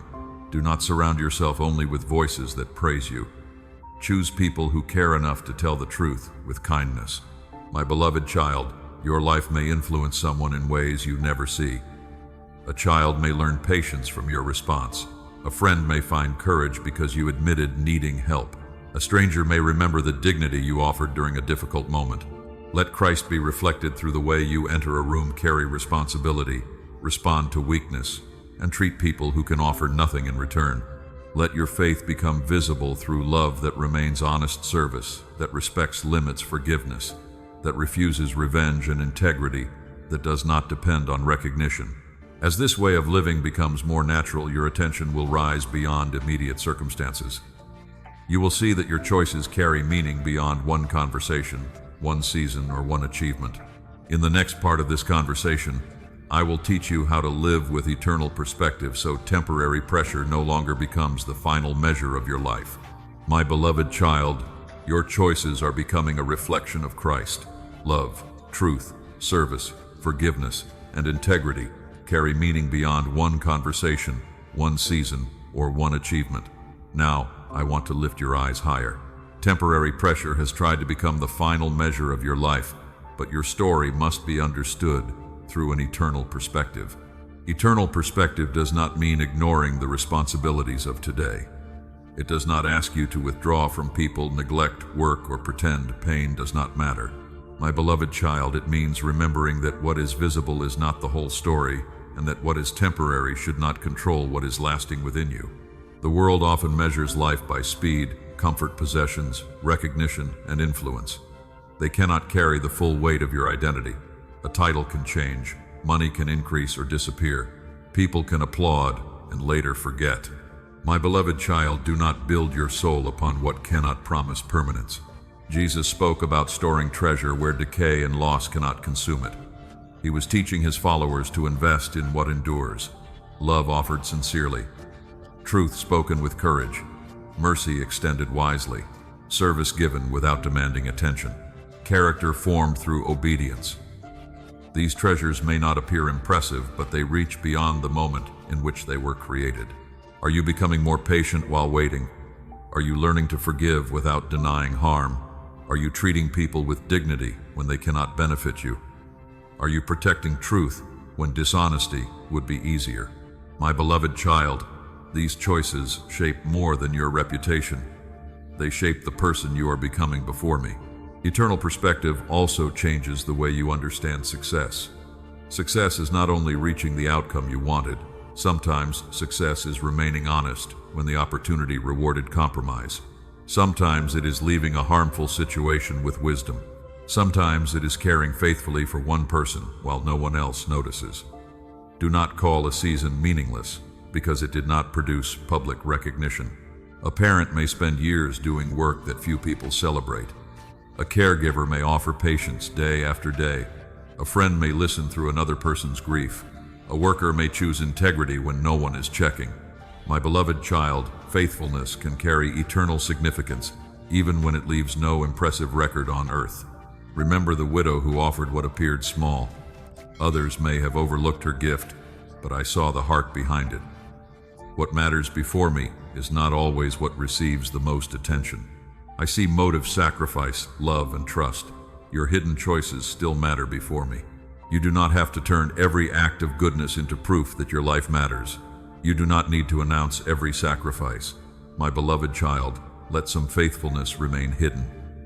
[SPEAKER 1] Do not surround yourself only with voices that praise you. Choose people who care enough to tell the truth with kindness. My beloved child, your life may influence someone in ways you never see. A child may learn patience from your response. A friend may find courage because you admitted needing help. A stranger may remember the dignity you offered during a difficult moment. Let Christ be reflected through the way you enter a room, carry responsibility, respond to weakness, and treat people who can offer nothing in return. Let your faith become visible through love that remains honest service, that respects limits, forgiveness, that refuses revenge, and integrity that does not depend on recognition. As this way of living becomes more natural, your attention will rise beyond immediate circumstances. You will see that your choices carry meaning beyond one conversation, one season, or one achievement. In the next part of this conversation, I will teach you how to live with eternal perspective so temporary pressure no longer becomes the final measure of your life. My beloved child, your choices are becoming a reflection of Christ. Love, truth, service, forgiveness, and integrity carry meaning beyond one conversation, one season, or one achievement. Now, I want to lift your eyes higher. Temporary pressure has tried to become the final measure of your life, but your story must be understood through an eternal perspective. Eternal perspective does not mean ignoring the responsibilities of today. It does not ask you to withdraw from people, neglect work, or pretend pain does not matter. My beloved child, it means remembering that what is visible is not the whole story, and that what is temporary should not control what is lasting within you. The world often measures life by speed, comfort, possessions, recognition, and influence. They cannot carry the full weight of your identity. A title can change, money can increase or disappear, people can applaud and later forget. My beloved child, do not build your soul upon what cannot promise permanence. Jesus spoke about storing treasure where decay and loss cannot consume it. He was teaching his followers to invest in what endures, love offered sincerely, truth spoken with courage, mercy extended wisely, service given without demanding attention, character formed through obedience. These treasures may not appear impressive, but they reach beyond the moment in which they were created. Are you becoming more patient while waiting? Are you learning to forgive without denying harm? Are you treating people with dignity when they cannot benefit you? Are you protecting truth when dishonesty would be easier? My beloved child, these choices shape more than your reputation. They shape the person you are becoming before me. Eternal perspective also changes the way you understand success. Success is not only reaching the outcome you wanted. Sometimes success is remaining honest when the opportunity rewarded compromise. Sometimes it is leaving a harmful situation with wisdom. Sometimes it is caring faithfully for one person while no one else notices. Do not call a season meaningless because it did not produce public recognition. A parent may spend years doing work that few people celebrate. A caregiver may offer patience day after day. A friend may listen through another person's grief. A worker may choose integrity when no one is checking. My beloved child, faithfulness can carry eternal significance, even when it leaves no impressive record on earth. Remember the widow who offered what appeared small. Others may have overlooked her gift, but I saw the heart behind it. What matters before me is not always what receives the most attention. I see motive, sacrifice, love, and trust. Your hidden choices still matter before me. You do not have to turn every act of goodness into proof that your life matters. You do not need to announce every sacrifice. My beloved child, let some faithfulness remain hidden.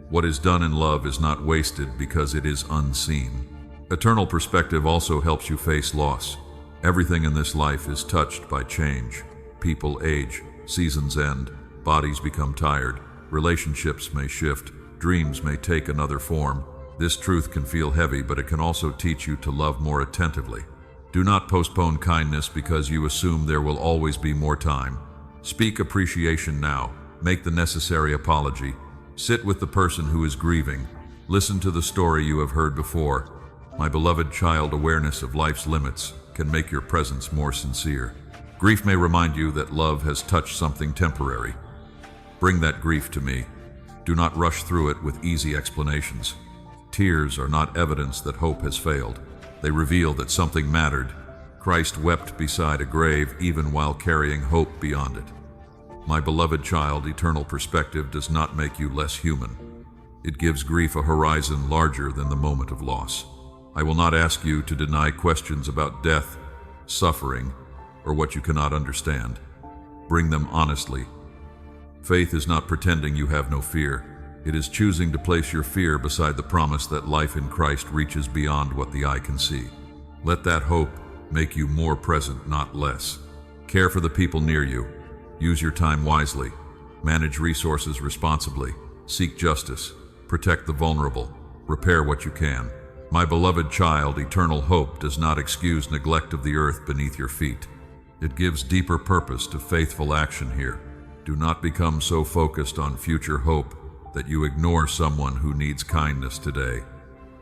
[SPEAKER 1] What is done in love is not wasted because it is unseen. Eternal perspective also helps you face loss. Everything in this life is touched by change. People age, seasons end, bodies become tired, relationships may shift, dreams may take another form. This truth can feel heavy, but it can also teach you to love more attentively. Do not postpone kindness because you assume there will always be more time. Speak appreciation now. Make the necessary apology. Sit with the person who is grieving. Listen to the story you have heard before. My beloved child, awareness of life's limits can make your presence more sincere. Grief may remind you that love has touched something temporary. Bring that grief to me. Do not rush through it with easy explanations. Tears are not evidence that hope has failed. They reveal that something mattered. Christ wept beside a grave even while carrying hope beyond it. My beloved child, eternal perspective does not make you less human. It gives grief a horizon larger than the moment of loss. I will not ask you to deny questions about death, suffering, or what you cannot understand. Bring them honestly. Faith is not pretending you have no fear. It is choosing to place your fear beside the promise that life in Christ reaches beyond what the eye can see. Let that hope make you more present, not less. Care for the people near you. Use your time wisely. Manage resources responsibly. Seek justice. Protect the vulnerable. Repair what you can. My beloved child, eternal hope does not excuse neglect of the earth beneath your feet. It gives deeper purpose to faithful action here. Do not become so focused on future hope that you ignore someone who needs kindness today.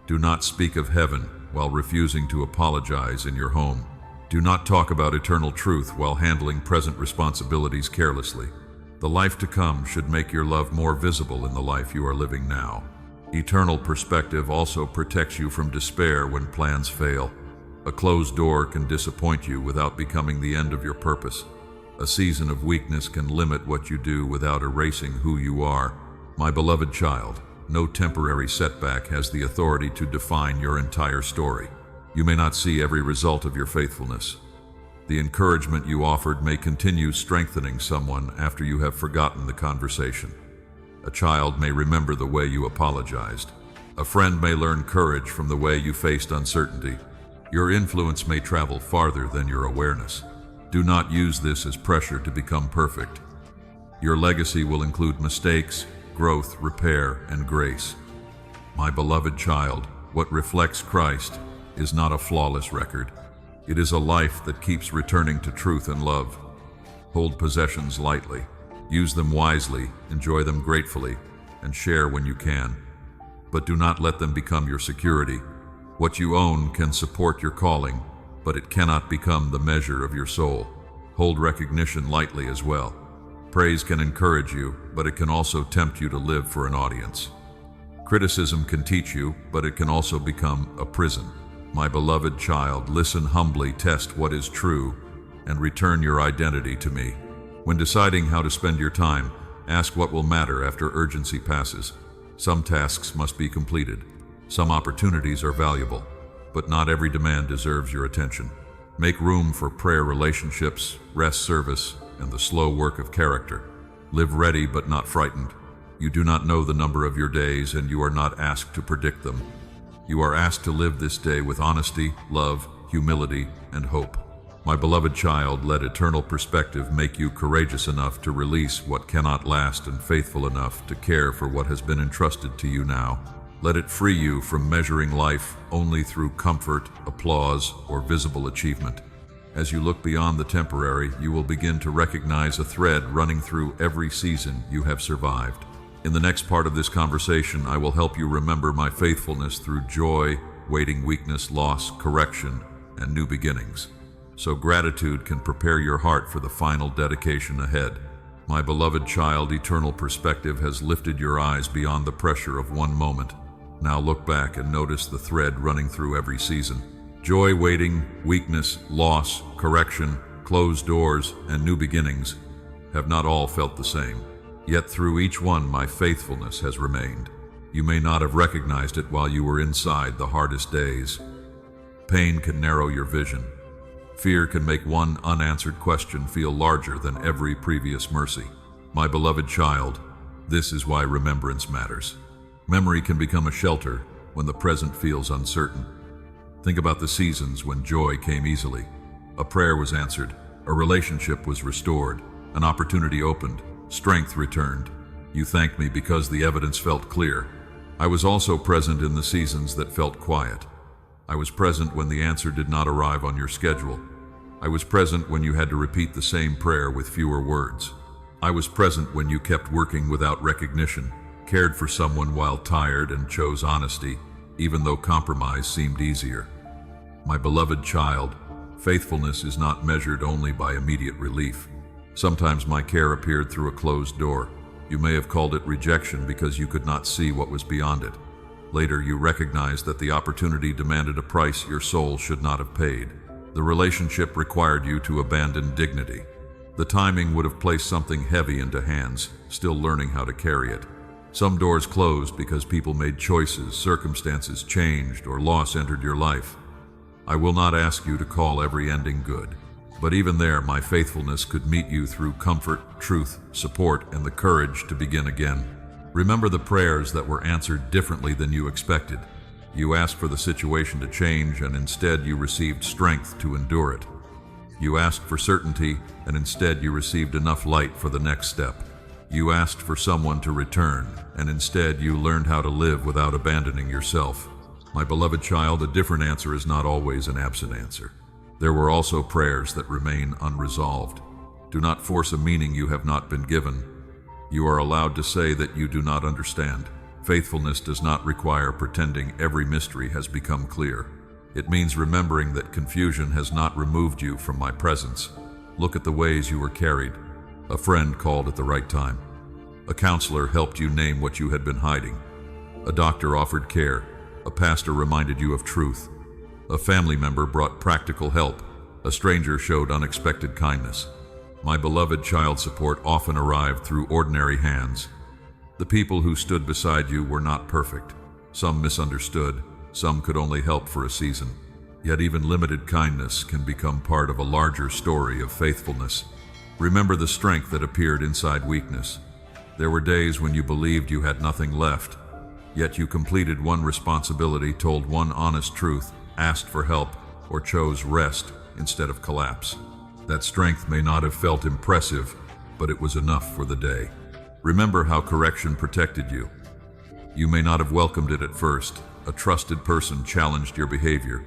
[SPEAKER 1] Do not speak of heaven while refusing to apologize in your home. Do not talk about eternal truth while handling present responsibilities carelessly. The life to come should make your love more visible in the life you are living now. Eternal perspective also protects you from despair when plans fail. A closed door can disappoint you without becoming the end of your purpose. A season of weakness can limit what you do without erasing who you are. My beloved child, no temporary setback has the authority to define your entire story. You may not see every result of your faithfulness. The encouragement you offered may continue strengthening someone after you have forgotten the conversation. A child may remember the way you apologized. A friend may learn courage from the way you faced uncertainty. Your influence may travel farther than your awareness. Do not use this as pressure to become perfect. Your legacy will include mistakes, growth, repair, and grace. My beloved child, what reflects Christ is not a flawless record. It is a life that keeps returning to truth and love. Hold possessions lightly. Use them wisely, enjoy them gratefully, and share when you can. But do not let them become your security. What you own can support your calling, but it cannot become the measure of your soul. Hold recognition lightly as well. Praise can encourage you, but it can also tempt you to live for an audience. Criticism can teach you, but it can also become a prison. My beloved child, listen humbly, test what is true, and return your identity to me. When deciding how to spend your time, ask what will matter after urgency passes. Some tasks must be completed. Some opportunities are valuable, but not every demand deserves your attention. Make room for prayer, relationships, rest, service, and the slow work of character. Live ready but not frightened. You do not know the number of your days, and you are not asked to predict them. You are asked to live this day with honesty, love, humility, and hope. My beloved child, let eternal perspective make you courageous enough to release what cannot last and faithful enough to care for what has been entrusted to you now. Let it free you from measuring life only through comfort, applause, or visible achievement. As you look beyond the temporary, you will begin to recognize a thread running through every season you have survived. In the next part of this conversation, I will help you remember my faithfulness through joy, waiting, weakness, loss, correction, and new beginnings. So gratitude can prepare your heart for the final dedication ahead. My beloved child, eternal perspective has lifted your eyes beyond the pressure of one moment. Now look back and notice the thread running through every season. Joy, waiting, weakness, loss, correction, closed doors, and new beginnings have not all felt the same. Yet through each one, my faithfulness has remained. You may not have recognized it while you were inside the hardest days. Pain can narrow your vision. Fear can make one unanswered question feel larger than every previous mercy. My beloved child, this is why remembrance matters. Memory can become a shelter when the present feels uncertain. Think about the seasons when joy came easily. A prayer was answered, a relationship was restored, an opportunity opened, strength returned. You thanked me because the evidence felt clear. I was also present in the seasons that felt quiet. I was present when the answer did not arrive on your schedule. I was present when you had to repeat the same prayer with fewer words. I was present when you kept working without recognition, cared for someone while tired, and chose honesty, even though compromise seemed easier. My beloved child, faithfulness is not measured only by immediate relief. Sometimes my care appeared through a closed door. You may have called it rejection because you could not see what was beyond it. Later, you recognized that the opportunity demanded a price your soul should not have paid. The relationship required you to abandon dignity. The timing would have placed something heavy into hands, still learning how to carry it. Some doors closed because people made choices, circumstances changed, or loss entered your life. I will not ask you to call every ending good, but even there, my faithfulness could meet you through comfort, truth, support, and the courage to begin again. Remember the prayers that were answered differently than you expected. You asked for the situation to change, and instead you received strength to endure it. You asked for certainty, and instead you received enough light for the next step. You asked for someone to return, and instead you learned how to live without abandoning yourself. My beloved child, a different answer is not always an absent answer. There were also prayers that remain unresolved. Do not force a meaning you have not been given. You are allowed to say that you do not understand. Faithfulness does not require pretending every mystery has become clear. It means remembering that confusion has not removed you from my presence. Look at the ways you were carried. A friend called at the right time. A counselor helped you name what you had been hiding. A doctor offered care. A pastor reminded you of truth. A family member brought practical help. A stranger showed unexpected kindness. My beloved child, support often arrived through ordinary hands. The people who stood beside you were not perfect. Some misunderstood. Some could only help for a season. Yet even limited kindness can become part of a larger story of faithfulness. Remember the strength that appeared inside weakness. There were days when you believed you had nothing left. Yet you completed one responsibility, told one honest truth, asked for help, or chose rest instead of collapse. That strength may not have felt impressive, but it was enough for the day. Remember how correction protected you. You may not have welcomed it at first. A trusted person challenged your behavior.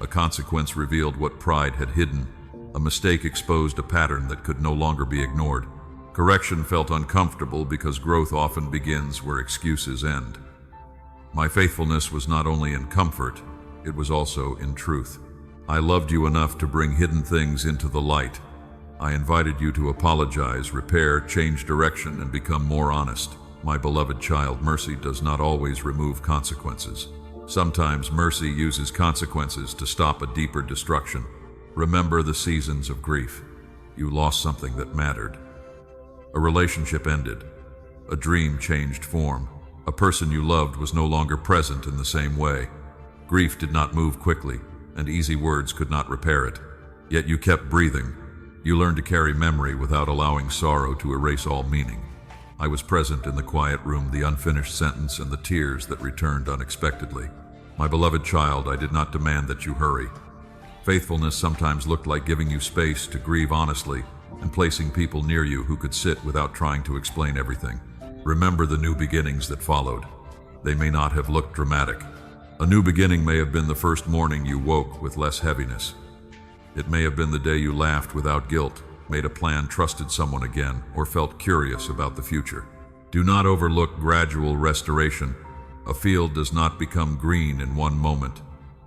[SPEAKER 1] A consequence revealed what pride had hidden. A mistake exposed a pattern that could no longer be ignored. Correction felt uncomfortable because growth often begins where excuses end. My faithfulness was not only in comfort, it was also in truth. I loved you enough to bring hidden things into the light. I invited you to apologize, repair, change direction, and become more honest. My beloved child, mercy does not always remove consequences. Sometimes mercy uses consequences to stop a deeper destruction. Remember the seasons of grief. You lost something that mattered. A relationship ended. A dream changed form. A person you loved was no longer present in the same way. Grief did not move quickly, and easy words could not repair it. Yet you kept breathing. You learned to carry memory without allowing sorrow to erase all meaning. I was present in the quiet room, the unfinished sentence, and the tears that returned unexpectedly. My beloved child, I did not demand that you hurry. Faithfulness sometimes looked like giving you space to grieve honestly and placing people near you who could sit without trying to explain everything. Remember the new beginnings that followed. They may not have looked dramatic. A new beginning may have been the first morning you woke with less heaviness. It may have been the day you laughed without guilt, made a plan, trusted someone again, or felt curious about the future. Do not overlook gradual restoration. A field does not become green in one moment.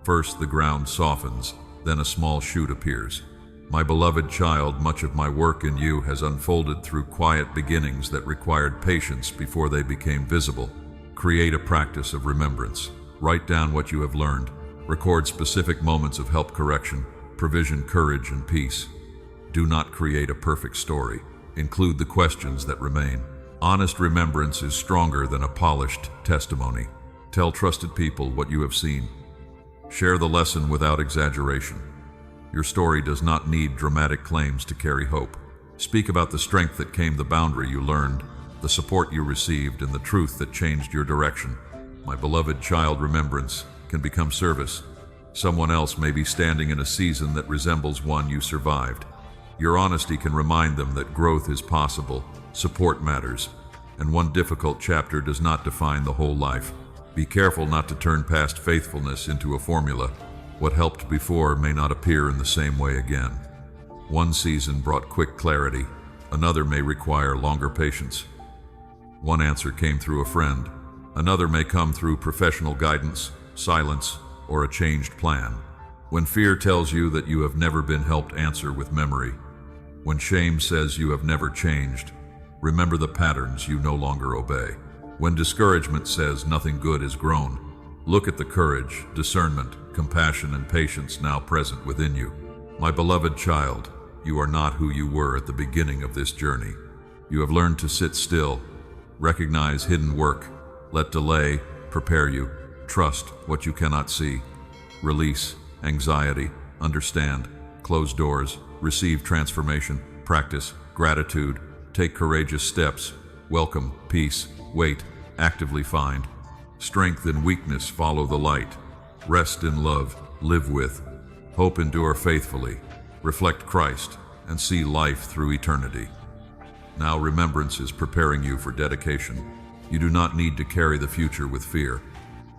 [SPEAKER 1] First, the ground softens, then a small shoot appears. My beloved child, much of my work in you has unfolded through quiet beginnings that required patience before they became visible. Create a practice of remembrance. Write down what you have learned. Record specific moments of help, correction, provision, courage, and peace. Do not create a perfect story. Include the questions that remain. Honest remembrance is stronger than a polished testimony. Tell trusted people what you have seen. Share the lesson without exaggeration. Your story does not need dramatic claims to carry hope. Speak about the strength that came, the boundary you learned, the support you received, and the truth that changed your direction. My beloved child, remembrance can become service. Someone else may be standing in a season that resembles one you survived. Your honesty can remind them that growth is possible, support matters, and one difficult chapter does not define the whole life. Be careful not to turn past faithfulness into a formula. What helped before may not appear in the same way again. One season brought quick clarity, another may require longer patience. One answer came through a friend, another may come through professional guidance, silence, or a changed plan. When fear tells you that you have never been helped, answer with memory. When shame says you have never changed, remember the patterns you no longer obey. When discouragement says nothing good is grown, look at the courage, discernment, compassion, and patience now present within you. My beloved child, you are not who you were at the beginning of this journey. You have learned to sit still, recognize hidden work, let delay prepare you, trust what you cannot see, release anxiety, understand, close doors, receive transformation, practice gratitude, take courageous steps, welcome peace, wait, actively find. Strength in weakness, follow the light. Rest in love, live with. Hope, endure faithfully. Reflect Christ, and see life through eternity. Now remembrance is preparing you for dedication. You do not need to carry the future with fear.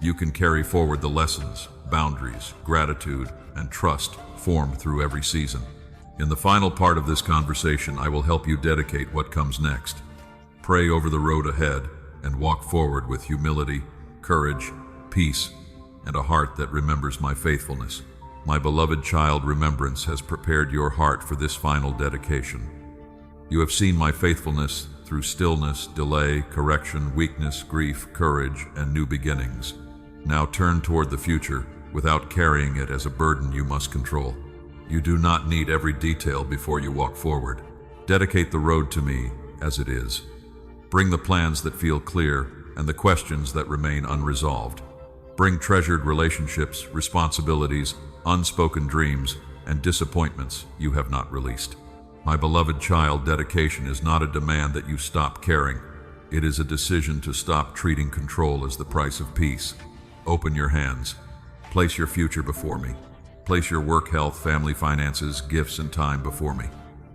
[SPEAKER 1] You can carry forward the lessons, boundaries, gratitude, and trust formed through every season. In the final part of this conversation, I will help you dedicate what comes next. Pray over the road ahead and walk forward with humility, courage, peace, and a heart that remembers my faithfulness. My beloved child, remembrance has prepared your heart for this final dedication. You have seen my faithfulness through stillness, delay, correction, weakness, grief, courage, and new beginnings. Now turn toward the future without carrying it as a burden you must control. You do not need every detail before you walk forward. Dedicate the road to me as it is. Bring the plans that feel clear and the questions that remain unresolved. Bring treasured relationships, responsibilities, unspoken dreams, and disappointments you have not released. My beloved child, dedication is not a demand that you stop caring. It is a decision to stop treating control as the price of peace. Open your hands. Place your future before me. Place your work, health, family, finances, gifts, and time before me.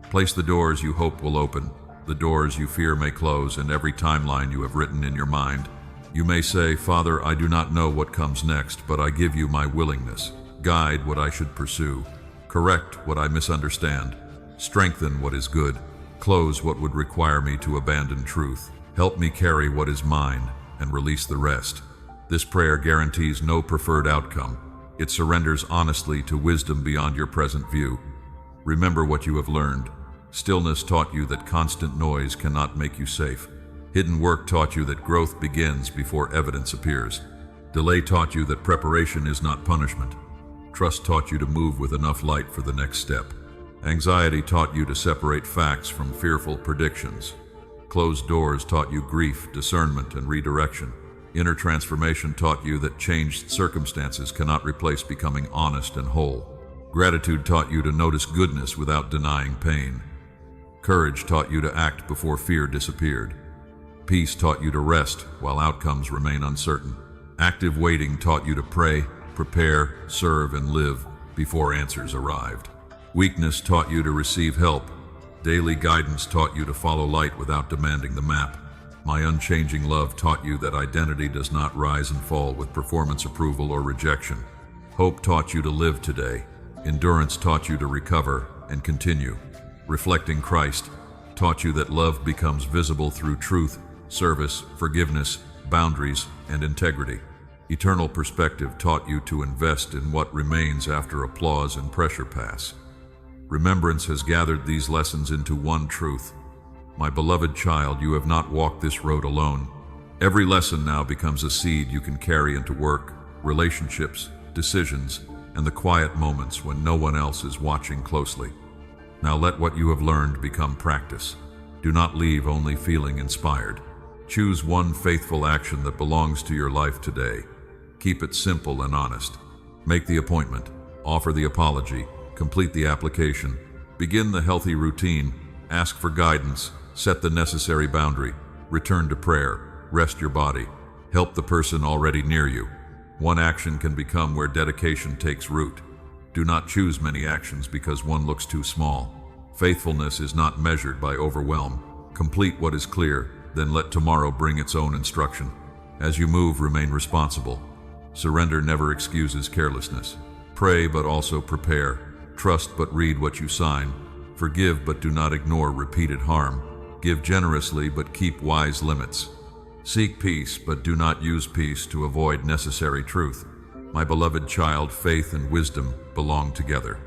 [SPEAKER 1] Place the doors you hope will open, the doors you fear may close, and every timeline you have written in your mind. You may say, Father, I do not know what comes next, but I give you my willingness. Guide what I should pursue. Correct what I misunderstand. Strengthen what is good. Close what would require me to abandon truth. Help me carry what is mine and release the rest. This prayer guarantees no preferred outcome. It surrenders honestly to wisdom beyond your present view. Remember what you have learned. Stillness taught you that constant noise cannot make you safe. Hidden work taught you that growth begins before evidence appears. Delay taught you that preparation is not punishment. Trust taught you to move with enough light for the next step. Anxiety taught you to separate facts from fearful predictions. Closed doors taught you grief, discernment, and redirection. Inner transformation taught you that changed circumstances cannot replace becoming honest and whole. Gratitude taught you to notice goodness without denying pain. Courage taught you to act before fear disappeared. Peace taught you to rest while outcomes remain uncertain. Active waiting taught you to pray, prepare, serve, and live before answers arrived. Weakness taught you to receive help. Daily guidance taught you to follow light without demanding the map. My unchanging love taught you that identity does not rise and fall with performance approval or rejection. Hope taught you to live today. Endurance taught you to recover and continue. Reflecting Christ taught you that love becomes visible through truth, service, forgiveness, boundaries, and integrity. Eternal perspective taught you to invest in what remains after applause and pressure pass. Remembrance has gathered these lessons into one truth. My beloved child, you have not walked this road alone. Every lesson now becomes a seed you can carry into work, relationships, decisions, and the quiet moments when no one else is watching closely. Now let what you have learned become practice. Do not leave only feeling inspired. Choose one faithful action that belongs to your life today. Keep it simple and honest. Make the appointment, offer the apology, complete the application, begin the healthy routine, ask for guidance, set the necessary boundary, return to prayer, rest your body, help the person already near you. One action can become where dedication takes root. Do not choose many actions because one looks too small. Faithfulness is not measured by overwhelm. Complete what is clear, then let tomorrow bring its own instruction. As you move, remain responsible. Surrender never excuses carelessness. Pray but also prepare. Trust but read what you sign. Forgive but do not ignore repeated harm. Give generously but keep wise limits. Seek peace but do not use peace to avoid necessary truth. My beloved child, faith and wisdom belong together.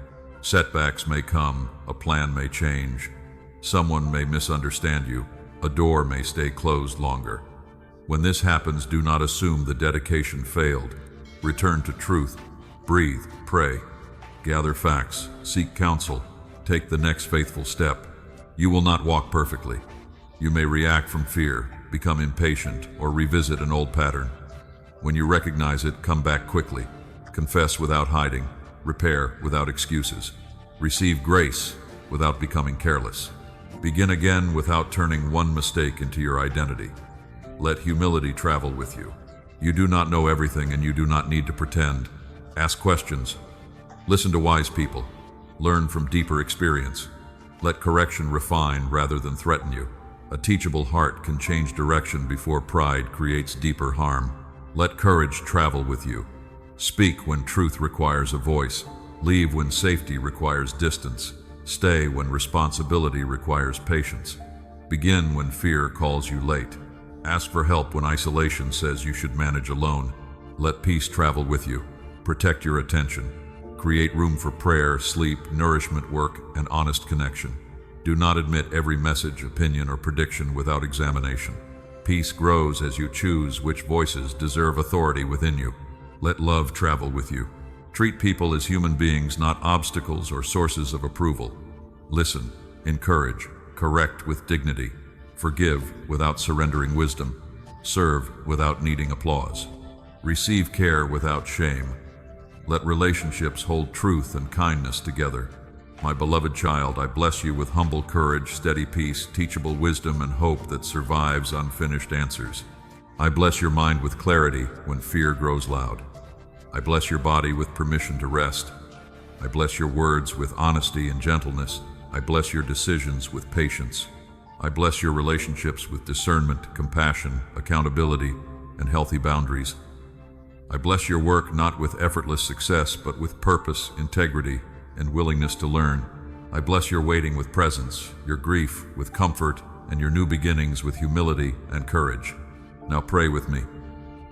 [SPEAKER 1] Setbacks may come, a plan may change. Someone may misunderstand you. A door may stay closed longer. When this happens, do not assume the dedication failed. Return to truth. Breathe, pray, gather facts, seek counsel, take the next faithful step. You will not walk perfectly. You may react from fear, become impatient, or revisit an old pattern. When you recognize it, come back quickly. Confess without hiding, repair without excuses. Receive grace without becoming careless. Begin again without turning one mistake into your identity. Let humility travel with you. You do not know everything and you do not need to pretend. Ask questions. Listen to wise people. Learn from deeper experience. Let correction refine rather than threaten you. A teachable heart can change direction before pride creates deeper harm. Let courage travel with you. Speak when truth requires a voice. Leave when safety requires distance. Stay when responsibility requires patience. Begin when fear calls you late. Ask for help when isolation says you should manage alone. Let peace travel with you. Protect your attention. Create room for prayer, sleep, nourishment, work, and honest connection. Do not admit every message, opinion, or prediction without examination. Peace grows as you choose which voices deserve authority within you. Let love travel with you. Treat people as human beings, not obstacles or sources of approval. Listen, encourage, correct with dignity. Forgive without surrendering wisdom. Serve without needing applause. Receive care without shame. Let relationships hold truth and kindness together. My beloved child, I bless you with humble courage, steady peace, teachable wisdom, and hope that survives unfinished answers. I bless your mind with clarity when fear grows loud. I bless your body with permission to rest. I bless your words with honesty and gentleness. I bless your decisions with patience. I bless your relationships with discernment, compassion, accountability, and healthy boundaries. I bless your work not with effortless success, but with purpose, integrity, and willingness to learn. I bless your waiting with presence, your grief with comfort, and your new beginnings with humility and courage. Now pray with me.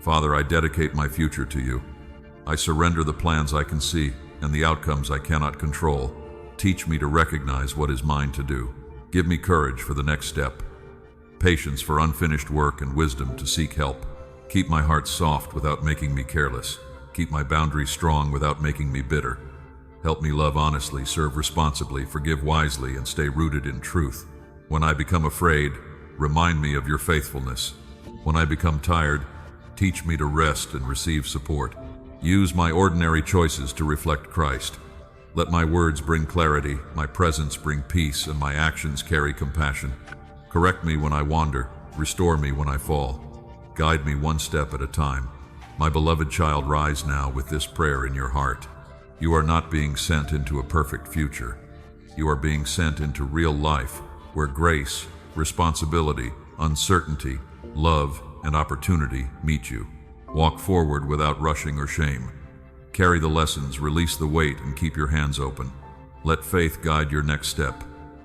[SPEAKER 1] Father, I dedicate my future to you. I surrender the plans I can see and the outcomes I cannot control. Teach me to recognize what is mine to do. Give me courage for the next step, patience for unfinished work, and wisdom to seek help. Keep my heart soft without making me careless. Keep my boundaries strong without making me bitter. Help me love honestly, serve responsibly, forgive wisely, and stay rooted in truth. When I become afraid, remind me of your faithfulness. When I become tired, teach me to rest and receive support. Use my ordinary choices to reflect Christ. Let my words bring clarity, my presence bring peace, and my actions carry compassion. Correct me when I wander, restore me when I fall. Guide me one step at a time. My beloved child, rise now with this prayer in your heart. You are not being sent into a perfect future. You are being sent into real life, where grace, responsibility, uncertainty, love, and opportunity meet you. Walk forward without rushing or shame. Carry the lessons, release the weight, and keep your hands open. Let faith guide your next step.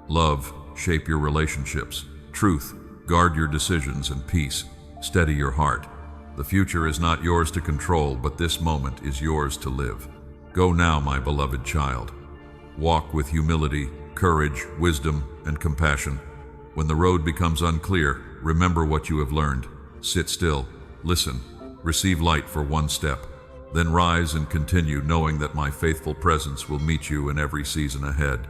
[SPEAKER 1] Love, shape your relationships. Truth, guard your decisions, and peace, steady your heart. The future is not yours to control, but this moment is yours to live. Go now, my beloved child. Walk with humility, courage, wisdom, and compassion. When the road becomes unclear, remember what you have learned. Sit still, listen, receive light for one step. Then rise and continue, knowing that my faithful presence will meet you in every season ahead.